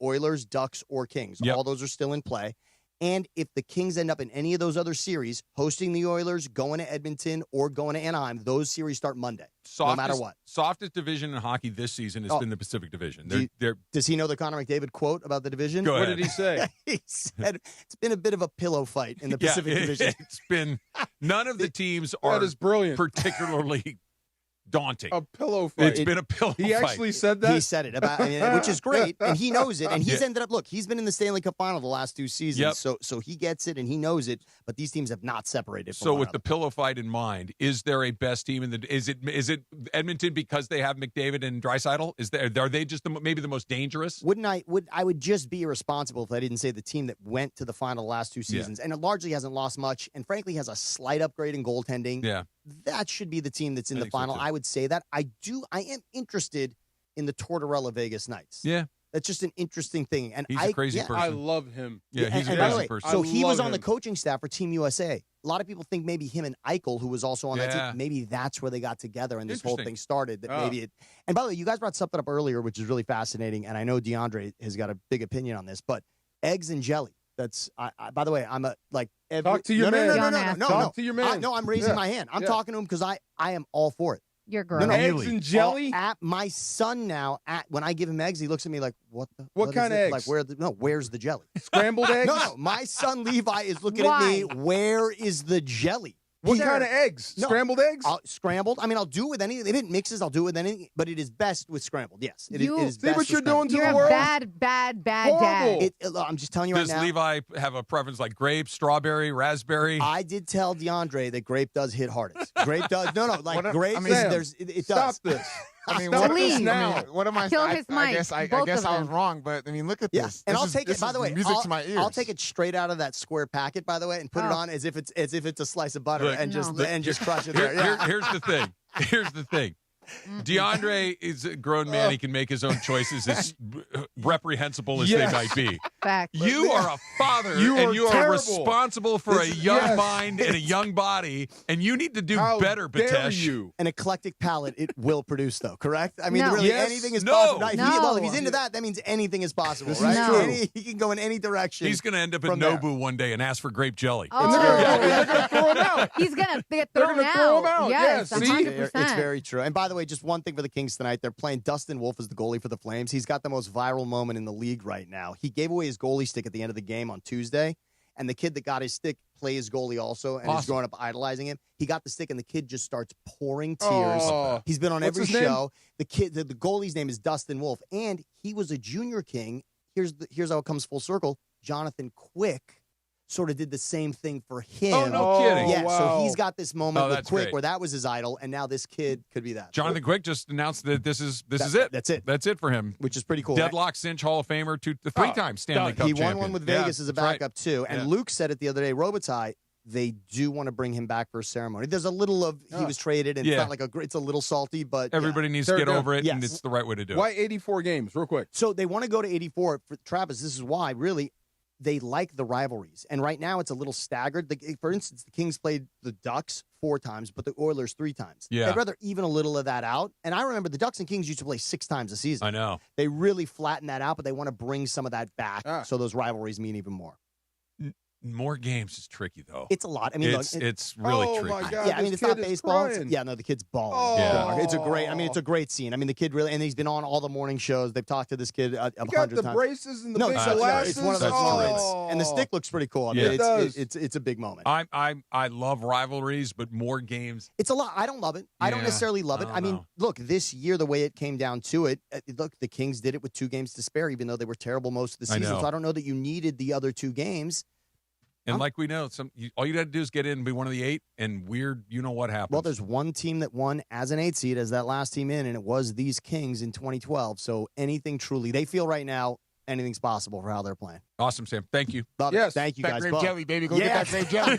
Oilers, Ducks, or Kings. Yep. All those are still in play. And if the Kings end up in any of those other series, hosting the Oilers, going to Edmonton, or going to Anaheim, those series start Monday, no matter what. Softest division in hockey this season has been the Pacific Division. Does he know the Connor McDavid quote about the division? Go ahead. What did he say? He said it's been a bit of a pillow fight in the Pacific Division. It's been none of the teams are that is brilliant. Particularly daunting. A pillow fight. It's been a pillow fight. He actually said that? He said it, which is great, and he knows it. And he's ended up, he's been in the Stanley Cup final the last 2 seasons, so he gets it and he knows it, but these teams have not separated from So one with another. the pillow fight in mind, is there a best team in the is it Edmonton because they have McDavid and Draisaitl? Are they just maybe the most dangerous? I would just be irresponsible if I didn't say the team that went to the final the last 2 seasons and it largely hasn't lost much and frankly has a slight upgrade in goaltending. Yeah. That should be the team that's in the final. So I would say that. I am interested in the Tortorella Vegas Knights. Yeah. That's just an interesting thing. And he's a crazy person. I love him. Yeah, he's a by the crazy way, person. So he was on him. the coaching staff for Team USA. A lot of people think maybe him and Eichel, who was also on that team, maybe that's where they got together and this whole thing started. That maybe it. And by the way, you guys brought something up earlier, which is really fascinating. And I know DeAndre has got a big opinion on this, but eggs and jelly. That's. by the way, I'm a talk to your man. No. Talk to your man. I'm raising my hand. I'm talking to him because I am all for it. You're gross. Eggs and jelly? My son now, when I give him eggs, he looks at me like, what kind of eggs? Like, where's the jelly? Scrambled eggs? No. My son Levi is looking at me, where is the jelly? What kind of eggs? No. Scrambled eggs? Scrambled. I mean, I'll do it with anything. If it mixes, I'll do it with anything. But it is best with scrambled. Yes. It is see what you're doing to the You're world? a bad dad. I'm just telling you right Does now. Levi have a preference like grape, strawberry, raspberry? I did tell DeAndre that grape does hit hardest. Grape does. No. Grape it Stop does. this. What am I? Kill his mic. I guess I was wrong, but I mean, look at this. And This I'll is- take this it. By is the way, music to my ears. I'll take it straight out of that square packet. By the way, and put it on as if it's a slice of butter, Look, and just crush it there. Here's the thing. Here's the thing. DeAndre is a grown man. He can make his own choices, as reprehensible as they might be. Fact. You are a father, You and are you are terrible. responsible for a young mind and a young body, and you need to do better, dare Batesh. you? An eclectic palate it will produce, though. Correct? I mean, No. really, Yes. anything is No. possible. No. If he's into that means anything is possible, This right? is true. He can go in any direction. He's going to end up at from there. Nobu one day and ask for grape jelly. Oh. They're going to throw him out. He's gonna get They're thrown gonna throw him out. Yes, Yeah, see? 100%. It's very true. And by the way, just one thing for the Kings tonight. They're playing Dustin Wolf as the goalie for the Flames. He's got the most viral moment in the league right now. He gave away his goalie stick at the end of the game on Tuesday, and the kid that got his stick plays goalie also and is growing up idolizing him. He got the stick, and the kid just starts pouring tears. Oh. He's been on What's every his name? show. The goalie's name is Dustin Wolf, and he was a junior King. Here's how it comes full circle. Jonathan Quick sort of did the same thing for him. Oh, no kidding. Yeah, wow. so he's got this moment with that's Quick great. where that was his idol, and now this kid could be that. Jonathan Quick just announced that this is it. That's it. That's it for him. Which is pretty cool. Deadlock cinch Hall of Famer, 3-time Stanley Cup He champion. won one with Vegas Yeah, as a that's right. backup, too. And Luke said it the other day, Robitaille, they do want to bring him back for a ceremony. There's a little of he was traded, and it's not like it's a little salty, but everybody needs to get over it, and it's the right way to do it. Why 84 games, real quick? So they want to go to 84. For Travis, this is why, really, they like the rivalries. And right now it's a little staggered. For instance, the Kings played the Ducks 4 times, but the Oilers 3 times. Yeah. They'd rather even a little of that out. And I remember the Ducks and Kings used to play 6 times a season. I know. They really flatten that out, but they want to bring some of that back so those rivalries mean even more. More games is tricky, though. It's a lot. I mean, it's really tricky. My God, yeah, I mean, it's not baseball. The kid's balling. Oh. Yeah. It's a great scene. I mean, the kid really, and he's been on all the morning shows. They've talked to this kid 100 times. You got the braces and the big glasses. It's one of those moments. And the stick looks pretty cool. I mean, it's a big moment. I love rivalries, but more games. It's a lot. I don't love it. I don't necessarily love it. I mean, look, this year, the way it came down to it, look, the Kings did it with 2 games to spare, even though they were terrible most of the season. So I don't know that you needed the other 2 games. And like we know, all you got to do is get in and be one of the 8, and what happens. Well, there's one team that won as an 8 seed as that last team in, and it was these Kings in 2012. So anything truly, they feel right now, anything's possible for how they're playing. Awesome, Sam. Thank you. Love it. Thank you, guys. That grape jelly, baby. Go get that grape jelly.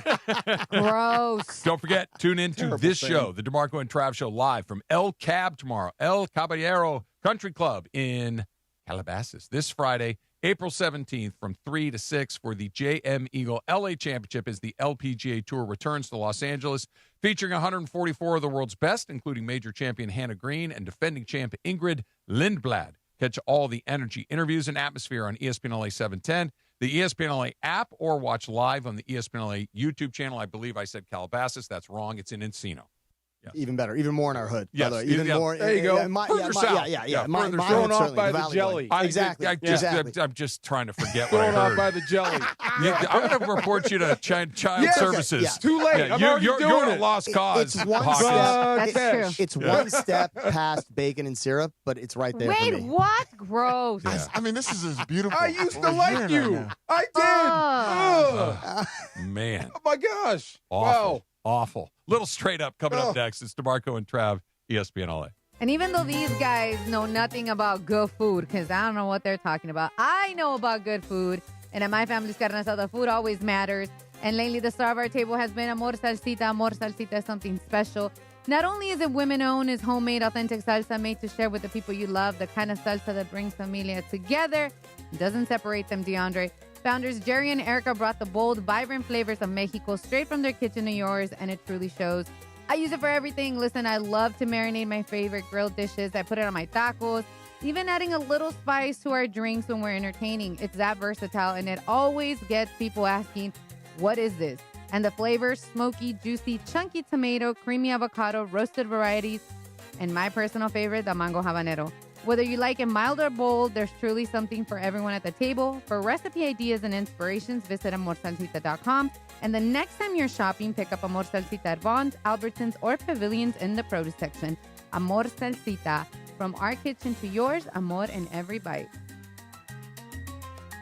Gross. Don't forget, tune in to this show, the DeMarco and Trav Show, live from El Cab tomorrow, El Caballero Country Club in Calabasas this Friday, April 17th from 3 to 6 for the JM Eagle LA Championship as the LPGA Tour returns to Los Angeles, featuring 144 of the world's best, including major champion Hannah Green and defending champ Ingrid Lindblad. Catch all the energy, interviews, and atmosphere on ESPN LA 710, the ESPN LA app, or watch live on the ESPN LA YouTube channel. I believe I said Calabasas. That's wrong. It's in Encino. Yes. Even better. Even more in our hood. Yes. Even more. There you go. Further south. Yeah. Thrown off by the jelly. Exactly. I'm just trying to forget what I Thrown heard. off by the jelly. I'm going to report you to Child Services. Yeah. Too late. You're a lost cause. It's one That's true. It's one step past bacon and syrup, but it's right there for me. Wait, what? Gross. Yeah. I mean, this is as beautiful. I used to like you. I did. Man. Oh, my gosh. Awful. Wow. Awful. Little straight up coming up next. It's DeMarco and Trav, ESPN LA. And even though these guys know nothing about good food, because I don't know what they're talking about, I know about good food. And at my family's carne asada, food always matters. And lately, the star of our table has been Amor Salsita. Amor Salsita is something special. Not only is it women-owned, it's homemade, authentic salsa made to share with the people you love, the kind of salsa that brings familia together, doesn't separate them, DeAndre. Founders Jerry and Erica brought the bold, vibrant flavors of Mexico straight from their kitchen to yours, and it truly shows. I use it for everything. Listen, I love to marinate my favorite grilled dishes. I put it on my tacos, even adding a little spice to our drinks when we're entertaining. It's that versatile, and it always gets people asking, what is this? And the flavors, smoky, juicy, chunky tomato, creamy avocado, roasted varieties, and my personal favorite, the mango habanero. Whether you like it mild or bold, there's truly something for everyone at the table. For recipe ideas and inspirations, visit amorsalsita.com. And the next time you're shopping, pick up Amor Salsita at Vaughn's, Albertsons, or Pavilions in the produce section. Amor Salsita. From our kitchen to yours, amor in every bite.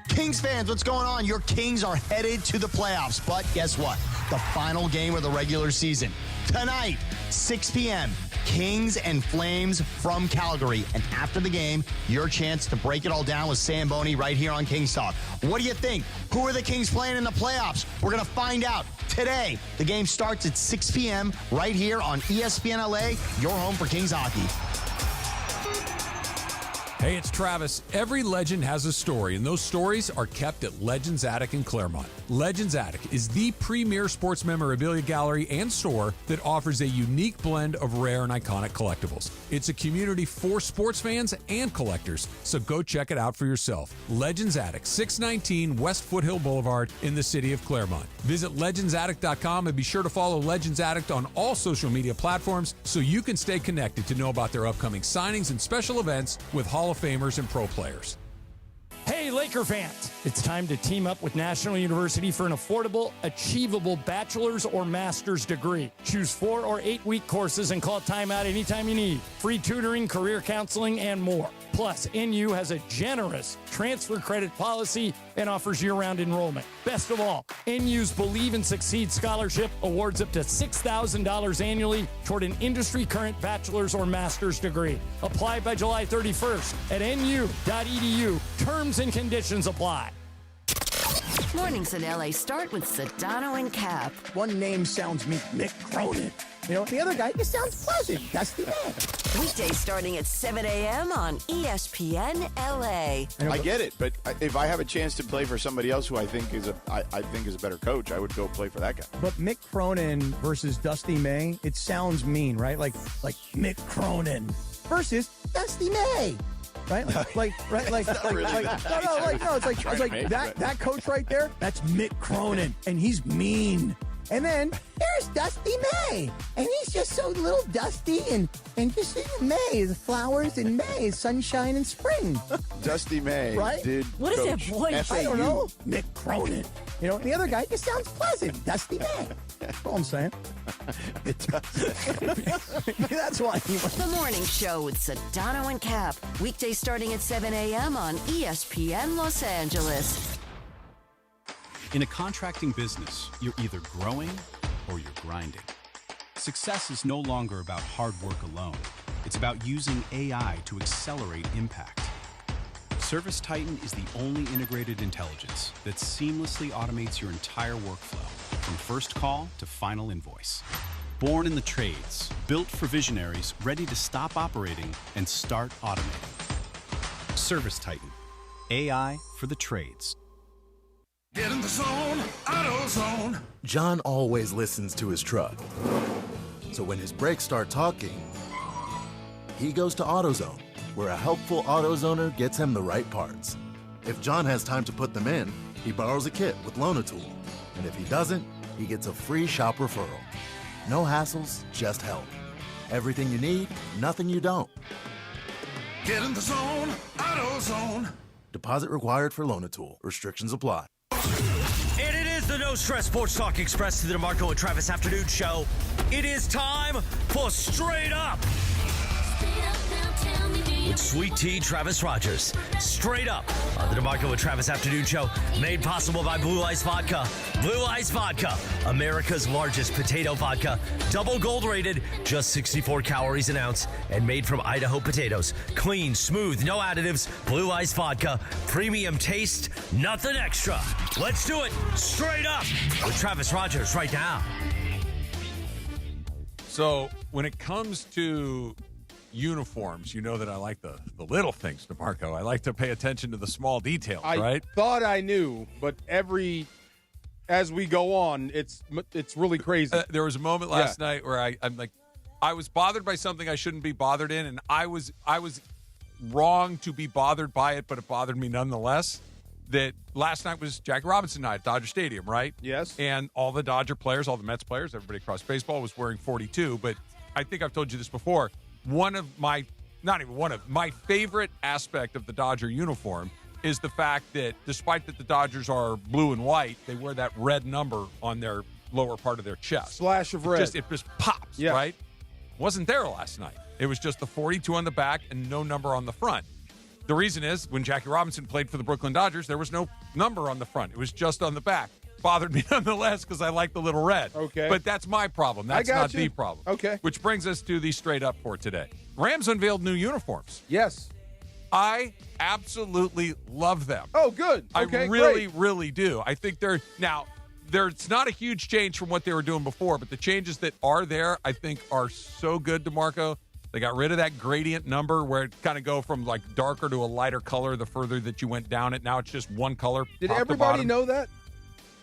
Kings fans, what's going on? Your Kings are headed to the playoffs. But guess what? The final game of the regular season. Tonight, 6 p.m., Kings and Flames from Calgary. And after the game, your chance to break it all down with Sam Boney right here on Kings Talk. What do you think? Who are the Kings playing in the playoffs? We're going to find out today. The game starts at 6 p.m. right here on ESPN LA, your home for Kings hockey. Hey, it's Travis. Every legend has a story, and those stories are kept at Legends Attic in Claremont. Legends Attic is the premier sports memorabilia gallery and store that offers a unique blend of rare and iconic collectibles. It's a community for sports fans and collectors, so go check it out for yourself. Legends Attic, 619 West Foothill Boulevard in the city of Claremont. Visit legendsattic.com and be sure to follow Legends Attic on all social media platforms so you can stay connected to know about their upcoming signings and special events with Hall of Famers and pro players. Hey, Laker fans, it's time to team up with National University for an affordable, achievable bachelor's or master's degree. Choose 4 or 8 week courses and call timeout anytime you need. Free tutoring, career counseling, and more. Plus, NU has a generous transfer credit policy and offers year-round enrollment. Best of all, NU's Believe and Succeed Scholarship awards up to $6,000 annually toward an industry-current bachelor's or master's degree. Apply by July 31st at nu.edu. Terms and conditions apply. Mornings in LA start with Sedano and Cap. One name sounds mean, Mick Cronin. You know, the other guy just sounds pleasant. That's the man. Weekdays starting at 7 a.m. on ESPN LA. I get it, but if I have a chance to play for somebody else who I think is a better coach, I would go play for that guy. But Mick Cronin versus Dusty May, it sounds mean, right? Like Mick Cronin versus Dusty May. Right? It's like that coach right there, that's Mick Cronin, and he's mean. And then there's Dusty May, and he's just so little dusty and just in May, the flowers in May, sunshine in spring. Dusty May right? did what is that voice? FAU. I don't know. Mick Cronin. You know, the other guy just sounds pleasant. Dusty May. That's all I'm saying. It does. That's why he went. The Morning Show with Sedano and Cap. Weekdays starting at 7 a.m. on ESPN Los Angeles. In a contracting business, you're either growing or you're grinding. Success is no longer about hard work alone. It's about using AI to accelerate impact. Service Titan is the only integrated intelligence that seamlessly automates your entire workflow, from first call to final invoice. Born in the trades, built for visionaries ready to stop operating and start automating. Service Titan, AI for the trades. Get in the zone, AutoZone. John always listens to his truck. So when his brakes start talking, he goes to AutoZone, where a helpful AutoZoner gets him the right parts. If John has time to put them in, he borrows a kit with Loan-A-Tool. And if he doesn't, he gets a free shop referral. No hassles, just help. Everything you need, nothing you don't. Get in the zone, AutoZone. Deposit required for Loan-A-Tool. Restrictions apply. And it is the No Stress Sports Talk Express to the DeMarco and Travis Afternoon Show. It is time for Straight Up with Sweet Tea Travis Rogers. Straight Up on the DeMarco and Travis Afternoon Show, made possible by Blue Ice Vodka. Blue Ice Vodka, America's largest potato vodka. Double gold rated, just 64 calories an ounce, and made from Idaho potatoes. Clean, smooth, no additives. Blue Ice Vodka, premium taste, nothing extra. Let's do it. Straight Up with Travis Rogers right now. So when it comes to uniforms, you know that I like the little things, DeMarco. I like to pay attention to the small details, right? I thought I knew, but as we go on, it's really crazy. There was a moment last night where I'm like, I was bothered by something I shouldn't be bothered in, and I was wrong to be bothered by it, but it bothered me nonetheless. That last night was Jackie Robinson night at Dodger Stadium, right? Yes. And all the Dodger players, all the Mets players, everybody across baseball was wearing 42, but I think I've told you this before. My favorite aspect of the Dodger uniform is the fact that despite that the Dodgers are blue and white, they wear that red number on their lower part of their chest. Splash of red. It just pops, right? Wasn't there last night. It was just the 42 on the back and no number on the front. The reason is when Jackie Robinson played for the Brooklyn Dodgers, there was no number on the front. It was just on the back. Bothered me nonetheless because I like the little red. Okay. But that's my problem. That's not the problem. Okay. Which brings us to the Straight Up for today. Rams unveiled new uniforms. Yes. I absolutely love them. Oh, good. Okay, I really do. I think it's not a huge change from what they were doing before, but the changes that are there, I think, are so good, DeMarco. They got rid of that gradient number where it kind of go from like darker to a lighter color the further that you went down it. Now it's just one color. Did everybody know that?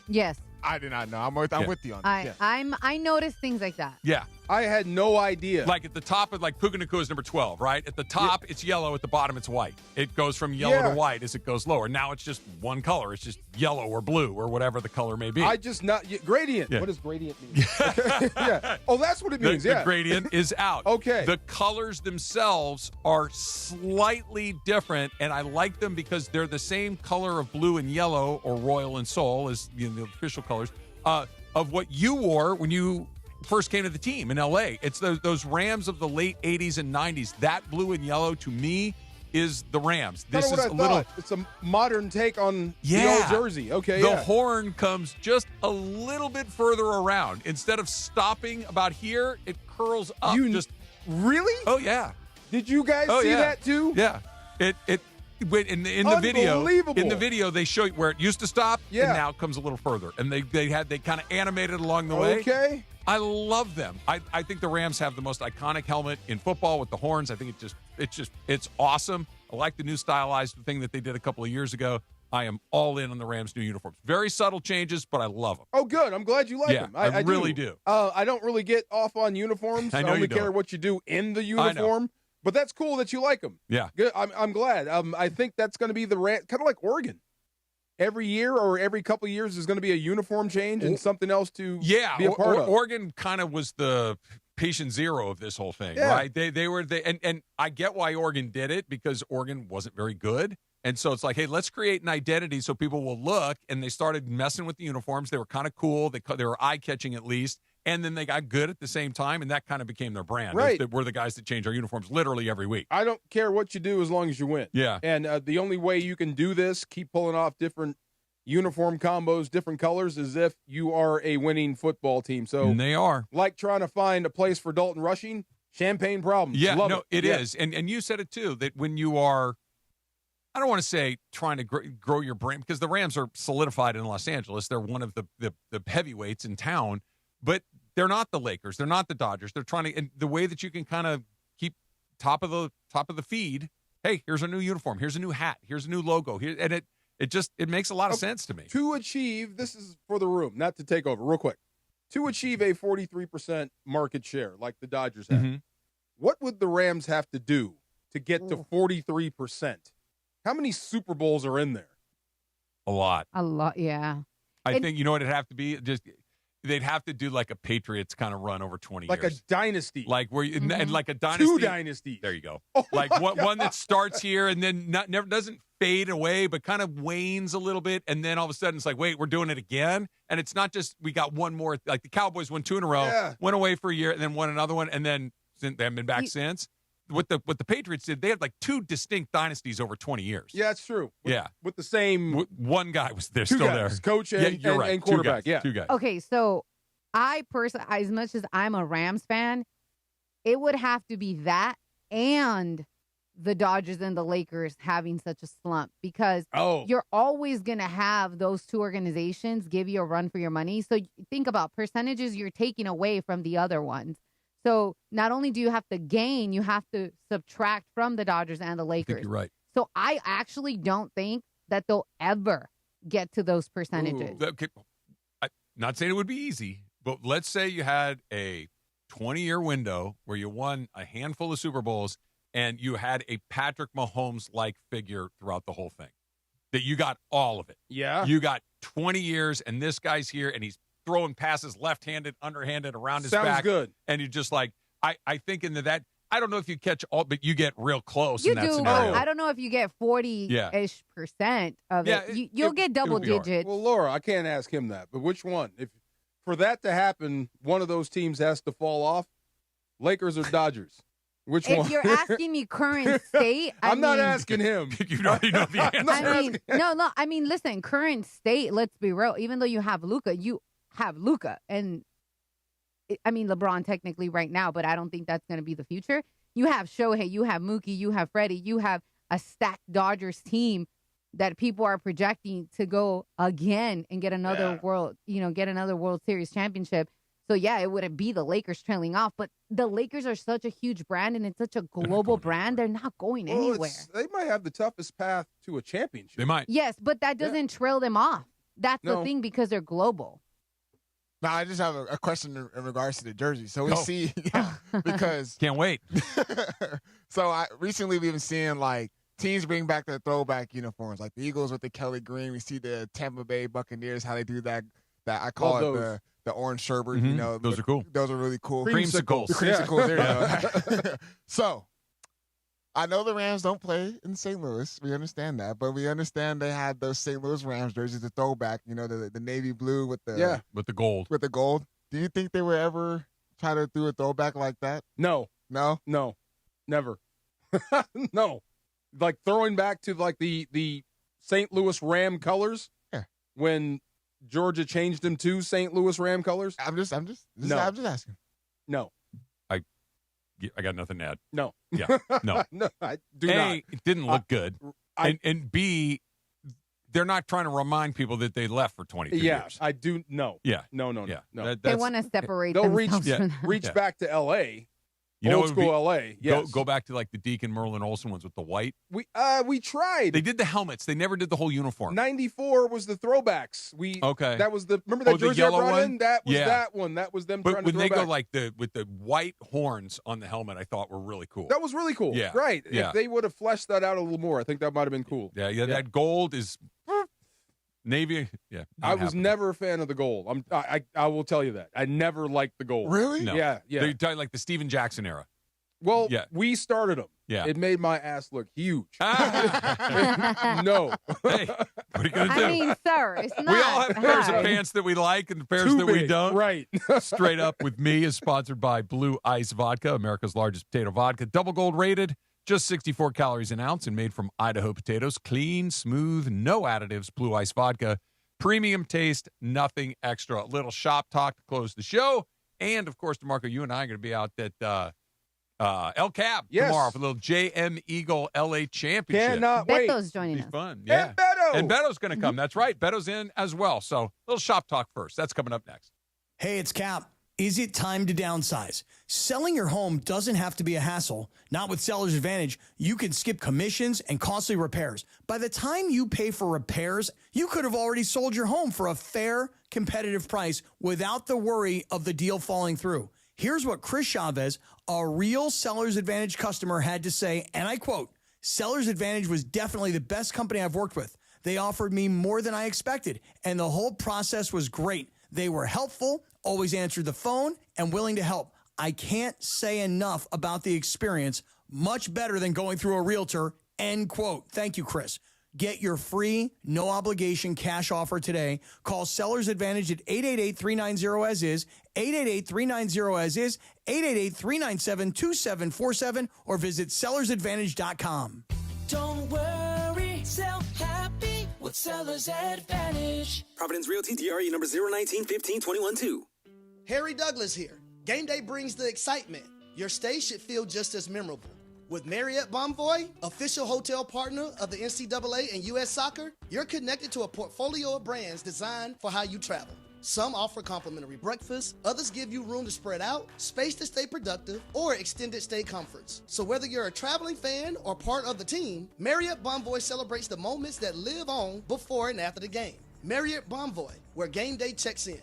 Yes. I did not know. I'm with you on that. I noticed things like that. Yeah. I had no idea. Like at the top of Puka Nacua is number 12, right? At the top, it's yellow. At the bottom, it's white. It goes from yellow to white as it goes lower. Now it's just one color. It's just yellow or blue or whatever the color may be. Gradient. Yeah. What does gradient mean? Yeah. Oh, that's what it means. The gradient is out. Okay. The colors themselves are slightly different, and I like them because they're the same color of blue and yellow or royal and soul as the official colors of what you wore when you first came to the team in L.A. It's those Rams of the late 80s and 90s. That blue and yellow, to me, is the Rams. This is a little... It's a modern take on the old jersey. Okay, The horn comes just a little bit further around. Instead of stopping about here, it curls up. Really? Oh, yeah. Did you guys see that, too? Yeah. In the video, they show you where it used to stop, and now it comes a little further. And they kind of animated along the way. Okay. I love them. I think the Rams have the most iconic helmet in football with the horns. I think it's awesome. I like the new stylized thing that they did a couple of years ago. I am all in on the Rams' new uniforms. Very subtle changes, but I love them. Oh, good. I'm glad you like them. I really do. I don't really get off on uniforms. I know only you don't. care what you do in the uniform. But that's cool that you like them. Yeah. Good. I'm glad. I think that's going to be the kind of like Oregon. Every year or every couple of years there's going to be a uniform change and something else to be a part of. Oregon kind of was the patient zero of this whole thing, right? They were and I get why Oregon did it because Oregon wasn't very good. And so it's like, hey, let's create an identity so people will look. And they started messing with the uniforms. They were kind of cool. They were eye-catching at least. And then they got good at the same time, and that kind of became their brand. Right. We're the guys that change our uniforms literally every week. I don't care what you do as long as you win. Yeah. And the only way you can do this, keep pulling off different uniform combos, different colors, is if you are a winning football team. So and they are. Like trying to find a place for Dalton Rushing, champagne problems. Yeah, Love it is. And you said it too, that when you are, I don't want to say trying to grow your brand, because the Rams are solidified in Los Angeles. They're one of the heavyweights in town, but they're not the Lakers. They're not the Dodgers. They're trying to, and the way that you can kind of keep top of the feed. Hey, here's a new uniform. Here's a new hat. Here's a new logo. Here, and it makes a lot of sense to me. To achieve, this is for the room, not to take over, real quick. To achieve a 43% market share like the Dodgers have, what would the Rams have to do to get to 43%? How many Super Bowls are in there? A lot. A lot, yeah. I think, you know what it'd have to be? They'd have to do like a Patriots kind of run over 20 years. Like a dynasty. Like where you, and like a dynasty. 2 dynasties. There you go. Oh like one that starts here and then never doesn't fade away, but kind of wanes a little bit. And then all of a sudden it's like, wait, we're doing it again. And it's not just we got one more. Like the Cowboys won 2 in a row, went away for a year, and then won another one. And then they haven't been back since. What the Patriots did, they had like 2 distinct dynasties over 20 years. Yeah, it's true. With the same. One guy was there, 2 still guys, there. Coach and, you're right. and quarterback. 2 guys. Okay, so I personally, as much as I'm a Rams fan, it would have to be that and the Dodgers and the Lakers having such a slump, because you're always going to have those 2 organizations give you a run for your money. So think about percentages you're taking away from the other ones. So not only do you have to gain, you have to subtract from the Dodgers and the Lakers. I think you're right. So I actually don't think that they'll ever get to those percentages. Okay. Not saying it would be easy, but let's say you had a 20-year window where you won a handful of Super Bowls and you had a Patrick Mahomes-like figure throughout the whole thing, that you got all of it. Yeah. You got 20 years, and this guy's here, and he's throwing passes left-handed, underhanded, around his back. Sounds good. And you just like, I think into that, I don't know if you catch all, but you get real close You in that do. scenario. I don't know if you get 40-ish% of it. You'll get double digits. Well, Laura, I can't ask him that, but which one? If for that to happen, one of those teams has to fall off, Lakers or Dodgers? Which one? If you're asking me current state, I'm not asking him. You already know the answer. No. I mean, listen, current state, let's be real. Even though you have Luka, and I mean, LeBron technically right now, but I don't think that's going to be the future. You have Shohei, you have Mookie, you have Freddie, you have a stacked Dodgers team that people are projecting to go again and get another World Series championship. So yeah, it wouldn't be the Lakers trailing off, but the Lakers are such a huge brand and it's such a global brand. They're not going anywhere. They might have the toughest path to a championship. They might. Yes, but that doesn't trail them off. That's the thing, because they're global. Now, I just have a question in regards to the jersey. So we see, because can't wait. So recently we've been seeing like teams bring back their throwback uniforms, like the Eagles with the Kelly green. We see the Tampa Bay Buccaneers, how they do that. That I call it the orange sherbet. Mm-hmm. You know, those are cool. Those are really cool. Creamsicles. The creamsicles. There you go. So I know the Rams don't play in St. Louis. We understand that, but we understand they had those St. Louis Rams jerseys, the throwback. You know, the navy blue with the gold. With the gold. Do you think they would ever try to do a throwback like that? No, never. No, like throwing back to like the St. Louis Ram colors. Yeah. When Georgia changed them to St. Louis Ram colors. I'm just asking. No. I got nothing to add. No. Yeah. No. No, I do not. It didn't look good. and B, they're not trying to remind people that they left for 22 years. I do. No. Yeah. No. They want to separate They'll reach themselves from that. back to L.A., old school L.A. Yes. Go back to like the Deacon Merlin Olsen ones with the white. We tried. They did the helmets. They never did the whole uniform. 94 was the throwbacks. That was remember that jersey the I brought one? in? That was Yeah. that one. That was them But trying to when throw they back. go like with the white horns on the helmet, I thought were really cool. That was really cool. Yeah. Right. Yeah. If they would have fleshed that out a little more, I think that might have been cool. Yeah. That gold is navy. Yeah. I was never a fan of the gold. I will tell you that. I never liked the gold. Really? No. Yeah. They're like the Steven Jackson era. Well, Yeah. we started them. Yeah. It made my ass look huge. No. Hey, what are you going to do? I mean, sir, it's not We all have pairs high. of pants that we like and pairs Too that we big. don't. Right. Straight Up With Me is sponsored by Blue Ice Vodka, America's largest potato vodka. Double gold rated, just 64 calories an ounce and made from Idaho potatoes. Clean, smooth, no additives. Blue Ice Vodka. Premium taste, nothing extra. A little shop talk to close the show. And, of course, DeMarco, you and I are going to be out at El Cab tomorrow for a little JM Eagle LA Championship. Cannot wait. Beto's joining us. Fun. Yeah. And Beto. And Beto's going to come. That's right. Beto's in as well. So a little shop talk first. That's coming up next. Hey, it's Cap. Is it time to downsize? Selling your home doesn't have to be a hassle. Not with Seller's Advantage. You can skip commissions and costly repairs. By the time you pay for repairs, you could have already sold your home for a fair, competitive price without the worry of the deal falling through. Here's what Chris Chavez, a real Seller's Advantage customer, had to say, and I quote, "Seller's Advantage was definitely the best company I've worked with. They offered me more than I expected, and the whole process was great. They were helpful, always answered the phone, and willing to help. I can't say enough about the experience. Much better than going through a realtor," end quote. Thank you, Chris. Get your free, no-obligation cash offer today. Call Seller's Advantage at 888-390-AS-IS, 888-390-AS-IS, 888-397-2747, or visit sellersadvantage.com. Don't worry, sell happy with Seller's Advantage. Providence Realty, DRE number 019-15-21-2. Harry Douglas here. Game day brings the excitement. Your stay should feel just as memorable. With Marriott Bonvoy, official hotel partner of the NCAA and U.S. Soccer, you're connected to a portfolio of brands designed for how you travel. Some offer complimentary breakfast, others give you room to spread out, space to stay productive, or extended stay comforts. So whether you're a traveling fan or part of the team, Marriott Bonvoy celebrates the moments that live on before and after the game. Marriott Bonvoy, where game day checks in.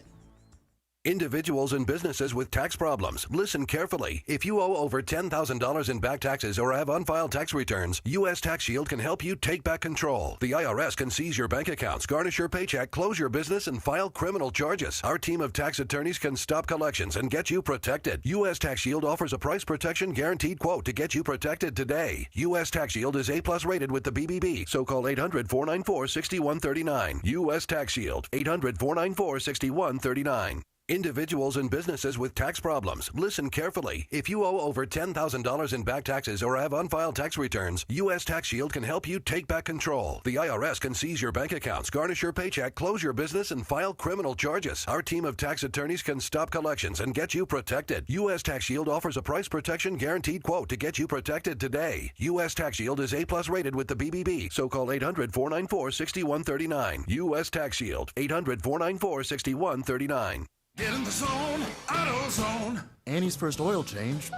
Individuals and businesses with tax problems, listen carefully. If you owe over $10,000 in back taxes or have unfiled tax returns, U.S. Tax Shield can help you take back control. The IRS can seize your bank accounts, garnish your paycheck, close your business, and file criminal charges. Our team of tax attorneys can stop collections and get you protected. U.S. Tax Shield offers a price protection guaranteed quote to get you protected today. U.S. Tax Shield is A+ rated with the BBB, so call 800-494-6139. U.S. Tax Shield, 800-494-6139. Individuals and businesses with tax problems, listen carefully. If you owe over $10,000 in back taxes or have unfiled tax returns, U.S. Tax Shield can help you take back control. The IRS can seize your bank accounts, garnish your paycheck, close your business, and file criminal charges. Our team of tax attorneys can stop collections and get you protected. U.S. Tax Shield offers a price protection guaranteed quote to get you protected today. U.S. Tax Shield is A+ rated with the BBB, so call 800-494-6139. U.S. Tax Shield, 800-494-6139. Get in the zone, AutoZone. Annie's first oil change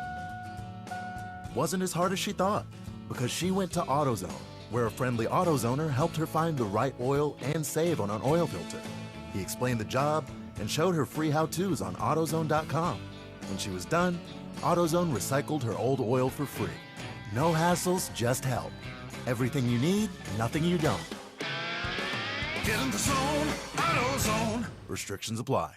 wasn't as hard as she thought because she went to AutoZone, where a friendly AutoZoner helped her find the right oil and save on an oil filter. He explained the job and showed her free how-tos on AutoZone.com. When she was done, AutoZone recycled her old oil for free. No hassles, just help. Everything you need, nothing you don't. Get in the zone, AutoZone. Restrictions apply.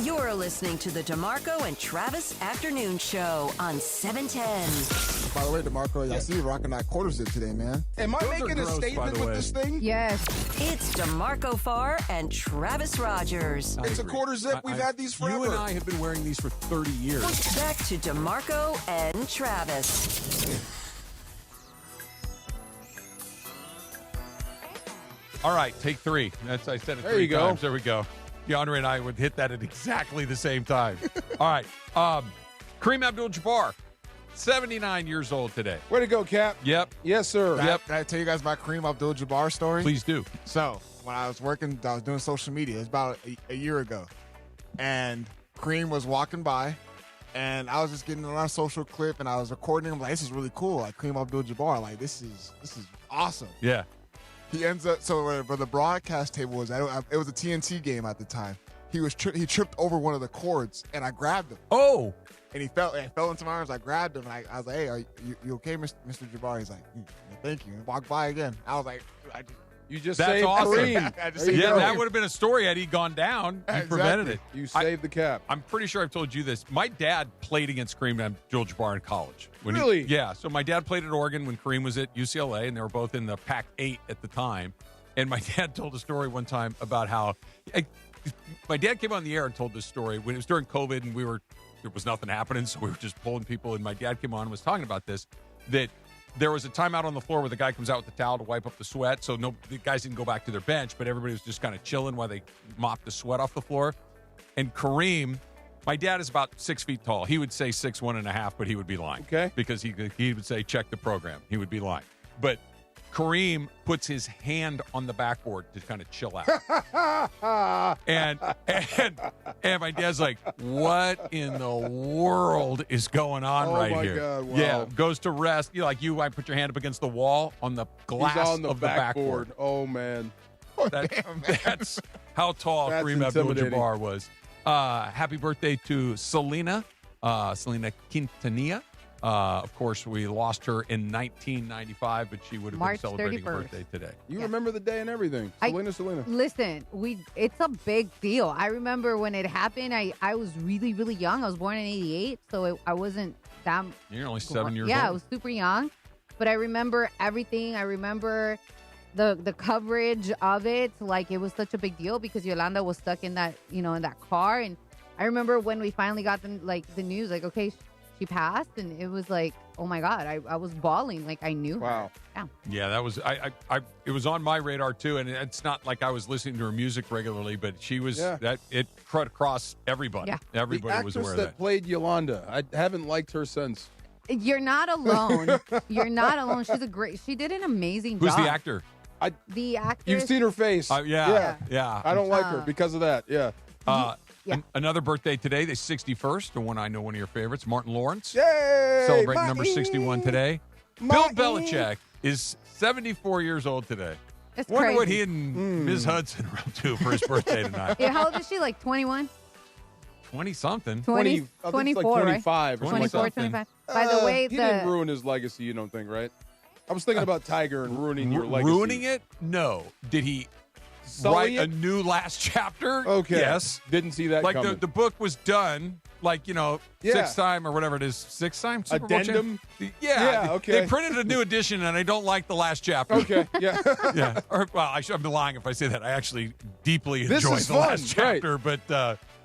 You're listening to the DeMarco and Travis Afternoon Show on 710. By the way, DeMarco, I see you rocking that quarter zip today, man. Am I making a statement with this thing? Yes. It's DeMarco Farr and Travis Rogers. It's a quarter zip. We've had these forever. You and I have been wearing these for 30 years. Back to DeMarco and Travis. All right, take three. I said it There three you go. times. There we go. DeAndre and I would hit that at exactly the same time. All right. Kareem Abdul-Jabbar 79 years old today. Way to go, Cap. Yep. Yes, sir. Yep. Can I tell you guys about Kareem Abdul-Jabbar story? Please do. So when I was doing social media. It's about a year ago, and Kareem was walking by, and I was just getting a lot of social clip, and I was recording him. Like, this is really cool. Like Kareem Abdul-Jabbar. Like this is awesome. Yeah. He ends up where the broadcast table was. It was a TNT game at the time. He tripped over one of the cords, and I grabbed him. Oh. And he fell into my arms. I grabbed him, and I was like, "Hey, are you okay, Mr. Jabbar?" He's like, "Thank you." And walked by again. I was like, "You just That's saved awesome. Kareem." That would have been a story had he gone down. You prevented it. You saved the Cap. I'm pretty sure I've told you this. My dad played against Kareem Abdul-Jabbar in college. Really? Yeah. So my dad played at Oregon when Kareem was at UCLA, and they were both in the Pac-8 at the time. And my dad told a story one time about how my dad came on the air and told this story when it was during COVID, and there was nothing happening, so we were just pulling people. And my dad came on and was talking about this, that there was a timeout on the floor where the guy comes out with the towel to wipe up the sweat. So the guys didn't go back to their bench, but everybody was just kind of chilling while they mopped the sweat off the floor. And Kareem, my dad is about 6 feet tall. He would say 6'1.5", but he would be lying. Okay. Because he would say, check the program. He would be lying. But Kareem puts his hand on the backboard to kind of chill out. and my dad's like, what in the world is going on right here? God, wow. Yeah, goes to rest. I put your hand up against the wall on the glass on the of the backboard. Oh, man. That's how tall That's Kareem intimidating. Abdul-Jabbar was. Happy birthday to Selena Quintanilla. Of course, we lost her in 1995, but she would have March been celebrating 31st. her birthday today. You remember the day and everything. Selena. Listen, it's a big deal. I remember when it happened, I was really, really young. I was born in 88, so I wasn't that... You're only 7 years old. Yeah, I was super young. But I remember everything. I remember the coverage of it. Like, it was such a big deal because Yolanda was stuck in that, in that car. And I remember when we finally got the news, like, okay, she passed, and it was like, oh my God, I was bawling. Like, I knew her. Yeah, that was it was on my radar too, and it's not like I was listening to her music regularly, but she was it cut across everybody. Yeah. Everybody was aware of that that. played Yolanda. I haven't liked her since. You're not alone. You're not alone. She did an amazing job. Who's the actor? The actress. You've seen her face. Yeah. I don't like her because of that. Yeah. Another birthday today, the 61st, the one I know, one of your favorites, Martin Lawrence. Yay! Celebrating number 61 today. Bill Belichick is 74 years old today. It's Wonder crazy. what he and Ms. Hudson are up to for his birthday tonight. Yeah, how old is she? Like 21? 20-something. 20, 24, 24, 25 right? or something 24, like that. 25. By the way, he didn't ruin his legacy, you don't think, right? I was thinking about Tiger and ruining your legacy. Ruining it? No. Did he Sully write it? a new last chapter? Okay. Yes. Didn't see that like coming. the book was done, sixth time or whatever it is. Sixth time? Super Bowl Addendum? Yeah. Okay. They printed a new edition, and I don't like the last chapter. Okay, yeah. Yeah. I'm lying if I say that. I actually deeply This enjoyed is the fun, last chapter, but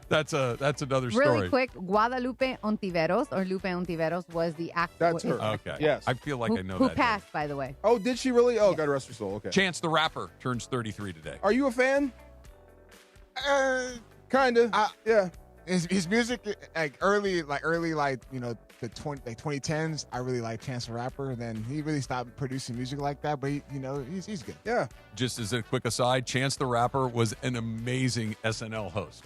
that's another story. really quick, Guadalupe Ontiveros, or Lupe Ontiveros, was the actor. That's her. Okay. Yes. I feel like I know who that. passed, by the way. Oh, did she really? Oh, God rest her soul. Okay. Chance the Rapper turns 33 today. Are you a fan? Kind of. Yeah. His music, early, the 2010s, I really like Chance the Rapper. Then he really stopped producing music like that, but he's good. Yeah. Just as a quick aside, Chance the Rapper was an amazing SNL host.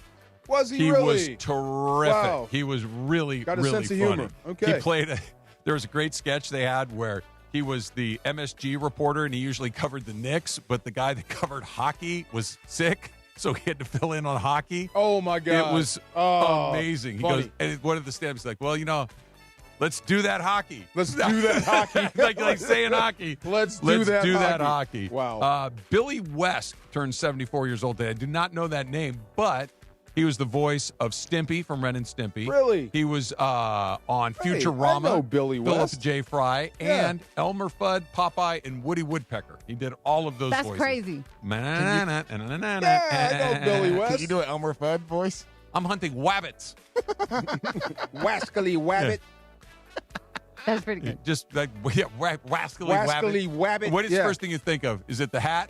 Was he He really? was terrific. Wow. He was really, Got a really sense of funny. humor. Okay. He played. There was a great sketch they had where he was the MSG reporter, and he usually covered the Knicks, but the guy that covered hockey was sick, so he had to fill in on hockey. Oh my God! It was amazing. Funny. He goes, and one of the stamps like, well, let's do that hockey. Let's do that hockey. like saying hockey. Let's do that hockey. Wow. Billy West turned 74 years old today. I do not know that name, but he was the voice of Stimpy from Ren and Stimpy. Really? He was on Futurama. I know Billy Philip West. J. Fry, and Elmer Fudd, Popeye, and Woody Woodpecker. He did all of those That's voices. crazy. Yeah, I know Billy West. Can you do an Elmer Fudd voice? I'm hunting wabbits. Wascally Wabbit. That's pretty good. Just like wascally Wascally Wabbit. What is the first thing you think of? Is it the hat?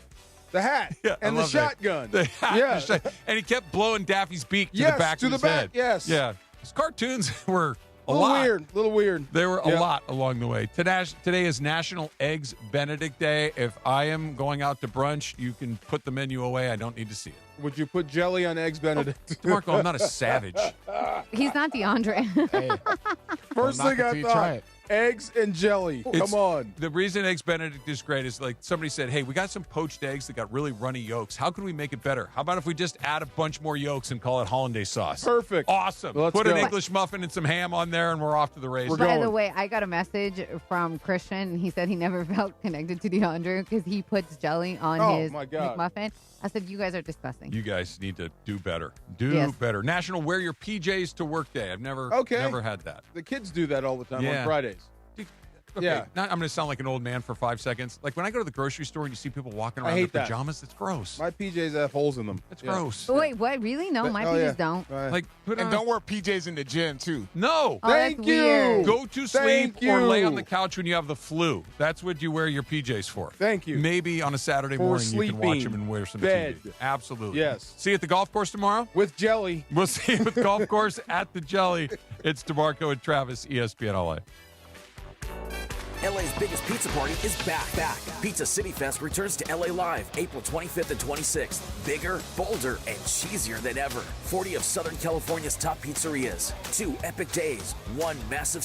The hat and the love that. shotgun. The hat, Yeah. the shot- and he kept blowing Daffy's beak to Yes, the back to of the his back, head. yes. Yeah. His cartoons were A lot. Little weird. There were a lot along the way. Today is National Eggs Benedict Day. If I am going out to brunch, you can put the menu away. I don't need to see it. Would you put jelly on Eggs Benedict? DeMarco, I'm not a savage. He's not DeAndre. First thing I thought, eggs and jelly. Come on. The reason Eggs Benedict is great is like somebody said, hey, we got some poached eggs that got really runny yolks. How can we make it better? How about if we just add a bunch more yolks and call it hollandaise sauce? Perfect. Awesome. Let's Put go. an English muffin and some ham on there, and we're off to the races. By the way, I got a message from Christian, and he said he never felt connected to DeAndre because he puts jelly on his McMuffin. I said, you guys are disgusting. You guys need to do better. Do better. National Wear Your PJs to Work Day. I've never had that. The kids do that all the time on Fridays. Okay. Yeah. Now I'm going to sound like an old man for 5 seconds. Like when I go to the grocery store and you see people walking around in pajamas, it's gross. My PJs have holes in them. It's gross. Wait, what? Really? No, my PJs don't. Like, and don't wear PJs in the gym too. No. Oh, Thank you. Weird. Go to sleep or lay on the couch when you have the flu. That's what you wear your PJs for. Thank you. Maybe on a Saturday morning you can watch them and wear some bed. TV. Absolutely. Yes. See you at the golf course tomorrow? With jelly. We'll see you at the golf course at the Jelly. It's DeMarco and Travis, ESPN LA. LA's biggest pizza party is back. Pizza City Fest returns to LA Live April 25th and 26th. Bigger, bolder, and cheesier than ever. 40 of Southern California's top pizzerias. 2 epic days. 1 massive